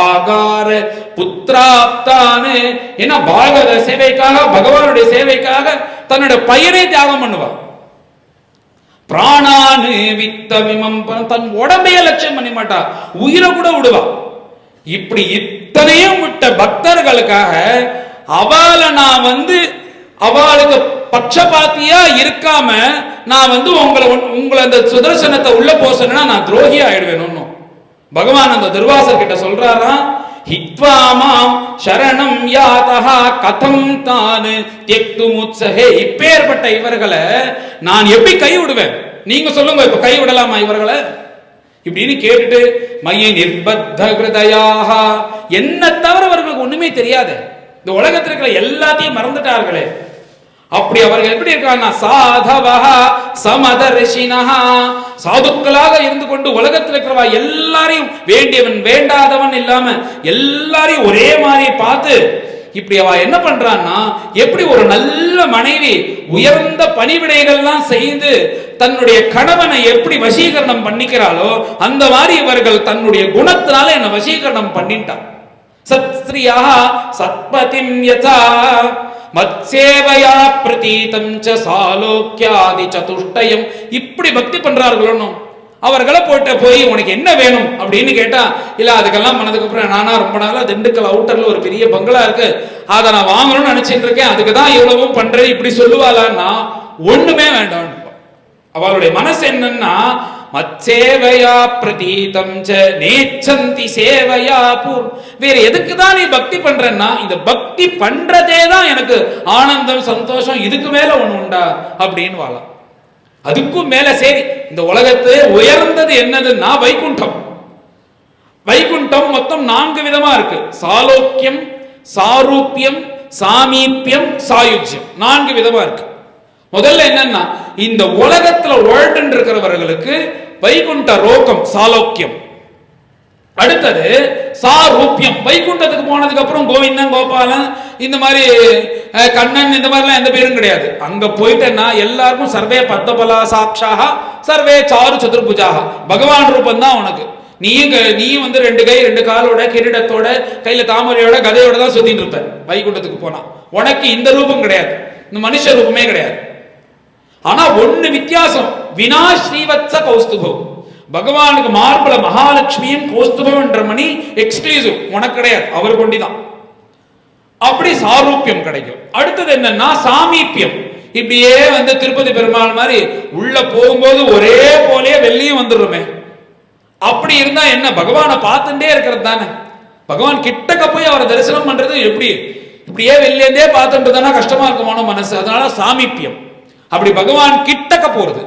ஆகார புத்திராப்தானு. ஏன்னா பாகவத சேவைக்காக, பகவானுடைய சேவைக்காக தன்னுடைய பையனை தியாகம் பண்ணுவான். பிராணானு வித்தமிமம், தன் உடம்பைய லட்சியம் பண்ண மாட்டா, உயிரை கூட விடுவா. இப்படி இத்தனையும் விட்ட பக்தர்களுக்காக அவளை நான் அவளுக்கு பட்சபாத்தியா இருக்காம நான் உங்களை அந்த சுதர்சனத்தை உள்ள போசனா நான் துரோகி ஆயிடுவேன். பகவான் அந்த துர்வாசர் கிட்ட சொல்றாராம், ஹித்வாமாம் சரணம் யாதஹா கதம் தானு தியக்துமுத்ஸஹே. இப்பேற்பட்ட இவர்களை நான் எப்படி கை விடுவேன்? நீங்க சொல்லுங்க, இப்ப கை விடலாமா இவர்களை? இப்படின்னு கேட்டுட்டு, மைய நிர்பத்த ஹிருதயாக, என்ன தவிர அவர்களுக்கு ஒண்ணுமே தெரியாது. இந்த உலகத்தில் இருக்கிற எல்லாத்தையும் மறந்துட்டார்களே. அப்படி அவர்கள் எப்படி இருக்காங்க? சாதவஹா சமதர்ஷினஹா, சாதுக்களாக இருந்து கொண்டு உலகத்தில் இருக்கிறவா எல்லாரையும், வேண்டியவன் வேண்டாதவன் இல்லாம எல்லாரையும் ஒரே மாதிரி பார்த்து, இப்படி அவ என்ன பண்றான்னா, எப்படி ஒரு நல்ல மனைவி உயர்ந்த பணிவிடைகள்லாம் செய்து தன்னுடைய கணவனை எப்படி வசீகரணம் பண்ணிக்கிறாளோ அந்த மாதிரி இவர்கள் தன்னுடைய குணத்தினால என்ன வசீகரணம் பண்ணிட்டான். சத்ஸ்ரியா சத்பதிம் யதா மத்சேவயா பிரதீதம் ச சாலோக்யாதி சதுஷ்டயம். இப்படி பக்தி பண்றார்களோ அவர்களை போய் உனக்கு என்ன வேணும் அப்படின்னு கேட்டா, இல்ல அதுக்கெல்லாம் பண்ணதுக்கு அப்புறம் நானா ரொம்ப நாளா திண்டுக்கல் அவுட்டர்ல ஒரு பெரிய பங்களா இருக்கு, அதை நான் வாங்கணும்னு நினைச்சிட்டு இருக்கேன், அதுக்குதான் இவ்வளவும் பண்றேன் இப்படி சொல்லுவாளான்னா ஒண்ணுமே வேண்டாம். அவளுடைய மனசு என்னன்னா, மச்சேவையா பிரதீதம் ச நேச்சந்தி சேவையா பூர். வேற எதுக்கு தான் நீ பக்தி பண்றன்னா, இந்த பக்தி பண்றதே தான் எனக்கு ஆனந்தம் சந்தோஷம், இதுக்கு மேல ஒண்ணு உண்டா அப்படின்னு வாழலாம். அதுக்கும் மேல சரி, இந்த உலகத்து உயர்ந்தது என்னதுன்னா வைகுண்டம். வைகுண்டம் மொத்தம் 4 விதமா இருக்கு. சாலோக்கியம், சாரூபியம், சாமீபியம், சாயுஜ்யம். 4 விதமா இருக்கு. முதல்ல என்னன்னா, இந்த உலகத்துல உழண்டு இருக்கிறவர்களுக்கு வைகுண்ட ரோகம் சாலோக்கியம். அடுத்தது சாரூபியம். வைகுண்டத்துக்கு போனதுக்கு அப்புறம் கோவிந்தன் கோபாலன் இந்த மாதிரி கண்ணன் இந்த மாதிரிலாம் எந்த பேரும் கிடையாது. அங்க போயிட்டேன்னா எல்லாருக்கும் சர்வே பத்மபலா சாட்சாக சர்வே சாரு சதுர்புஜாக, பகவான் ரூபம் தான் உனக்கு. நீயும் வந்து 2 கை 2 காலோட கிரீடத்தோட கையில தாமரையோட கதையோட தான் சுத்திட்டு இருப்ப வைகுண்டத்துக்கு போனா. உனக்கு இந்த ரூபம் கிடையாது, இந்த மனுஷ ரூபமே கிடையாது. ஆனா ஒண்ணு வித்தியாசம், வினா ஸ்ரீவத்ச கௌஸ்துபம். பகவானுக்கு மார்பல மகாலட்சுமியும் கௌஸ்துபம் என்ற மணி எக்ஸ்க்ளூசிவ், உனக்கு கிடையாது, அவர் கொண்டிதான். அப்படி சாரூபியம் கிடைக்கும். அடுத்தது என்னன்னா சாமீபியம். இப்படியே வந்து திருப்பதி பெருமாள் மாதிரி உள்ள போகும்போது ஒரே போலே வெள்ளியும் வந்துடுமே. அப்படி இருந்தா என்ன, பகவானை பார்த்துட்டே இருக்கிறது தானே. பகவான் கிட்டக்க போய் அவரை தரிசனம் பண்றது எப்படி, இப்படியே வெளிலேருந்தே பார்த்துட்டு கஷ்டமா இருக்குமான மனசு. அதனால சாமீபியம், அப்படி பகவான் கிட்டக்க போறது.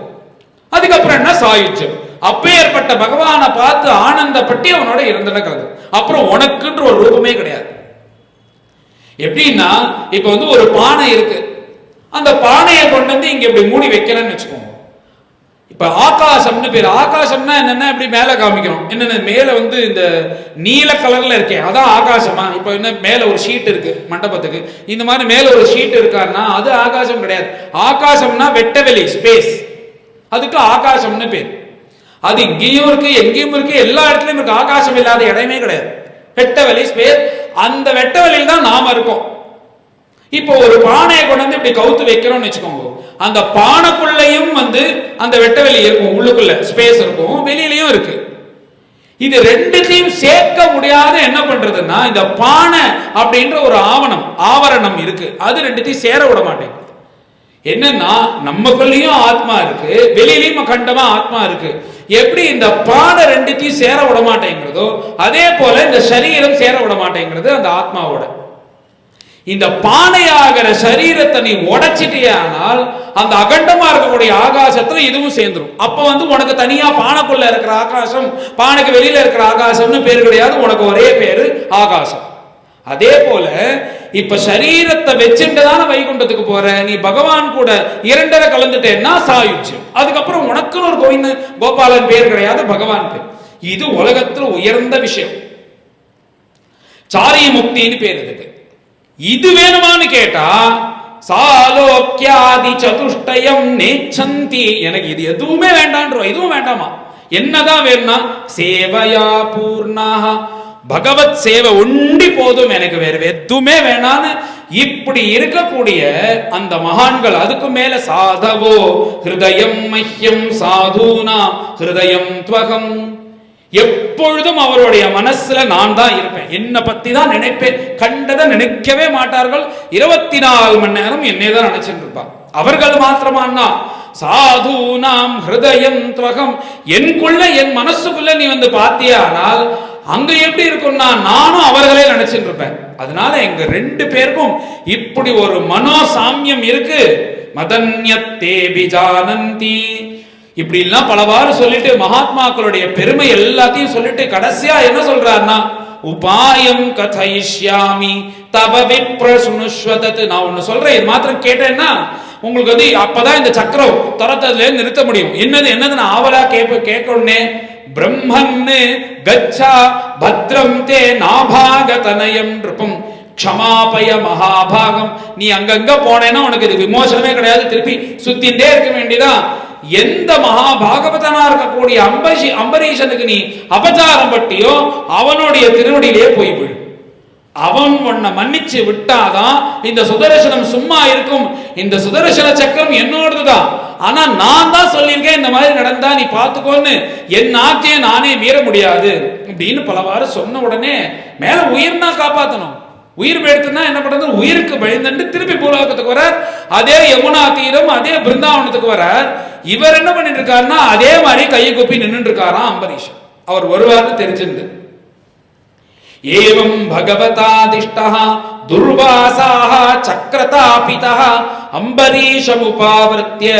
அதுக்கப்புறம் என்ன சாயுஜ்யம், அப்பேற்பட்ட பகவானை பார்த்து ஆனந்தப்பட்டு அவனோட இருந்திருக்கிறது. அப்புறம் உனக்குன்ற ஒரு ரூபமே கிடையாது. எப்படின்னா இப்ப வந்து ஒரு பானை இருக்கு, அந்த பானையை கொண்டு வந்து இங்க இப்படி மூடி வைக்கிறேன்னு வச்சுக்கோங்க. இப்ப ஆகாசம்னு பேர். ஆகாசம்னா என்னன்னா இப்படி மேல காமிக்கிறோம், என்னென்ன மேல வந்து இந்த நீல கலர்ல இருக்கே அதான் ஆகாசமா. இப்ப என்ன மேல ஒரு ஷீட் இருக்கு மண்டபத்துக்கு, இந்த மாதிரி மேல ஒரு ஷீட் இருக்காருன்னா அது ஆகாசம் கிடையாது. ஆகாசம்னா வெட்டவெளி, ஸ்பேஸ், அதுக்கு ஆகாசம்னு பேர். அது இங்கேயும் இருக்கு எங்கேயும் இருக்கு, எல்லா இடத்துலயும் இருக்கு. ஆகாசம் இல்லாத இடமே கிடையாது, வெட்டவெளி, ஸ்பேஸ். அந்த வெட்டவெளியில் தான் நாம இருக்கோம். இப்போ ஒரு பானையை கொண்டு வந்து இப்படி கவுத்து வைக்கிறோம்னு வச்சுக்கோங்க, அந்த பானைக்குள்ளையும் வந்து அந்த வெட்டவெளி இருக்கும், உள்ளுக்குள்ள ஸ்பேஸ் இருக்கும், வெளியிலையும் இருக்கு. இது ரெண்டுத்தையும் சேர்க்க முடியாத என்ன பண்றதுன்னா இந்த பானை அப்படின்ற ஒரு ஆவரணம் இருக்கு, அது ரெண்டுத்தையும் சேர விட மாட்டேங்குது. என்னன்னா நமக்குள்ளேயும் ஆத்மா இருக்கு, வெளியிலையும் கண்டமா ஆத்மா இருக்கு. எப்படி இந்த பானை ரெண்டுத்தையும் சேர விட மாட்டேங்கிறதோ அதே போல இந்த சரீரம் சேர விட மாட்டேங்கிறது அந்த ஆத்மாவோட. இந்த பானையாகிற சரீரத்தை நீ உடைச்சிட்டியானால் அந்த அகண்டமா இருக்கக்கூடிய ஆகாசத்துல இதுவும் சேர்ந்துரும். அப்ப வந்து உனக்கு தனியா பானைக்குள்ள இருக்கிற ஆகாசம், பானைக்கு வெளியில இருக்கிற ஆகாசம்னு பேர் கிடையாது, உனக்கு ஒரே பேரு ஆகாசம். அதே போல இப்ப சரீரத்தை வச்சுட்டுதான வைகுண்டத்துக்கு போற, நீ பகவான் கூட இரண்டரை கலந்துட்டேன்னா சாயுஜ்யம். அதுக்கப்புறம் உனக்குன்னு ஒரு கோவிந்த கோபாலன் பேர் கிடையாது, பகவான் பேர். இது உலகத்தில் உயர்ந்த விஷயம், சாரிய முக்தின்னு பேர் இருக்கு. இது வேணுமான்னு கேட்டா சாலோக்கியாதி சதுஷ்டயம் நேச்சந்தி, எனக்கு இது எதுவுமே வேண்டான்றோம். இதுவும் வேண்டாமா, என்னதான் வேணும்னா சேவையா பூர்ணா, பகவத் சேவை உண்டி போதும், எனக்கு வேற எதுவுமே வேணான்னு இப்படி இருக்கக்கூடிய அந்த மகான்கள். அதுக்கு மேல சாதவோ ஹிருதயம் மஹ்யம் சாதுனா ஹிருதயம் த்வகம், எப்பொழுதும் அவருடைய மனசுல நான் தான் இருப்பேன், என்னை பத்தி தான் நினைப்பேன், கண்டதை நினைக்கவே மாட்டார்கள். 24 மணி நேரம் என்னை தான் நினைச்சுட்டு இருப்பாங்க. அவர்கள் மாத்திரமானா சாது நாம் ஹிருதயம் த்வகம், எனக்குள்ள என் மனசுக்குள்ள நீ வந்து பார்த்தியானால் அங்க எப்படி இருக்கும்னா நானும் அவர்களே நினைச்சுட்டு இருப்பேன். அதனால எங்க 2 பேருக்கும் இப்படி ஒரு மனோசாமியம் இருக்கு. மதன்யத்தே பிஜானந்தி, இப்படி எல்லாம் பலவாறு சொல்லிட்டு மகாத்மாக்களுடைய பெருமை எல்லாத்தையும் சொல்லிட்டு கடைசியா என்ன சொல்றாருன்னா உபாயம் கதைஷ்யாமி தவ விப்ர சுனுஷ்வதத். நான் ஒண்ணு சொல்றேன், இது மாத்திரம் கேட்டேன்னா உங்களுக்கு வந்து அப்பதான் இந்த சக்கரம் துரத்ததுல நிறுத்த முடியும். என்னது நான் ஆவலா கேட்கணுன்னே, பிரம்மன்னு கச்சா பத்ரம் தே நாபாகதனயம் நிருபம் க்ஷமாபய மகாபாகம். நீ அங்கங்க போனேன்னா உனக்கு இது விமோசனமே கிடையாது, திருப்பி சுத்தின்றே இருக்க வேண்டியதான். எந்த மகாபாகவதனா இருக்கக்கூடிய அம்பரீஷனுக்கு நீ அபச்சாரம் பட்டியோ அவனுடைய திருவடியிலே போய் விழு. அவன் உன்னை மன்னிச்சு விட்டாதான் இந்த சுதர்சனம் சும்மா இருக்கும். இந்த சுதர்சன சக்கரம் என்னோடதுதான், ஆனா நான் தான் சொல்லியிருக்கேன் இந்த மாதிரி நடந்தா நீ பார்த்துக்கோன்னு, என் நாட்டையே நானே மீற முடியாது அப்படின்னு பலவாறு சொன்ன உடனே மேல உயிர்னா காப்பாற்றணும். உயிர் எடுத்துனா என்ன பண்றது, உயிருக்கு பயந்துட்டு திருப்பி பூலோகத்துக்கு வரார். அதே யமுனா தீரம் அதே பிருந்தாவனத்துக்கு வரார். இவர் என்ன பண்ணிட்டு இருக்காருன்னா அதே மாதிரி கையை கூப்பி நின்று இருக்காராம் அம்பரீஷன். அவர் வருவார்னு தெரிஞ்சிருந்து ஏவம் பகவதாதிஷ்டா துர்வாசாஹ சக்ரதாபிதஹ அம்பரீஷமுபாவர்த்ய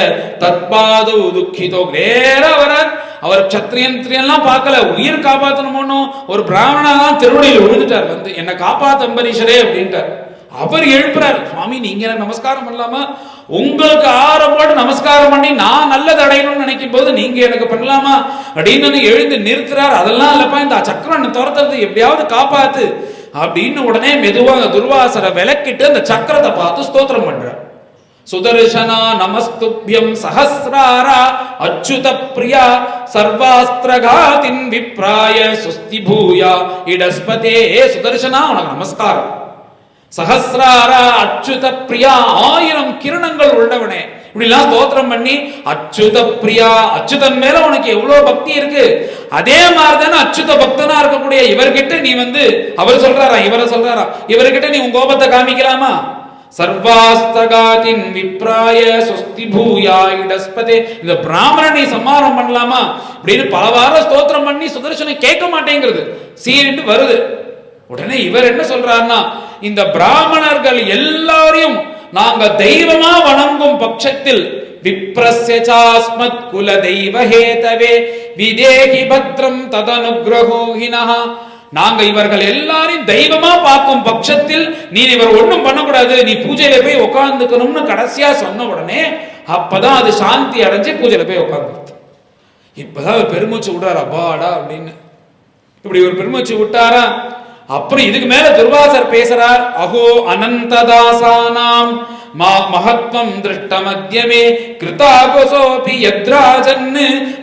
தத்பாதோ துக்கிதோ. நேரவரர் அவர் சத்திரியன்லாம் பார்க்கல, உயிர் காப்பாற்றணுமோ ஒரு பிராமணா தான் திருவடியில் விழுந்துட்டார். வந்து என்னை காப்பாத்த அம்பரீஷரே அப்படின்ட்டார். அவர் எழுப்புறார், சுவாமி நீங்க எனக்கு நமஸ்காரம் பண்ணலாமா, உங்களுக்கு ஆரம்போடு நமஸ்காரம் பண்ணி நான் நல்லது அடையணும்னு நினைக்கும் போது நீங்க எனக்கு பண்ணலாமா அப்படின்னு எழுந்து நிறுத்துறார். அதெல்லாம் இல்லப்பா, இந்த சக்கரம் துரத்துறது எப்படியாவது காப்பாத்து அப்படின்னு உடனே மெதுவாக துர்வாசரை விளக்கிட்டு அந்த சக்கரத்தை பார்த்து ஸ்தோத்திரம் பண்றார். சுதர்சனா நமஸ்துப்யம் சஹஸ்ராரா அச்சுத பிரியா சர்வாஸ்திரகாதின் விப்ராய சுஸ்தி பூயா இடஸ்பதே. சுதர்சனா உனக்கு நமஸ்காரம். சஹஸ்ராரா அச்சுத பிரியா 1000 கிரணங்கள் உள்ளவனே. இப்படிலாம் ஸ்தோத்திரம் பண்ணி அச்சுத பிரியா, அச்சுதன் மேல உனக்கு எவ்வளவு பக்தி இருக்கு. அதே மாதிரிதானே அச்சுத பக்தனா இருக்கக்கூடிய இவர்கிட்ட நீ அவர் சொல்றாரா இவரை சொல்றாரா இவர்கிட்ட நீ உன் கோபத்தை காமிக்கலாமா? சர்வாஸ்தகாதின் விப்ராய சுஸ்தி பூயா இடஸ்பதே. இந்த பிராமணனை சம்மாரம் பண்ணலாமா அப்படின்னு பல வாரம் ஸ்தோத்திரம் பண்ணி சுதர்சனம் கேட்க மாட்டேங்கிறது, சீரிட்டு வருது. உடனே இவர் என்ன சொல்றாருன்னா, இந்த பிராமணர்கள் எல்லாரையும் நாங்க தெய்வமா வணங்கும் பட்சத்தில் விப்ரஸ்யசாஸ்மத் குல தெய்வ ஹேதவே விதேகி பத்ரம் ததனுக்ரஹோஹினஹ. நாங்க இவர்கள் எல்லாரையும் தெய்வமா பார்க்கும் பட்சத்தில் நீ இவர் ஒண்ணும் பண்ணக்கூடாது, நீ பூஜையில போய் உட்கார்ந்துக்கணும்னு கடைசியா சொன்ன உடனே அப்பதான் அது சாந்தி அடைஞ்சு பூஜையில போய் உட்கார்ந்து. இப்பதான் பெருமூச்சு விடுறாரு அப்பாடா அப்படின்னு. இப்படி ஒரு பெருமூச்சு விட்டாரா. அப்புறம் இதுக்கு மேல துர்வாசர் பேசுறார். அஹோ அனந்ததாசானாம் மகத்வம் திருஷ்ட மத்தியமே கிருதாகோசோபி யத்ராஜன்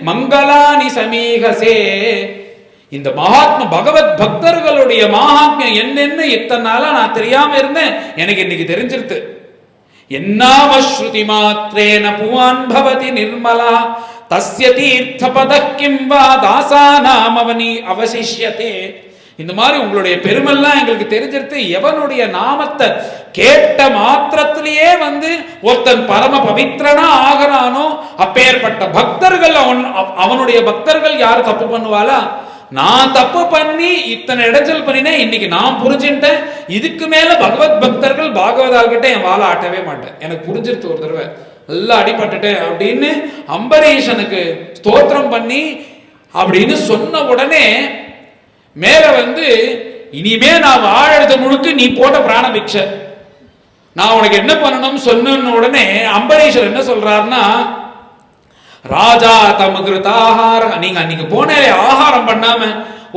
மங்களானி சமீகசே. இந்த மகாத்மா பகவத் பக்தர்களுடைய மகாத்மியம் என்னன்னு இத்தனை நாளா நான் தெரியாம இருந்தேன், எனக்கு இன்னைக்கு தெரிஞ்சிருது. என்னாமஸ்ருதி மாத்ரேன புவான் பவதி நிர்மலா தஸ்ய தீர்த்த பதக்கிம் வா தாசானாம் அவனி அவசிஷ்யதே. இந்த மாதிரி உங்களுடைய பெருமெல்லாம் எங்களுக்கு தெரிஞ்சிருது. எவனுடைய நாமத்தை கேட்ட மாத்திரத்திலேயே ஒருத்தன் பரம பவித்திரனா ஆகிறானோ அப்பேற்பட்ட பக்தர்கள் அவனுடைய பக்தர்கள் யாரு தப்பு பண்ணுவாளா? நான் தப்பு பண்ணி இத்தனை இடைஞ்சல் பண்ணினேன், இன்னைக்கு நான் புரிஞ்சுட்டேன். இதுக்கு மேல பகவத் பக்தர்கள் பாகவதாகிட்ட என் வாழை ஆட்டவே மாட்டேன், எனக்கு புரிஞ்சிருச்சு ஒரு தடவை, நல்லா அடிபட்டுட்டேன் அப்படின்னு அம்பரீஷனுக்கு ஸ்தோத்திரம் பண்ணி அப்படின்னு சொன்ன உடனே மேல இனிமே நான் வாழறது முழுக்க நீ போட்ட பிராண பிக்ஷை, நான் உனக்கு என்ன பண்ணணும் சொன்ன உடனே அம்பரீஷர் என்ன சொல்றாருன்னா, ராஜா தமகிருத ஆகாரம், நீங்க அன்னைக்கு போன ஆகாரம் பண்ணாம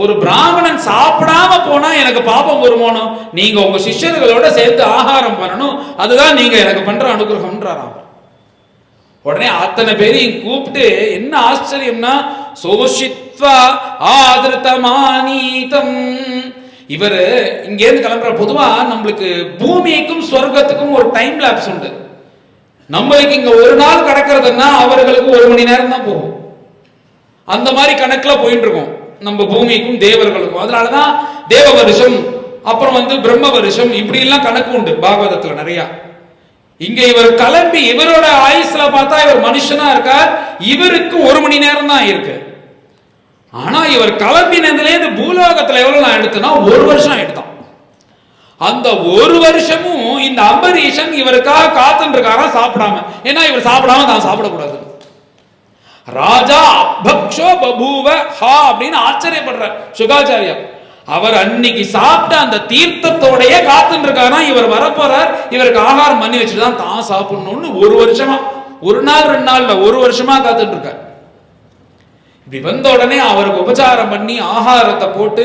ஒரு பிராமணன் சாப்பிடாம போனா எனக்கு பாபம் வருமானோ, நீங்க உங்க சிஷ்யர்களோட சேர்த்து ஆகாரம் பண்ணணும், அதுதான் நீங்க எனக்கு பண்ற அனுகிரகம்ன்றாராம். உடனே அத்தனை பேரையும் கூப்பிட்டு என்ன ஆச்சரியம்னா, சோஷித்வா ஆதிருத்தமானீதம். இவர் இங்கேருந்து கிளம்புற. பொதுவா நம்மளுக்கு பூமிக்கும் சொர்க்கத்துக்கும் ஒரு டைம் லாப்ஸ் உண்டு. நம்மளுக்கு இங்க ஒரு நாள் கிடக்கிறதுனா அவர்களுக்கு 1 மணி நேரம் தான் போகும். அந்த மாதிரி கணக்குல போயிட்டு இருக்கும் நம்ம பூமிக்கும் தேவர்களுக்கும். அதனாலதான் தேவ வருஷம், அப்புறம் பிரம்ம வருஷம், இப்படி எல்லாம் கணக்கு உண்டு பாகவதத்துல நிறைய. இங்க இவர் கிளம்பி இவரோட ஆயுஸ்ல பார்த்தா இவர் மனுஷனா இருக்கார், இவருக்கு 1 மணி நேரம் தான் இருக்கு. ஆனா இவர் கிளம்பினதுல இருந்து பூலோகத்துல எவ்வளவு நான் எடுத்தனா 1 வருஷம் எடுத்தான். அந்த 1 வருஷமும் இந்த அம்பரீஷன் இவருக்காக காத்துட்டு இருக்காரா சாப்பிடாம. ஏன்னா இவர் சாப்பிடாம தான் சாப்பிடக்கூடாது. ராஜா அபக்ஷோ பபூவ ஹா அப்படின்னு ஆச்சரியப்படுற சுகாச்சாரியா. அவர் அன்னைக்கு சாப்பிட்ட அந்த தீர்த்தத்தோடைய காத்துட்டு இருக்காரா, இவர் வரப்போறார், இவருக்கு ஆகாரம் பண்ணி வச்சுதான் தான் சாப்பிடணும்னு 1 வருஷமா, 1 நாள் 2 நாள்ல 1 வருஷமா காத்துட்டு இருக்கார். இப்படி வந்த உடனே அவருக்கு உபச்சாரம் பண்ணி ஆகாரத்தை போட்டு,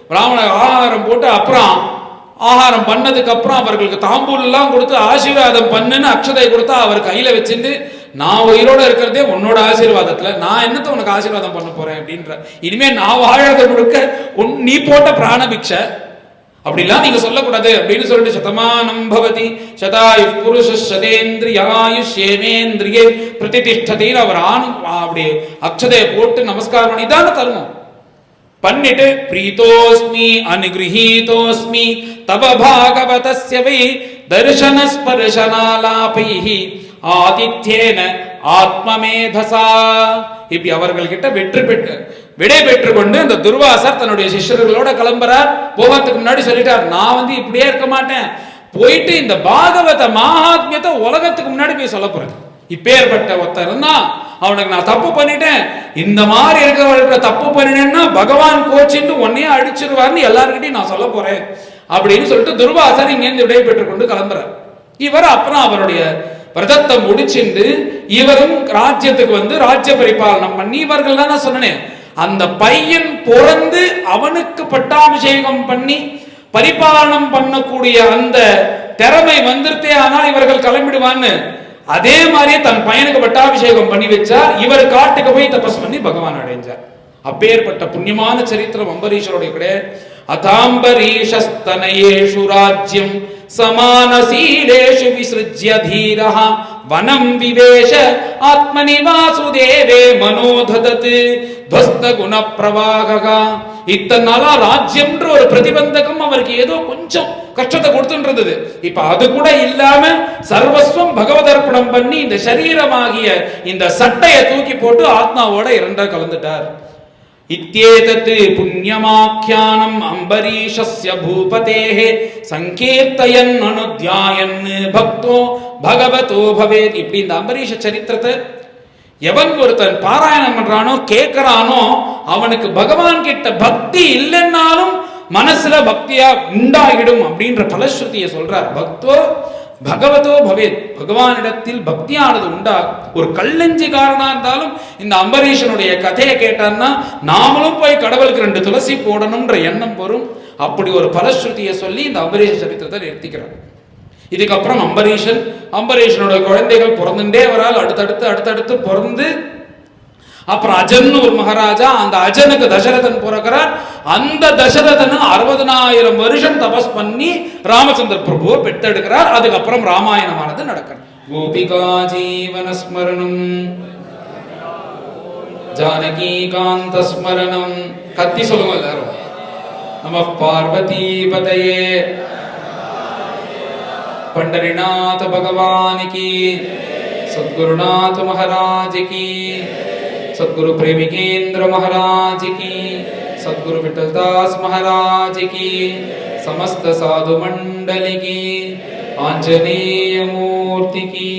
பிராமண ஆகாரம் போட்டு, அப்புறம் ஆகாரம் பண்ணதுக்கு அப்புறம் அவர்களுக்கு தாம்பூல் எல்லாம் கொடுத்து ஆசீர்வாதம் பண்ணுன்னு அக்ஷதை கொடுத்தா அவர் கையில வச்சிருந்து, நான் உயிரோட இருக்கிறதே உன்னோட ஆசீர்வாதத்துல, நான் என்னத்தை உனக்கு ஆசீர்வாதம் பண்ண போறேன் அப்படின்ற, இனிமே நான் வாழறது முழுக்க நீ போட்ட பிராண பிக்ஷை, அப்படிலாம் நீங்க சொல்லக்கூடாது அப்படின்னு சொல்லிட்டு சதமானம் பவதி சதாயு புருஷ சதேந்திரியாயுஷ்யேமேந்திரியே பிரதிஷ்டதின்னு அவர் அப்படி அக்ஷதையை போட்டு நமஸ்காரம் பண்ணி தானே தருவோம். பண்ணிட்டு பிரீதோஸ்மி அனுகிரஹீதோஸ்மி தவ பாகவதஸ்ய வை தர்சன ஸ்பர்ஷனாலாபைஹி ஆதித்யேன ஆத்மமேதசா. இப்படி அவர்கள் கிட்ட விடை பெற்று கொண்டு அந்த துர்வாசர் தன்னுடைய சிஷ்யர்களோட கிளம்புறார். போகத்துக்கு முன்னாடி சொல்லிட்டார், நான் இப்படியே இருக்க மாட்டேன், போயிட்டு இந்த பாகவத மகாத்மியத்தை உலகத்துக்கு முன்னாடி போய் சொல்ல போறேன். இப்பேற்பட்ட ஒருத்தர் இருந்தா அவனுக்கு நான் தப்பு பண்ணிட்டேன், இந்த மாதிரி இருக்கிறவர்கிட்ட தப்பு பண்ணினேன்னா பகவான் கோச்சின்னு உன்னையே அடிச்சிருவார்னு எல்லாருக்கிட்டையும் நான் சொல்ல போறேன் அப்படின்னு சொல்லிட்டு துர்வாசர் இங்கிருந்து விடை பெற்றுக் கொண்டு கிளம்புறார். இவர் அப்புறம் அவருடைய விரதத்தை முடிச்சுண்டு இவரும் ராஜ்யத்துக்கு ராஜ்ய பரிபாலனம் பண்ணி, இவர்கள் தான் நான் சொன்னேன், அந்த பையன் பிறந்து அவனுக்கு பட்டாபிஷேகம் பண்ணி பரிபாலனம் பண்ணக்கூடிய அந்த திறமை வந்துருத்தே ஆனால் இவர்கள் கிளம்பிடுவான்னு அதே மாதிரியே தன் பையனுக்கு பட்டாபிஷேகம் பண்ணி வச்சார். இவர் காட்டுக்கு போய் தபஸ் பண்ணி பகவான் அடைஞ்சார். அப்பேற்பட்ட புண்ணியமான சரித்திரம் அம்பரீஷருடைய கிடையாது. அதாம்பரீஷஸ்தனயேஷு ராஜ்யம் சமானசீலேஷு விஸ்ருஜ்ய தீரஹ வனம் விவேஷ ஆத்மனி வாசுதேவே மனோததத் துவஸ்த குண பிரவாகா. இத்தனை நாளா ராஜ்யம்ன்ற ஒரு பிரதிபந்தகம் அவருக்கு ஏதோ கொஞ்சம் கஷ்டத்தை கொடுத்துன்றது. இப்ப அது கூட இல்லாம சர்வஸ்வம் பகவதர்ப்பணம் பண்ணி இந்த சரீரமாகிய இந்த சட்டையை தூக்கி போட்டு ஆத்மாவோட இரண்டா கலந்துட்டார். இத்யேதத் புண்ணியமாக்யானம் அம்பரீஷஸ்ய பூபதேஹ சங்கீர்த்தயன் அனுத்யாயன் பக்தோ பகவதோ பவேத். இப்படி இந்த அம்பரீஷ சரித்திரத்தை எவன் ஒருத்தன் பாராயணம் பண்றானோ கேட்கிறானோ அவனுக்கு பகவான் கிட்ட பக்தி இல்லைன்னாலும் மனசுல பக்தியா உண்டாகிடும் அப்படின்ற பலஸ்ருதியை சொல்றார். பக்தோ பகவதோ பவேத், பகவானிடத்தில் பக்தியானது உண்டா. ஒரு கல்லஞ்சிக்காரனா இருந்தாலும் இந்த அம்பரீஷனுடைய கதையை கேட்டான்னா நாமளும் போய் கடவுளுக்கு 2 துளசி போடணும்ன்ற எண்ணம் வரும். அப்படி ஒரு பலஸ்ருதியை சொல்லி இந்த அம்பரீஷ சரித்திரத்தை நிறுத்திக்கிறார். இதுக்கப்புறம் அம்பரீஷனோட குழந்தைகள் பிறந்துட்டே வரால் அடுத்தடுத்து பிறந்து அப்புறம் அஜன் ஒரு மகாராஜா. அந்த அஜனுக்கு தசரதன் பிறக்கிறார். அந்த தசரதன் 60,000 வருஷம் தபஸ் பண்ணி ராமச்சந்திர பிரபுவை பெற்றெடுக்கிறார். அதுக்கப்புறம் ராமாயணமானது நடக்கிறது. கோபிகா ஜீவன ஸ்மரணம் ஜானகி காந்த ஸ்மரணம். கத்தி சொல்லுங்க எல்லாரும். நம பார்வதி பதயே पंडरीनाथ भगवान की, सद्गुरुनाथ महाराज की, सद्गुरु प्रेमिकेंद्र महाराज की, सद्गुरु विठलदास महाराज की, समस्त साधु मंडली की, आंजनेय मूर्ति की।